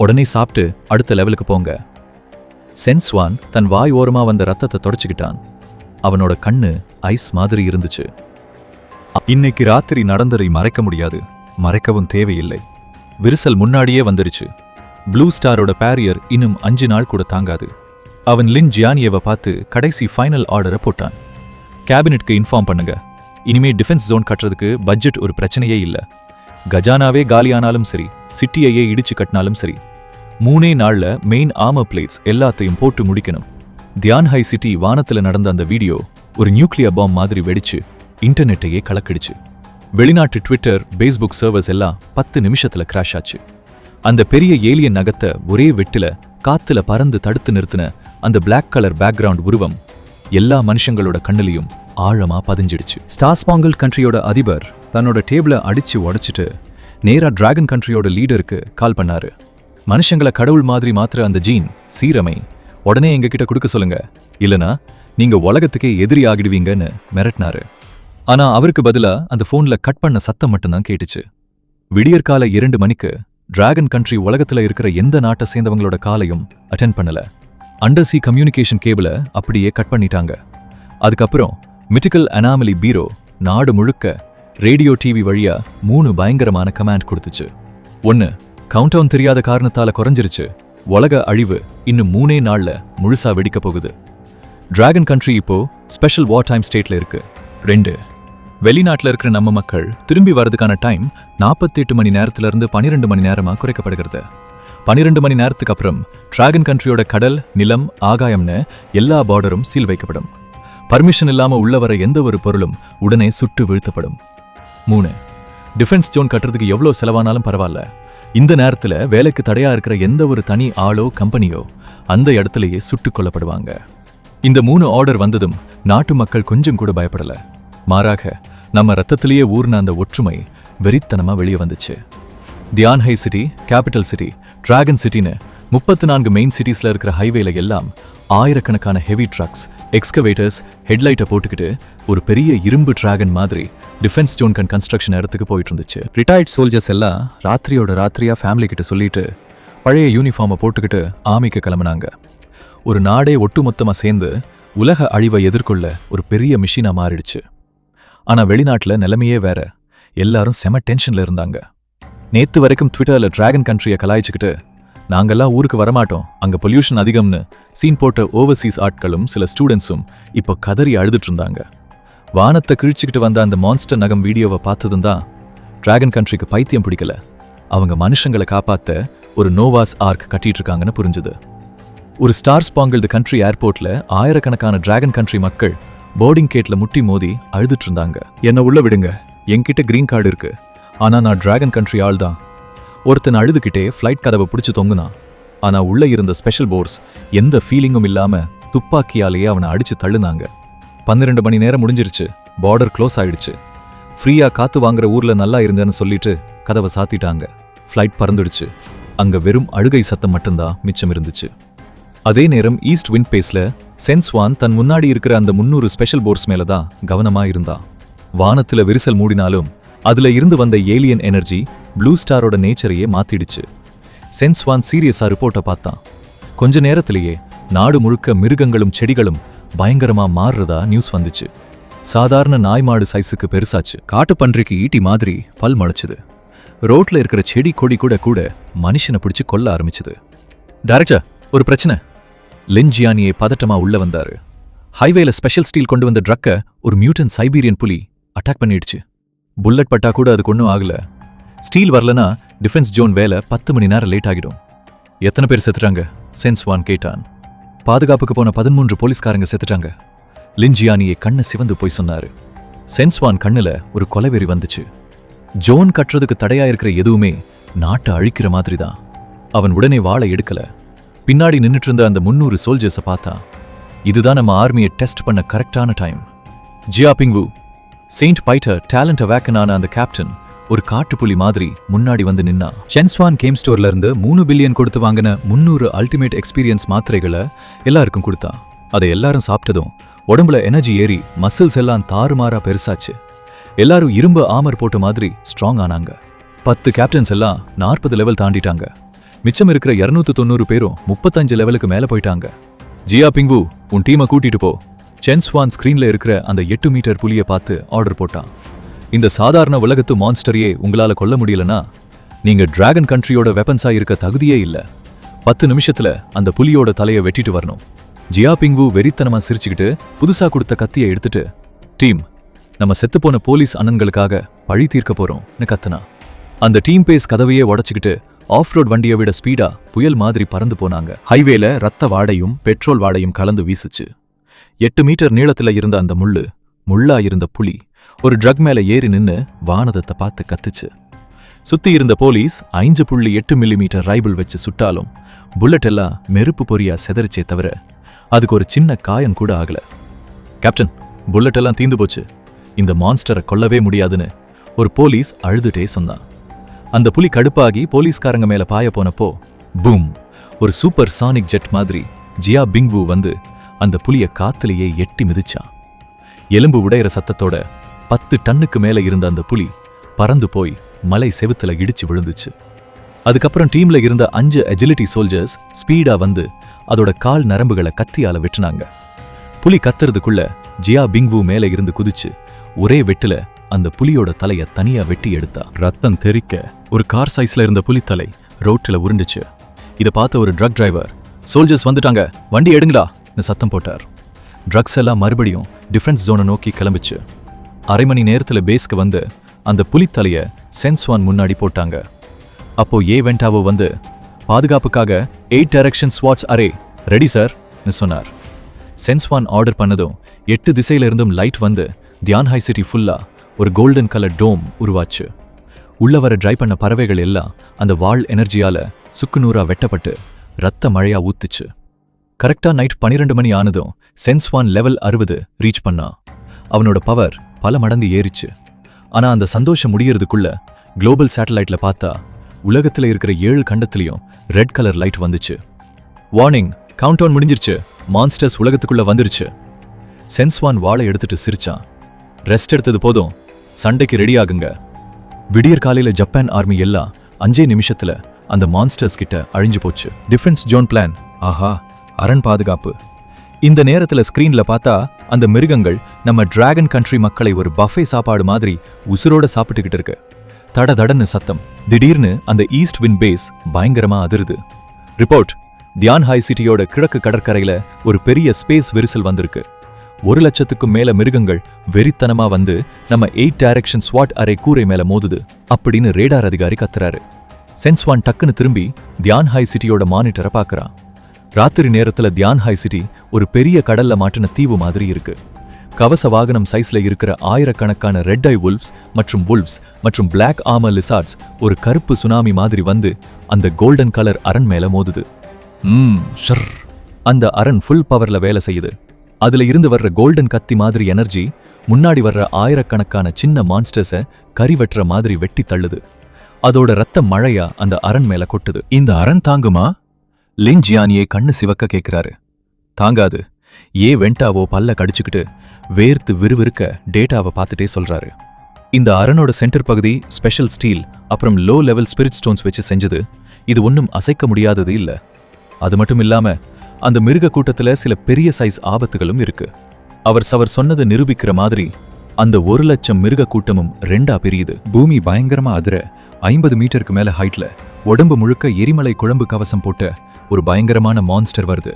உடனே சாப்பிட்டு அடுத்த லெவலுக்கு போங்க. சென்ஸ்வான் தன் வாய் ஓரமா வந்த ரத்தத்தை தொடச்சுக்கிட்டான். அவனோட கண்ணு ஐஸ் மாதிரி இருந்துச்சு. இன்னைக்கு ராத்திரி நடந்ததை மறைக்க முடியாது, மறைக்கவும் தேவையில்லை. விரிசல் முன்னாடியே வந்துருச்சு. ப்ளூ ஸ்டாரோட பேரியர் இன்னும் 5 நாள் கூட தாங்காது. அவன் லின் ஜியானியவை பார்த்து கடைசி ஃபைனல் ஆர்டரை போட்டான். கேபினெட்க்கு இன்ஃபார்ம் பண்ணுங்க. இனிமே டிஃபென்ஸ் ஜோன் கட்டுறதுக்கு பட்ஜெட் ஒரு பிரச்சனையே இல்லை. கஜானாவே காலியானாலும் சரி, சிட்டியையே இடிச்சு கட்டினாலும் சரி, 3 நாள்ல மெயின் ஆர்மர் பிளேட்ஸ் எல்லாத்தையும் போட்டு முடிக்கணும். தியான் ஹை சிட்டி வானத்துல நடந்த அந்த வீடியோ ஒரு நியூக்ளியர் பாம் மாதிரி வெடிச்சு இன்டர்நெட்டையே கலக்கிடுச்சு. வெளிநாட்டு ட்விட்டர், பேஸ்புக் சர்வர்ஸ் எல்லாம் 10 நிமிஷத்துல கிராஷ் ஆச்சு. அந்த பெரிய ஏலியன் நகத்தை ஒரே வெட்டில காத்துல பறந்து தடுத்து நிறுத்தின அந்த பிளாக் கலர் பேக்ரவுண்ட் உருவம் எல்லா மனுஷங்களோட கண்ணிலையும் ஆழமா பதிஞ்சிடுச்சு. ஸ்டார் ஸ்பாங்கிள்டு கண்ட்ரியோட அதிபர் தன்னோட டேபிளை அடிச்சு உடைச்சிட்டு நேரா டிராகன் கண்ட்ரியோட லீடருக்கு கால் பண்ணாரு. மனுஷங்களை கடவுள் மாதிரி மாத்திர அந்த ஜீன் சீரமை உடனே எங்ககிட்ட கொடுக்க சொல்லுங்க, இல்லனா நீங்க உலகத்துக்கே எதிரி ஆகிடுவீங்கன்னு மிரட்டினாரு. ஆனா அவருக்கு பதிலா அந்த போன்ல கட் பண்ண சத்தம் மட்டும்தான் கேட்டுச்சு. விடியற்கால 2 மணிக்கு டிராகன் கண்ட்ரி உலகத்துல இருக்கிற எந்த நாட்டை சேர்ந்தவங்களோட காலையும் அட்டென்ட் பண்ணல. அண்டர்சி கம்யூனிகேஷன் கேபிளை அப்படியே கட் பண்ணிட்டாங்க. அதுக்கப்புறம் மித்திக்கல் அனாமலி பீரோ நாடு முழுக்க ரேடியோ டிவி வழியா 3 பயங்கரமான கமாண்ட் கொடுத்துச்சு. 1, கவுண்டவுன் தெரியாத காரணத்தால குறைஞ்சிருச்சு. உலக அழிவு இன்னும் 3 நாள்ல முழுசா வெடிக்க போகுது. டிராகன் கண்ட்ரி இப்போ ஸ்பெஷல் வார் டைம் ஸ்டேட்ல இருக்கு. 2, வெளிநாட்டில் இருக்கிற நம்ம மக்கள் திரும்பி வரதுக்கான டைம் 48 மணி நேரத்துல இருந்து 12 மணி நேரமா குறைக்கப்படுகிறது. 12 மணி நேரத்துக்கு அப்புறம் டிராகன் கண்ட்ரியோட கடல், நிலம், ஆகாயம்னு எல்லா பார்டரும் சீல் வைக்கப்படும். பர்மிஷன் இல்லாம உள்ள வர எந்த ஒரு பொருளும் உடனே சுட்டு வீழ்த்தப்படும். 3, டிஃபென்ஸ் ஜோன் கட்டுறதுக்கு எவ்வளவு செலவானாலும் பரவாயில்ல, இந்த நேரத்துல வேலைக்கு தடையா இருக்கிற எந்த ஒரு தனி ஆளோ கம்பெனியோ அந்த இடத்துலயே சுட்டுக் கொல்லப்படுவாங்க. இந்த 3 ஆர்டர் வந்ததும் நாட்டு மக்கள் கொஞ்சம் கூட பயப்படல. மாறாக நம்ம ரத்தத்திலேயே ஊர்ன அந்த ஒற்றுமை வெறித்தனமா வெளியே வந்துச்சு. Tianhai city, capital city, dragon சிட்டின்னு 34 மெயின் சிட்டிஸ்ல இருக்கிற ஹைவேல எல்லாம் ஆயிரக்கணக்கான ஹெவி ட்ரக்ஸ், எக்ஸ்கவேட்டர்ஸ் ஹெட்லைட்டை போட்டுக்கிட்டு ஒரு பெரிய இரும்பு டிராகன் மாதிரி டிஃபென்ஸ் ஜோன் கன்ஸ்ட்ரக்ஷன் இடத்துக்கு போயிட்டு இருந்துச்சு. ரிட்டையர்ட் சோல்ஜர்ஸ் எல்லாம் ராத்திரியோட ராத்திரியா ஃபேமிலி கிட்ட சொல்லிட்டு பழைய யூனிஃபார்மை போட்டுக்கிட்டு ஆமிக்கு கிளம்புனாங்க. ஒரு நாடே ஒட்டுமொத்தமா சேர்ந்து உலக அழிவை எதிர்கொள்ள ஒரு பெரிய மிஷினா மாறிடுச்சு. ஆனா வெளிநாட்டுல நிலைமையே வேற. எல்லாரும் செம டென்ஷன்ல இருந்தாங்க. நேத்து வரைக்கும் ட்விட்டர்ல டிராகன் கண்ட்ரியை கலாய்ச்சிக்கிட்டு நாங்கெல்லாம் ஊருக்கு வரமாட்டோம், அங்க பொல்யூஷன் அதிகம்னு சீன் போட்ட ஓவர்சீஸ் ஆட்களும் சில ஸ்டூடெண்ட்ஸும் இப்போ கதறி அழுதுட்டு இருந்தாங்க. வானத்தை கிழிச்சுக்கிட்டு வந்த அந்த மான்ஸ்டர் நகம் வீடியோவை பார்த்ததும் தான் டிராகன் கண்ட்ரிக்கு பைத்தியம் பிடிக்கல, அவங்க மனுஷங்களை காப்பாத்த ஒரு நோவாஸ் ஆர்க் கட்டிட்டு இருக்காங்கன்னு புரிஞ்சுது. ஒரு ஸ்டார் ஸ்பாங்கிள்டு கண்ட்ரி ஏர்போர்ட்ல ஆயிரக்கணக்கான டிராகன் கண்ட்ரி மக்கள் போர்டிங் கேட்ல முட்டி மோதி அழுதுட்டு இருந்தாங்க. என்ன உள்ள விடுங்க, என்கிட்ட கிரீன் கார்டு இருக்கு, ஆனா நான் டிராகன் கண்ட்ரி ஆள் தான். ஒருத்தன் அழுதுகிட்டே ஃப்ளைட் கதவை பிடிச்சு தொங்குனான். ஆனா உள்ள இருந்த ஸ்பெஷல் போர்ஸ் எந்த ஃபீலிங்கும் இல்லாம துப்பாக்கியாலேயே அவனை அடிச்சு தள்ளுனாங்க. 12 மணி நேரம் முடிஞ்சிருச்சு, பார்டர் க்ளோஸ் ஆயிடுச்சு. ஃப்ரீயா காத்து வாங்குற ஊர்ல நல்லா இருந்தேன்னு சொல்லிட்டு கதவை சாத்திட்டாங்க. ஃப்ளைட் பறந்துடுச்சு. அங்க வெறும் அழுகை சத்தம் மட்டும்தான் மிச்சம் இருந்துச்சு. அதே நேரம் ஈஸ்ட் விண்ட் பேஸ்ல சென்ஸ்வான் தன் முன்னாடி இருக்கிற அந்த 300 ஸ்பெஷல் போர்ஸ் மேலதான் கவனமா இருந்தா. வானத்துல விரிசல் மூடினாலும் அதுல இருந்து வந்த ஏலியன் எனர்ஜி ப்ளூ ஸ்டாரோட நேச்சரையே மாத்திடுச்சு. சென்ஸ்வான் சீரியஸா ரிப்போர்ட்டை பார்த்தான். கொஞ்ச நேரத்திலேயே நாடு முழுக்க மிருகங்களும் செடிகளும் பயங்கரமா மாறுறதா நியூஸ் வந்துச்சு. சாதாரண நாய் மாடு சைஸுக்கு பெருசாச்சு. காட்டுப்பன்றிக்கு ஈட்டி மாதிரி பல் முளைச்சுது. ரோட்ல இருக்கிற செடி கொடி கூட மனுஷனை பிடிச்சு கொல்ல ஆரம்பிச்சுது. டைரக்டர், ஒரு பிரச்சனை. லின்ஜியானியை பதட்டமா உள்ள வந்தாரு. ஹைவேல ஸ்பெஷல் ஸ்டீல் கொண்டு வந்த ட்ரக்க ஒரு மியூட்டன் சைபீரியன் புலி அட்டாக் பண்ணிடுச்சு. புல்லட் பட்டா கூட அதுக்கு ஒன்றும் ஆகல. ஸ்டீல் வரலனா டிஃபென்ஸ் ஜோன் வேலை 10 மணி நேரம் லேட் ஆகிடும். எத்தனை பேர் செத்துட்டாங்க? சென்ஸ்வான் கேட்டான். பாதுகாப்புக்கு போன 13 போலீஸ்காரங்க செத்துட்டாங்க. லின்ஜியானியை கண்ணை சிவந்து போய் சொன்னாரு. சென்ஸ்வான் கண்ணுல ஒரு கொலைவெறி வந்துச்சு. ஜோன் கட்டுறதுக்கு தடையா இருக்கிற எதுவுமே நாட்டை அழிக்கிற மாதிரி தான். அவன் உடனே வாளை எடுக்கல. பின்னாடி நின்னுட்டு இருந்த அந்த 300 சோல்ஜர்ஸை பார்த்தா. இதுதான் நம்ம ஆர்மியை டெஸ்ட் பண்ண கரெக்டான டைம். ஜியா பிங்வு, செயின்ட் பைட்டர் டேலண்ட் அவேக்கனான அந்த கேப்டன் ஒரு காட்டுப்புலி மாதிரி முன்னாடி வந்து நின்னா. சென்ஸ்வான் கேம் ஸ்டோர்ல இருந்து 3 பில்லியன் கொடுத்து வாங்கின 300 அல்டிமேட் எக்ஸ்பீரியன்ஸ் மாத்திரைகளை எல்லாருக்கும் கொடுத்தா. அதை எல்லாரும் சாப்பிட்டதும் உடம்புல எனர்ஜி ஏறி மசில்ஸ் எல்லாம் தாறுமாறா பெருசாச்சு. எல்லாரும் இரும்பு ஆமர் போட்ட மாதிரி ஸ்ட்ராங் ஆனாங்க. 10 கேப்டன்ஸ் எல்லாம் 40 லெவல் தாண்டிட்டாங்க. மிச்சம் இருக்கிற 290 பேரும் 35 லெவலுக்கு மேல போயிட்டாங்க. ஜியா பிங்வு, உன் டீமை கூட்டிட்டு போ. சென்ஸ்வான் ஸ்கிரீன்ல இருக்கிற அந்த 8 மீட்டர் புலியை பார்த்து ஆர்டர் போட்டான். இந்த சாதாரண உலகத்து மான்ஸ்டரையே உங்களால கொல்ல முடியலனா நீங்க டிராகன் கண்ட்ரியோட வெப்பன்ஸா இருக்க தகுதியே இல்ல. 10 நிமிஷத்துல அந்த புலியோட தலையை வெட்டிட்டு வரணும். ஜியா பிங்வு வெறித்தனமா சிரிச்சுக்கிட்டு புதுசா கொடுத்த கத்தியை எடுத்துட்டு, டீம், நம்ம செத்துப்போன போலீஸ் அண்ணன்களுக்காக பழி தீர்க்க போறோம்னு கத்துனா. அந்த டீம் பேஸ் கதவையே உடைச்சுக்கிட்டு ஆஃப் ரோட் வண்டியை விட ஸ்பீடா புயல் மாதிரி பறந்து போனாங்க. ஹைவேல ரத்த வாடையும் பெட்ரோல் வாடையும் கலந்து வீசுச்சு. 8 மீட்டர் நீளத்துல இருந்த அந்த முள்ளா இருந்த புலி ஒரு ட்ரக் மேல ஏறி நின்னு வானதத்தை பார்த்து கத்துச்சு. சுத்தி இருந்த போலீஸ் 5.8 மில்லிமீட்டர் ரைபிள் வச்சு சுட்டாலும் புல்லட் எல்லாம் நெருப்பு பொறியா செதறிச்சே தவிர அதுக்கு ஒரு சின்ன காயம் கூட ஆகல. கேப்டன், புல்லட் எல்லாம் தீந்து போச்சு, இந்த மான்ஸ்டரை கொல்லவே முடியாதுன்னு ஒரு போலீஸ் அழுதுட்டே சொன்னான். அந்த புலி கடுப்பாகி போலீஸ்காரங்க மேல பாய போனப்போ பூம், ஒரு சூப்பர் சானிக் ஜெட் மாதிரி ஜியா பிங்வு வந்து அந்த புலிய காத்துலயே எட்டி மிதிச்சான். எலும்பு உடையிற சத்தத்தோட 10 டன்னுக்கு மேல இருந்த அந்த புலி பறந்து போய் மலை செவுத்துல இடிச்சு விழுந்துச்சு. அதுக்கப்புறம் டீம்ல இருந்த 5 அஜிலிட்டி சோல்ஜர்ஸ் ஸ்பீடா வந்து அதோட கால் நரம்புகளை கத்தியால வெட்டினாங்க. புலி கத்துறதுக்குள்ள ஜியா பிங்வு மேல இருந்து குதிச்சு ஒரே வெட்டுல அந்த புலியோட தலைய தனியா வெட்டி எடுத்தா. ரத்தம் தெறிக்க ஒரு கார் சைஸ்ல இருந்த புலித்தலை ரோட்ல உருண்டுச்சு. இதை பார்த்த ஒரு ட்ரக் டிரைவர், சோல்ஜர்ஸ் வந்துட்டாங்க, வண்டி எடுங்கடான்னு சத்தம் போட்டார். ட்ரக்ஸ் எல்லாம் மறுபடியும் டிஃபென்ஸ் ஜோனை நோக்கி கிளம்பிச்சு. அரை மணி நேரத்துல பேஸ்க்கு வந்து அந்த புலித்தலைய சென்ஸ்வான் முன்னாடி போட்டாங்க. அப்போ வெண்டாவோ வந்து பாதுகாப்புக்காக 8 டைரக்ஷன் ஸ்வாட்ஸ் அரே ரெடி சார்னு சொன்னார். சென்ஸ்வான் ஆர்டர் பண்ணதும் 8 திசையில இருந்தும் லைட் வந்து தியான்ஹாய் சிட்டி ஃபுல்லா ஒரு கோல்டன் கலர் டோம் உருவாச்சு. உள்ள வர ட்ரை பண்ண பறவைகள் எல்லாம் அந்த வாள் எனர்ஜியால சுக்குநூறா வெட்டப்பட்டு ரத்த மழையா ஊத்துச்சு. கரெக்டா நைட் 12 மணி ஆனதும் சென்ஸ்வான் லெவல் 60 ரீச் பண்ணா. அவனோட பவர் பல மடங்கு ஏறிச்சு. ஆனா அந்த சந்தோஷம் முடியறதுக்குள்ள குளோபல் சேட்டலைட்ல பார்த்தா உலகத்துல இருக்கிற 7 கண்டத்திலையும் ரெட் கலர் லைட் வந்துச்சு. வார்னிங், கவுண்ட் டவுன் முடிஞ்சிருச்சு, மான்ஸ்டர்ஸ் உலகத்துக்குள்ள வந்துருச்சு. சென்ஸ்வான் வாளை எடுத்துட்டு சிரிச்சான். ரெஸ்ட் எடுத்தது போதும், சண்டைக்கு ரெடி ஆகுங்க. விடியற் காலையில ஜப்பான் ஆர்மி எல்லாம் 5 நிமிஷத்துல அந்த மான்ஸ்டர்ஸ் கிட்ட அழிஞ்சு போச்சு. டிஃபென்ஸ் ஜோன் பிளான், ஆஹா, அரண் பாதுகாப்பு. இந்த நேரத்துல ஸ்கிரீன்ல பார்த்தா அந்த மிருகங்கள் நம்ம டிராகன் கண்ட்ரி மக்களை ஒரு பஃபே சாப்பாடு மாதிரி உசுரோட சாப்பிட்டுக்கிட்டு இருக்கு. தடதடன்னு சத்தம். திடீர்னு அந்த ஈஸ்ட் விண்ட் பேஸ் பயங்கரமா அதிருது. ரிப்போர்ட்: தியான் ஹை சிட்டியோட கிழக்கு கடற்கரையில ஒரு பெரிய ஸ்பேஸ் விரிசல் வந்திருக்கு. 1,00,000க்கும் மேல மிருகங்கள் வெறித்தனமா வந்து நம்ம 8 டைரக்ஷன் ஸ்வாட் அரே கூரை மேல மோதுது அப்படின்னு ரேடார் அதிகாரி கத்துறாரு. சென்ஸ்வான் டக்குன்னு திரும்பி தியான் ஹை சிட்டியோட மானிட்டரை பார்க்கறான். ராத்திரி நேரத்துல தியான் ஹை சிட்டி ஒரு பெரிய கடல்ல மாட்டின தீவு மாதிரி இருக்கு. கவச வாகனம் சைஸ்ல இருக்கிற ஆயிரக்கணக்கான ரெட் ஐ வுல்வ்ஸ் மற்றும் பிளாக் ஆர்மர் லிசார்ட்ஸ் ஒரு கருப்பு சுனாமி மாதிரி வந்து அந்த கோல்டன் கலர் அரண் மேல மோதுது. ஷர்! அந்த அரண் ஃபுல் பவர்ல வேலை செய்யுது. அதுல இருந்து வர்ற கோல்டன் கத்தி மாதிரி எனர்ஜி முன்னாடி வர்ற ஆயிரக்கணக்கான சின்ன மான்ஸ்டர்ஸை கறிவெட்டுற மாதிரி வெட்டி தள்ளுது. அதோட ரத்தம் மழையா அந்த அரண் மேல கொட்டுது. இந்த அரண் தாங்குமா? லின் ஜியானியே கண்ணு சிவக்க கேட்கிறாரு. தாங்காது. வெண்டாவோ பல்ல கடிச்சுக்கிட்டு வேர்த்து விறுவிறுக்க டேட்டாவை பார்த்துட்டே சொல்றாரு. இந்த அரணோட சென்டர் பகுதி ஸ்பெஷல் ஸ்டீல் அப்புறம் லோ லெவல் ஸ்பிரிட் ஸ்டோன்ஸ் வச்சு செஞ்சது. இது ஒன்றும் அசைக்க முடியாதது இல்ல. அது மட்டும் இல்லாம அந்த மிருக கூட்டத்துல சில பெரிய சைஸ் ஆபத்துகளும் இருக்கு. அவர் சொன்னதை நிரூபிக்கிற மாதிரி அந்த 1,00,000 மிருக கூட்டமும் 2ஆ பிரியுது. பூமி பயங்கரமா அதிர 50 மீட்டருக்கு மேல ஹைட்ல உடம்பு முழுக்க எரிமலை குழம்பு கவசம் போட்ட ஒரு பயங்கரமான மான்ஸ்டர் வருது.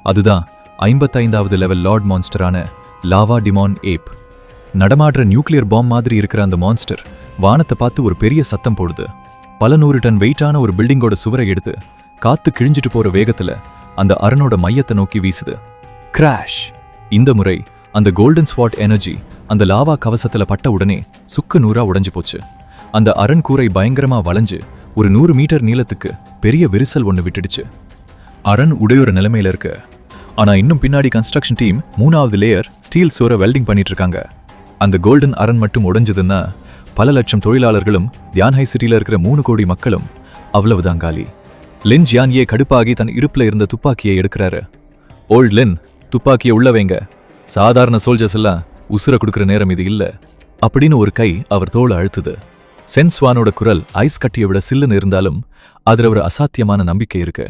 அதுதான் 55வது லெவல் லார்ட் மான்ஸ்டரான லாவா டிமான் ஏப். நடமாடுற நியூக்ளியர் பாம் மாதிரி இருக்கிற அந்த மான்ஸ்டர் வானத்தை பார்த்து ஒரு பெரிய சத்தம் போடுது. பல 100 டன் வெயிட்டான ஒரு பில்டிங்கோட சுவரை எடுத்து காத்து கிழிஞ்சிட்டு போற வேகத்துல அந்த அரணோட மையத்தை நோக்கி வீசுது. கிராஷ்! இந்த முறை அந்த கோல்டன் ஸ்வாட் எனர்ஜி அந்த லாவா கவசத்துல பட்ட உடனே சுக்கு நூறா உடைஞ்சு போச்சு. அந்த அரண் கூரை பயங்கரமா வளைஞ்சு ஒரு 100 மீட்டர் நீளத்துக்கு பெரிய விரிசல் ஒன்று விட்டுடுச்சு. அரண் உடையோர நிலைமையில இருக்கு. ஆனா இன்னும் பின்னாடி கன்ஸ்ட்ரக்ஷன் டீம் 3வது லேயர் ஸ்டீல் சோரை வெல்டிங் பண்ணிட்டு இருக்காங்க. அந்த கோல்டன் அரண் மட்டும் உடைஞ்சதுன்னா பல லட்சம் தொழிலாளர்களும் தியான் ஹை சிட்டியில இருக்கிற 3 கோடி மக்களும் அவ்வளவுதான் காலி. லின் ஜியானியே கடுப்பாகி தன் இடுப்புல இருந்த துப்பாக்கியை எடுக்கிறாரு. ஓல்ட் லின், துப்பாக்கியை உள்ள வைங்க. சாதாரண சோல்ஜர்ஸ் எல்லாம் உசுர கொடுக்கிற நேரம் இது இல்ல அப்படின்னு ஒரு கை அவர் தோளை அழுத்துது. சென்ஸ்வானோட குரல் ஐஸ் கட்டியை விட சில்லுன்னு இருந்தாலும் அதுல ஒரு அசாத்தியமான நம்பிக்கை இருக்கு.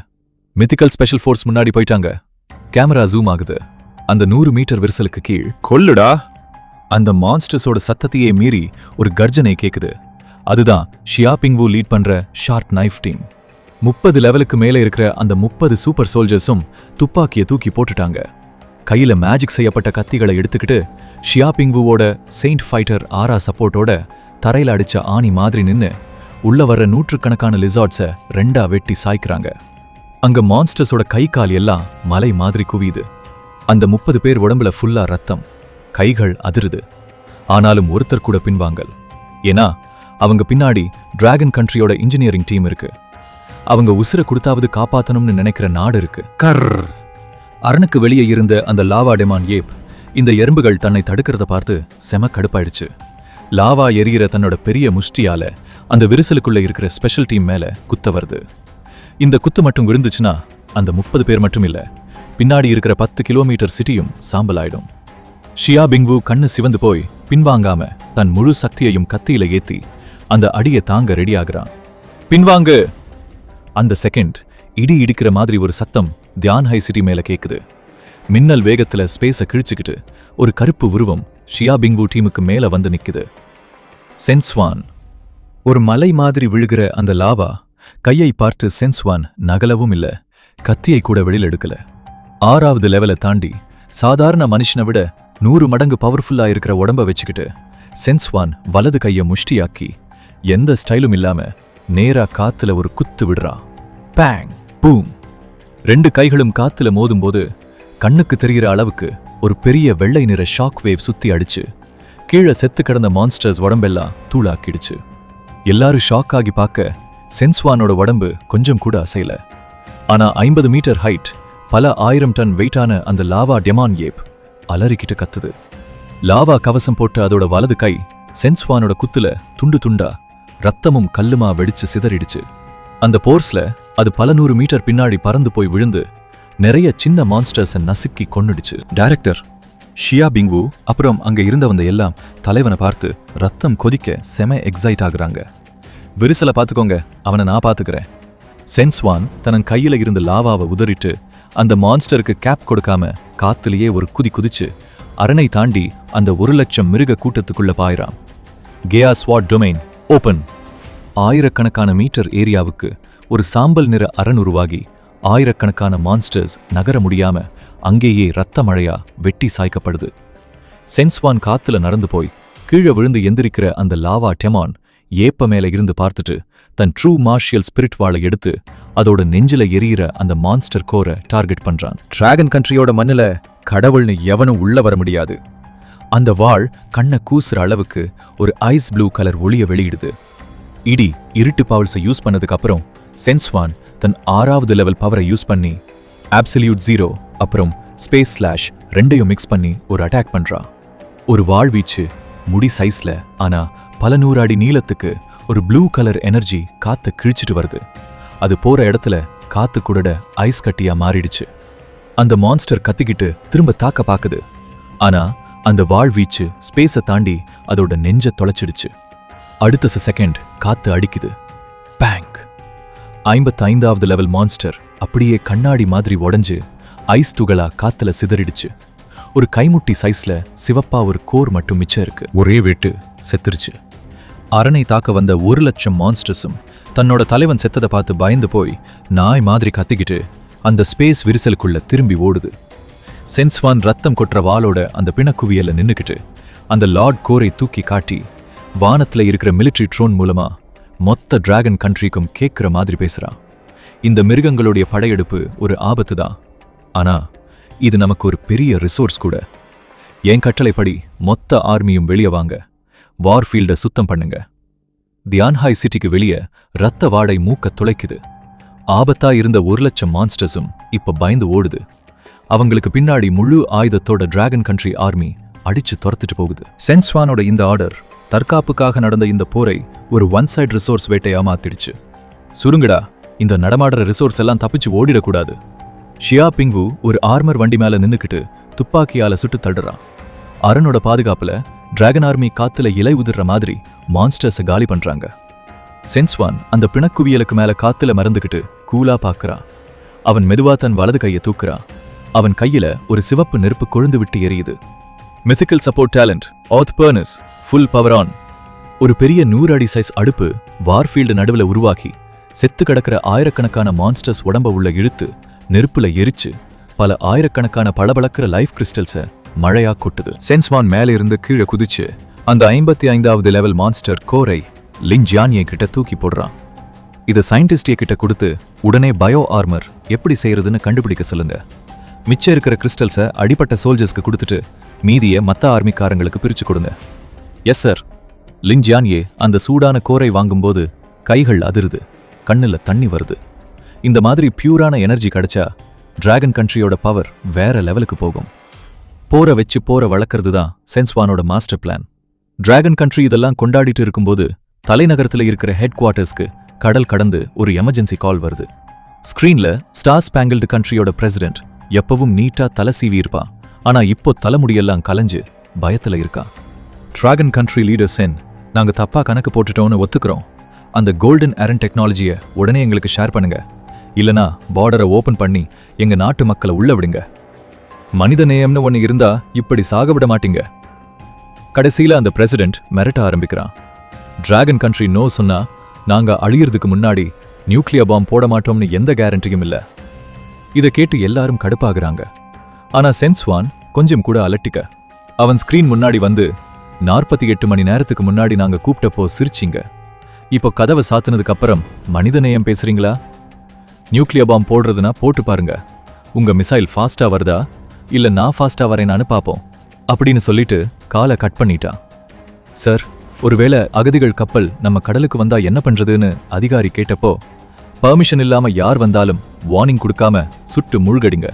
மித்திக்கல் ஸ்பெஷல் ஃபோர்ஸ் முன்னாடி போயிட்டாங்க. கேமரா ஜூம் ஆகுது. அந்த 100 மீட்டர் விரிசலுக்கு கீழ் கொல்லுடா! அந்த மான்ஸ்டர்ஸோட சத்தத்தையே மீறி ஒரு கர்ஜனை கேக்குது. அதுதான் ஷியாபிங்வு லீட் பண்ற ஷார்ப் நைஃப் டீம். 30 லெவலுக்கு மேலே இருக்கிற அந்த 30 சூப்பர் சோல்ஜர்ஸும் துப்பாக்கியை தூக்கி போட்டுட்டாங்க. கையில மேஜிக் செய்யப்பட்ட கத்திகளை எடுத்துக்கிட்டு ஷியாபிங்வுவோட செயின்ட் ஃபைட்டர் ஆரா சப்போர்ட்டோட தரையில அடிச்ச ஆணி மாதிரி நின்னு உள்ள வர்ற 100கணக்கான லிசார்ட்ஸை 2ஆ வெட்டி சாய்க்கிறாங்க. அங்க மான்ஸ்டர்ஸோட கை கால் எல்லாம் மலை மாதிரி குவியுது. அந்த 30 பேர் உடம்புல ஃபுல்லா ரத்தம், கைகள் அதிருது. ஆனாலும் ஒருத்தர் கூட பின்வாங்கல். ஏன்னா அவங்க பின்னாடி டிராகன் கண்ட்ரியோட இன்ஜினியரிங் டீம் இருக்கு. அவங்க உசுர கொடுத்தாவது காப்பாத்தணும்னு நினைக்கிற நாடு இருக்கு. அரணுக்கு வெளியே இருந்த அந்த லாவா டிமான் ஏப் இந்த எறும்புகள் தன்னை தடுக்கிறத பார்த்து செம கடுப்பாயிடுச்சு. லாவா எரியிற தன்னோட பெரிய முஷ்டியால அந்த விரிசலுக்குள்ள இருக்கிற ஸ்பெஷல் டீம் மேல குத்த வருது. இந்த குத்து மட்டும் விழுந்துச்சுன்னா அந்த 30 பேர் மட்டும் இல்ல, பின்னாடி இருக்கிற 10 கிலோமீட்டர் சிட்டியும் சாம்பல் ஆயிடும். ஷியாபிங்வு கண்ணு சிவந்து போய் பின்வாங்காம தன் முழு சக்தியையும் கத்தியில ஏத்தி அந்த அடியை தாங்க ரெடி ஆகுறான். பின்வாங்கு! அந்த செகண்ட் இடி இடிக்கிற மாதிரி ஒரு சத்தம் தியான் ஹை சிட்டி மேல கேக்குது. மின்னல் வேகத்துல ஸ்பேஸை கிழிச்சுக்கிட்டு ஒரு கருப்பு உருவம் ஷியாபிங்வு டீமுக்கு மேல வந்து நிக்குது. சென்ஸ்வான்! ஒரு மலை மாதிரி விழுகிற அந்த லாவா கையை பார்த்து சென்ஸ்வான் நகலவும் இல்ல, கத்தியை கூட வெளியில் எடுக்கல. 6வது லெவலை தாண்டி சாதாரண மனுஷனை விட 100 மடங்கு பவர்ஃபுல்லா இருக்கிற உடம்ப வச்சுக்கிட்டு சென்ஸ்வான் வலது கையை முஷ்டியாக்கி எந்த ஸ்டைலும் இல்லாம நேரா காத்துல ஒரு குத்து விடுறா. பேங்! பூம்! 2 கைகளும் காத்துல மோதும்போது கண்ணுக்கு தெரிகிற அளவுக்கு ஒரு பெரிய வெள்ளை நிற ஷாக் வேவ் சுத்தி அடிச்சு கீழே செத்து கிடந்த மான்ஸ்டர்ஸ் உடம்பெல்லாம் தூளாக்கிடுச்சு. எல்லாரும் ஷாக் ஆகி பார்க்க சென்ஸ்வானோட உடம்பு கொஞ்சம் கூட அசையல. ஆனா 50 மீட்டர் ஹைட், பல 1000 டன் வெயிட்டான அந்த லாவா டெமான் ஏப் அலறிக்கிட்டு கத்துது. லாவா கவசம் போட்டு அதோட வலது கை சென்ஸ்வானோட குத்துல துண்டு துண்டா ரத்தமும் கல்லுமா வெடிச்சு சிதறிடுச்சு. அந்த போர்ஸ்ல அது பல 100 மீட்டர் பின்னாடி பறந்து போய் விழுந்து நிறைய சின்ன மான்ஸ்டர்ஸை நசுக்கி கொன்னுடுச்சு. டைரக்டர் ஷியாபிங்வு அப்புறம் அங்க இருந்தவங்க எல்லாம் தலைவனை பார்த்து ரத்தம் கொதிக்க செம எக்ஸைட் ஆகுறாங்க. விரிசலை பார்த்துக்கோங்க, அவனை நான் பார்த்துக்கிறேன். சென்ஸ்வான் தன் கையில இருந்த லாவாவை உதறிட்டு அந்த மான்ஸ்டருக்கு கேப் கொடுக்காம காத்துலயே ஒரு குதிச்சு அரணை தாண்டி அந்த 1,00,000 மிருக கூட்டத்துக்குள்ள பாயிறான். கேயா ஸ்வாட் டொமைன் ஓபன் ஆயிரக்கணக்கான மீட்டர் ஏரியாவுக்கு ஒரு சாம்பல் நிற அரண் உருவாகி ஆயிரக்கணக்கான மான்ஸ்டர்ஸ் நகர முடியாம அங்கேயே ரத்த மழையா வெட்டி சாய்க்கப்படுது. சென்ஸ்வான் காத்துல நடந்து போய் கீழே விழுந்து எந்திரிக்கிற அந்த லாவா டெமான் ஏப்ப மேல இருந்து பார்த்துட்டு தன் ட்ரூ மார்ஷியல் ஸ்பிரிட் வாளை எடுத்து அதோட நெஞ்சில எரியிற அந்த மான்ஸ்டர் கோரை டார்கெட் பண்றான். டிராகன் கண்ட்ரியோட மண்ணுல கடவுள்னு எவனும் உள்ள வர முடியாது. அந்த வாள் கண்ணை கூசுற அளவுக்கு ஒரு ஐஸ் ப்ளூ கலர் ஒளிய வெளியிடுது. இடி இருட்டு பவர்ஸை யூஸ் பண்ணதுக்கு அப்புறம் சென்ஸ்வான் தன் 6வது லெவல் பவரை யூஸ் பண்ணி அப்சல்யூட் 0 அப்புறம் ஸ்பேஸ் ஸ்லாஷ் ரெண்டையும் மிக்ஸ் பண்ணி ஒரு அட்டாக் பண்றா. ஒரு வாள் வீச்சு முடி சைஸ்ல ஆனா பல 100 அடி நீளத்துக்கு ஒரு ப்ளூ கலர் எனர்ஜி காத்த கிழிச்சிட்டு வருது. அது போற இடத்துல காத்து குடட ஐஸ் கட்டியா மாறிடுச்சு. அந்த மான்ஸ்டர் கத்திக்கிட்டு திரும்ப தாக்க பாக்குது. ஆனா அந்த வாள் வீச்சு ஸ்பேஸை தாண்டி அதோட நெஞ்ச தொலைச்சிடுச்சு. அடுத்த செகண்ட் காத்து அடிக்குது. பேங்க்! 55வது லெவல் மான்ஸ்டர் அப்படியே கண்ணாடி மாதிரி உடைஞ்சு ஐஸ் துகளா காத்துல சிதறிடுச்சு. ஒரு கைமுட்டி சைஸ்ல சிவப்பா ஒரு கோர் மட்டும் மிச்சம் இருக்கு. ஒரே வெட்டு செத்துருச்சு. அரணை தாக்க வந்த 1,00,000 மான்ஸ்டர்ஸும் தன்னோட தலைவன் செத்ததை பார்த்து பயந்து போய் நாய் மாதிரி கத்திக்கிட்டு அந்த ஸ்பேஸ் விரிசலுக்குள்ள திரும்பி ஓடுது. சென்ஸ்வான் ரத்தம் கொட்டுற வாளோட அந்த பிணக்குவியல்ல நின்னுக்கிட்டு அந்த லார்ட் கோரை தூக்கி காட்டி வானத்துல இருக்கிற மிலிட்டரி ட்ரோன் மூலமா மொத்த டிராகன் கண்ட்ரிக்கும் கேட்கிற மாதிரி பேசுறான். இந்த மிருகங்களுடைய படையெடுப்பு ஒரு ஆபத்து தான், ஆனா இது நமக்கு ஒரு பெரிய ரிசோர்ஸ் கூட. என் கட்டளைப்படி மொத்த ஆர்மியும் வெளியே வாங்க, வார்ஃபீல்டை சுத்தம் பண்ணுங்க. தியான்ஹாய் சிட்டிக்கு வெளியே ரத்த வாடை மூக்க துளைக்குது. ஆபத்தா இருந்த 1,00,000 மான்ஸ்டர்ஸும் இப்ப பயந்து ஓடுது. அவங்களுக்கு பின்னாடி முழு ஆயுதத்தோட டிராகன் கண்ட்ரி ஆர்மி அடிச்சு துரத்துட்டு போகுது. சென்ஸ்வானோட இந்த ஆர்டர் தற்காப்புக்காக நடந்த இந்த போரை ஒரு ஒன் சைடு ரிசோர்ஸ் வேட்டையா மாத்திடுச்சு. சுருங்கடா, இந்த நடமாடுற ரிசோர்ஸ் எல்லாம் தப்பிச்சு ஓடிடக்கூடாது. ஷியா பிங்வு ஒரு ஆர்மர் வண்டி மேல நின்னுக்கிட்டு துப்பாக்கியால சுட்டு தள்ளுறான். அரனோட பாதுகாப்புல டிராகன் ஆர்மி காத்துல இலை உதிர்ற மாதிரி மான்ஸ்டர்ஸை காலி பண்றாங்க. சென்ஸ்வான் அந்த பிணக்குவியலுக்கு மேல காத்துல மறந்துகிட்டு கூலா பாக்குறான். அவன் மெதுவா தன் வலது கையை தூக்குறான். அவன் கையில ஒரு சிவப்பு நெருப்பு கொழுந்து விட்டு எரியுது. மித்திக்கல் சப்போர்ட் டேலண்ட் ஆத் பர்னஸ் ஃபுல் பவர் ஆன். ஒரு பெரிய 100 அடி சைஸ் அடுப்பு வார்ஃபீல்டு நடுவுல உருவாக்கி செத்து கிடக்கிற ஆயிரக்கணக்கான மான்ஸ்டர்ஸ் உடம்ப உள்ள இழுத்து நெருப்புல எரிச்சு பல ஆயிரக்கணக்கான பளபளக்கிற லைஃப் கிறிஸ்டல்ஸை மழையா கொட்டுது. சென்ஸ்வான் மேல இருந்து கீழே குதிச்சு அந்த 55வது லெவல் மான்ஸ்டர் கோரை லிங் ஜியானியை கிட்ட தூக்கி போடுறான். இதை சயின்டிஸ்டிய கிட்ட கொடுத்து உடனே பயோ ஆர்மர் எப்படி செய்யறதுன்னு கண்டுபிடிக்க சொல்லுங்க. மிச்சம் இருக்கிற கிறிஸ்டல்ஸை அடிப்பட்ட சோல்ஜர்ஸ்க்கு கொடுத்துட்டு மீதியை மற்ற ஆர்மிக்காரங்களுக்கு பிரிச்சு கொடுங்க. Yes sir. லிங் ஜியானியே அந்த சூடான கோரை வாங்கும்போது கைகள் அதிருது, கண்ணுல தண்ணி வருது. இந்த மாதிரி பியூரான எனர்ஜி கிடைச்சா டிராகன் கண்ட்ரியோட பவர் வேற லெவலுக்கு போகும். போரை வச்சு போரை வளர்க்கறது தான் சென்ஸ்வானோட மாஸ்டர் பிளான். டிராகன் கண்ட்ரி இதெல்லாம் கொண்டாடிட்டு இருக்கும்போது தலைநகரத்தில் இருக்கிற ஹெட் குவார்ட்டர்ஸ்க்கு கடல் கடந்து ஒரு எமர்ஜென்சி கால் வருது. ஸ்கிரீன்ல ஸ்டார் ஸ்பாங்கிள்டு கண்ட்ரியோட பிரசிடென்ட் எப்பவும் நீட்டா தலை சீவி இருப்பா. ஆனா இப்போ தலைமுடியெல்லாம் கலைஞ்சு பயத்துல இருக்கா. டிராகன் கண்ட்ரி லீடர் சென், நாங்க தப்பா கணக்கு போட்டுட்டோம்னு ஒத்துக்கிறோம். அந்த கோல்டன் அரன் டெக்னாலஜியை உடனே எங்களுக்கு ஷேர் பண்ணுங்க, இல்லனா பார்டரை ஓபன் பண்ணி எங்க நாட்டு மக்களை உள்ள விடுங்க. மனித நேயம்னு ஒன்னு இருந்தா இப்படி சாக விட மாட்டீங்க. கடைசியில அந்த பிரசிடென்ட் மிரட்ட ஆரம்பிக்கிறான். டிராகன் கண்ட்ரி நோ சொன்னா நாங்க அழியறதுக்கு முன்னாடி நியூக்ளியர் பாம் போட மாட்டோம்னு எந்த கேரண்டியும் இல்ல. இதை கேட்டு எல்லாரும் கடுப்பாகிறாங்க. ஆனா சென்ஸ்வான் கொஞ்சம் கூட அலட்டிக்க. அவன் ஸ்கிரீன் முன்னாடி வந்து 48 மணி நேரத்துக்கு முன்னாடி நாங்க கூப்பிட்டப்போ சிரிச்சிங்க. இப்போ கதவை சாத்துனதுக்கு அப்புறம் மனிதநேயம் பேசுறீங்களா? நியூக்ளியர் பாம் போடுறதுனா போட்டு பாருங்க. உங்க மிசைல் ஃபாஸ்டா வருதா இல்ல நான் ஃபாஸ்டா வரேனான்னு பாப்போம் அப்படின்னு சொல்லிட்டு காலை கட் பண்ணிட்டான். சார், ஒருவேளை அகதிகள் கப்பல் நம்ம கடலுக்கு வந்தா என்ன பண்றதுன்னு அதிகாரி கேட்டப்போ, பர்மிஷன் இல்லாம யார் வந்தாலும் வார்னிங் கொடுக்காம சுட்டு முழுகடிங்க.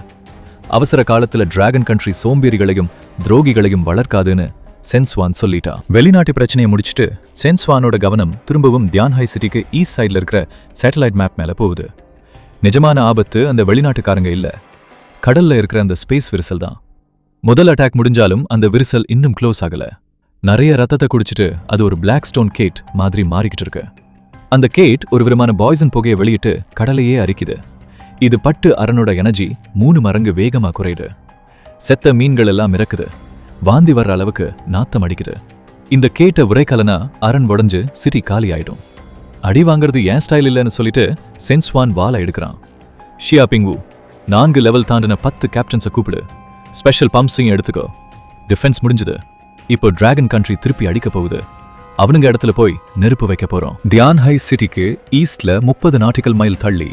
அவசர காலத்துல டிராகன் கண்ட்ரி சோம்பேறிகளையும் துரோகிகளையும் வளர்க்காதுன்னு சென்ஸ்வான் சொல்லிட்டா. வெளிநாட்டு பிரச்சனையை முடிச்சுட்டு சென்ஸ்வானோட கவனம் திரும்பவும் தியான்ஹாய் சிட்டிக்கு ஈஸ்ட் சைட்ல இருக்கிற சேட்டலைட் மேப் மேல போகுது. நிஜமான ஆபத்து அந்த வெளிநாட்டுக்காரங்க இல்ல, கடல்ல இருக்கிற அந்த ஸ்பேஸ் விரிசல் தான். முதல் அட்டாக் முடிஞ்சாலும் அந்த விரிசல் இன்னும் க்ளோஸ் ஆகல. நிறைய ரத்தத்தை குடிச்சிட்டு அது ஒரு பிளாக் ஸ்டோன் கேட் மாதிரி மாறிக்கிட்டு இருக்கு. அந்த கேட் ஒரு விதமான பாய்சன் புகையை வெளியிட்டு கடலையே அரிக்குது. இது பட்டு அரனோட எனர்ஜி 3 மடங்கு வேகமா குறையுது. செத்த மீன்கள் எல்லாம் இறக்குது. வாந்தி வர்ற அளவுக்கு நாத்தம் அடிக்குது. இந்த கேட்டை உரைக்கலனா அரண் உடைஞ்சு சிட்டி காலி ஆயிடும். அடி வாங்குறது ஏன் ஸ்டைல் இல்லைன்னு சொல்லிட்டு சென்ஸ்வான் வாலை எடுக்கிறான். ஷியா பிங்வு, 4 லெவல் தாண்டின 10 கேப்டன்ஸை கூப்பிடு. ஸ்பெஷல் பம்ப்ஸையும் எடுத்துக்கோ. டிஃபென்ஸ் முடிஞ்சது. இப்போ டிராகன் கண்ட்ரி திருப்பி அடிக்க போகுது. அவனுங்க இடத்துல போய் நெருப்பு வைக்க போறோம். தியான்ஹை சிட்டிக்கு ஈஸ்ட்ல 30 நாட்டிக்கல் மைல் தள்ளி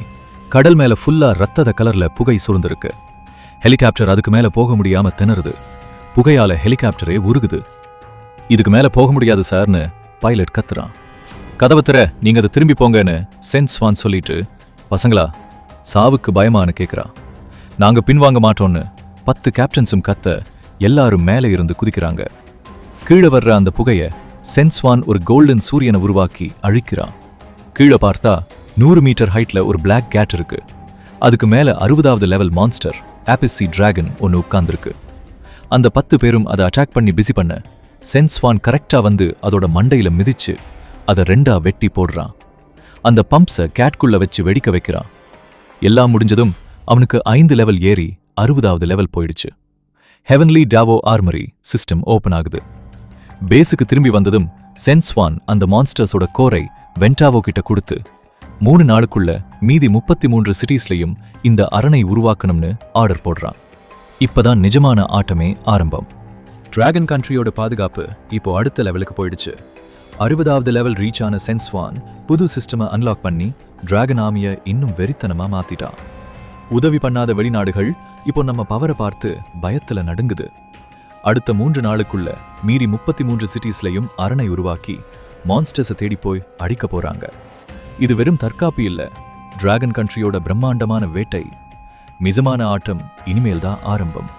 கடல் மேல ஃபுல்லா ரத்தத கலர்ல புகை சூழ்ந்திருக்கு. ஹெலிகாப்டர் அதுக்கு மேல போக முடியாம திணறுது. புகையால ஹெலிகாப்டரே உருகுது. இதுக்கு மேல போக முடியாது சார்னு பைலட் கத்துறான். கதவை திற, நீங்க அதை திரும்பி போங்கன்னு சென்ஸ்வான் சொல்லிட்டு, பசங்களா சாவுக்கு பயமானு கேட்குறா. நாங்க பின்வாங்க மாட்டோம்னு 10 கேப்டன்ஸும் கத்த எல்லாரும் மேலே இருந்து குதிக்கிறாங்க. கீழே வர்ற அந்த புகைய சென்ஸ்வான் ஒரு கோல்டன் சூரியனை உருவாக்கி அழிக்கிறான். கீழே பார்த்தா 100 மீட்டர் ஹைட்ல ஒரு பிளாக் கேட் இருக்கு. அதுக்கு மேல 60வது லெவல் மான்ஸ்டர் ஆபிசி டிராகன் ஒன்று உட்கார்ந்துருக்கு. அந்த 10 பேரும் அதை அட்டாக் பண்ணி பிஸி பண்ண சென்ஸ்வான் கரெக்டா வந்து அதோட மண்டையில மிதிச்சு அதை 2ஆ வெட்டி போடுறான். அந்த பம்ப்ஸை கேட்குள்ள வச்சு வெடிக்க வைக்கிறான். எல்லாம் முடிஞ்சதும் அவனுக்கு 5 லெவல் ஏறி 60வது லெவல் போயிடுச்சு. ஹெவன்லி டாவோ ஆர்மரி சிஸ்டம் ஓபன் ஆகுது. பேஸுக்கு திரும்பி வந்ததும் சென்ஸ்வான் அந்த மான்ஸ்டர்ஸோட கோரை வென்டாவோ கிட்ட கொடுத்து 3 நாளுக்குள்ள மீதி 33 சிட்டிஸ்லையும் இந்த அரணை உருவாக்கணும்னு ஆர்டர் போடுறான். இப்பதான் நிஜமான ஆட்டமே ஆரம்பம். டிராகன் கண்ட்ரியோட பாதுகாப்பு இப்போ அடுத்த லெவலுக்கு போயிடுச்சு. 60வது லெவல் ரீச் ஆன சென்ஸ்வான் புது சிஸ்டமை அன்லாக் பண்ணி டிராகன் ஆர்மியை இன்னும் வெறித்தனமா மாத்திட்டான். உதவி பண்ணாத வெளிநாடுகள் இப்போ நம்ம பவரை பார்த்து பயத்துல நடுங்குது. அடுத்த 3 நாளுக்குள்ள மீறி 33 சிட்டிஸ்லையும் அரணை உருவாக்கி மான்ஸ்டர்ஸை தேடி போய் அடிக்க போறாங்க. இது வெறும் தற்காப்பு இல்ல, டிராகன் கண்ட்ரியோட பிரம்மாண்டமான வேட்டை. மிதமான ஆட்டம் இனிமேல்தான் ஆரம்பம்.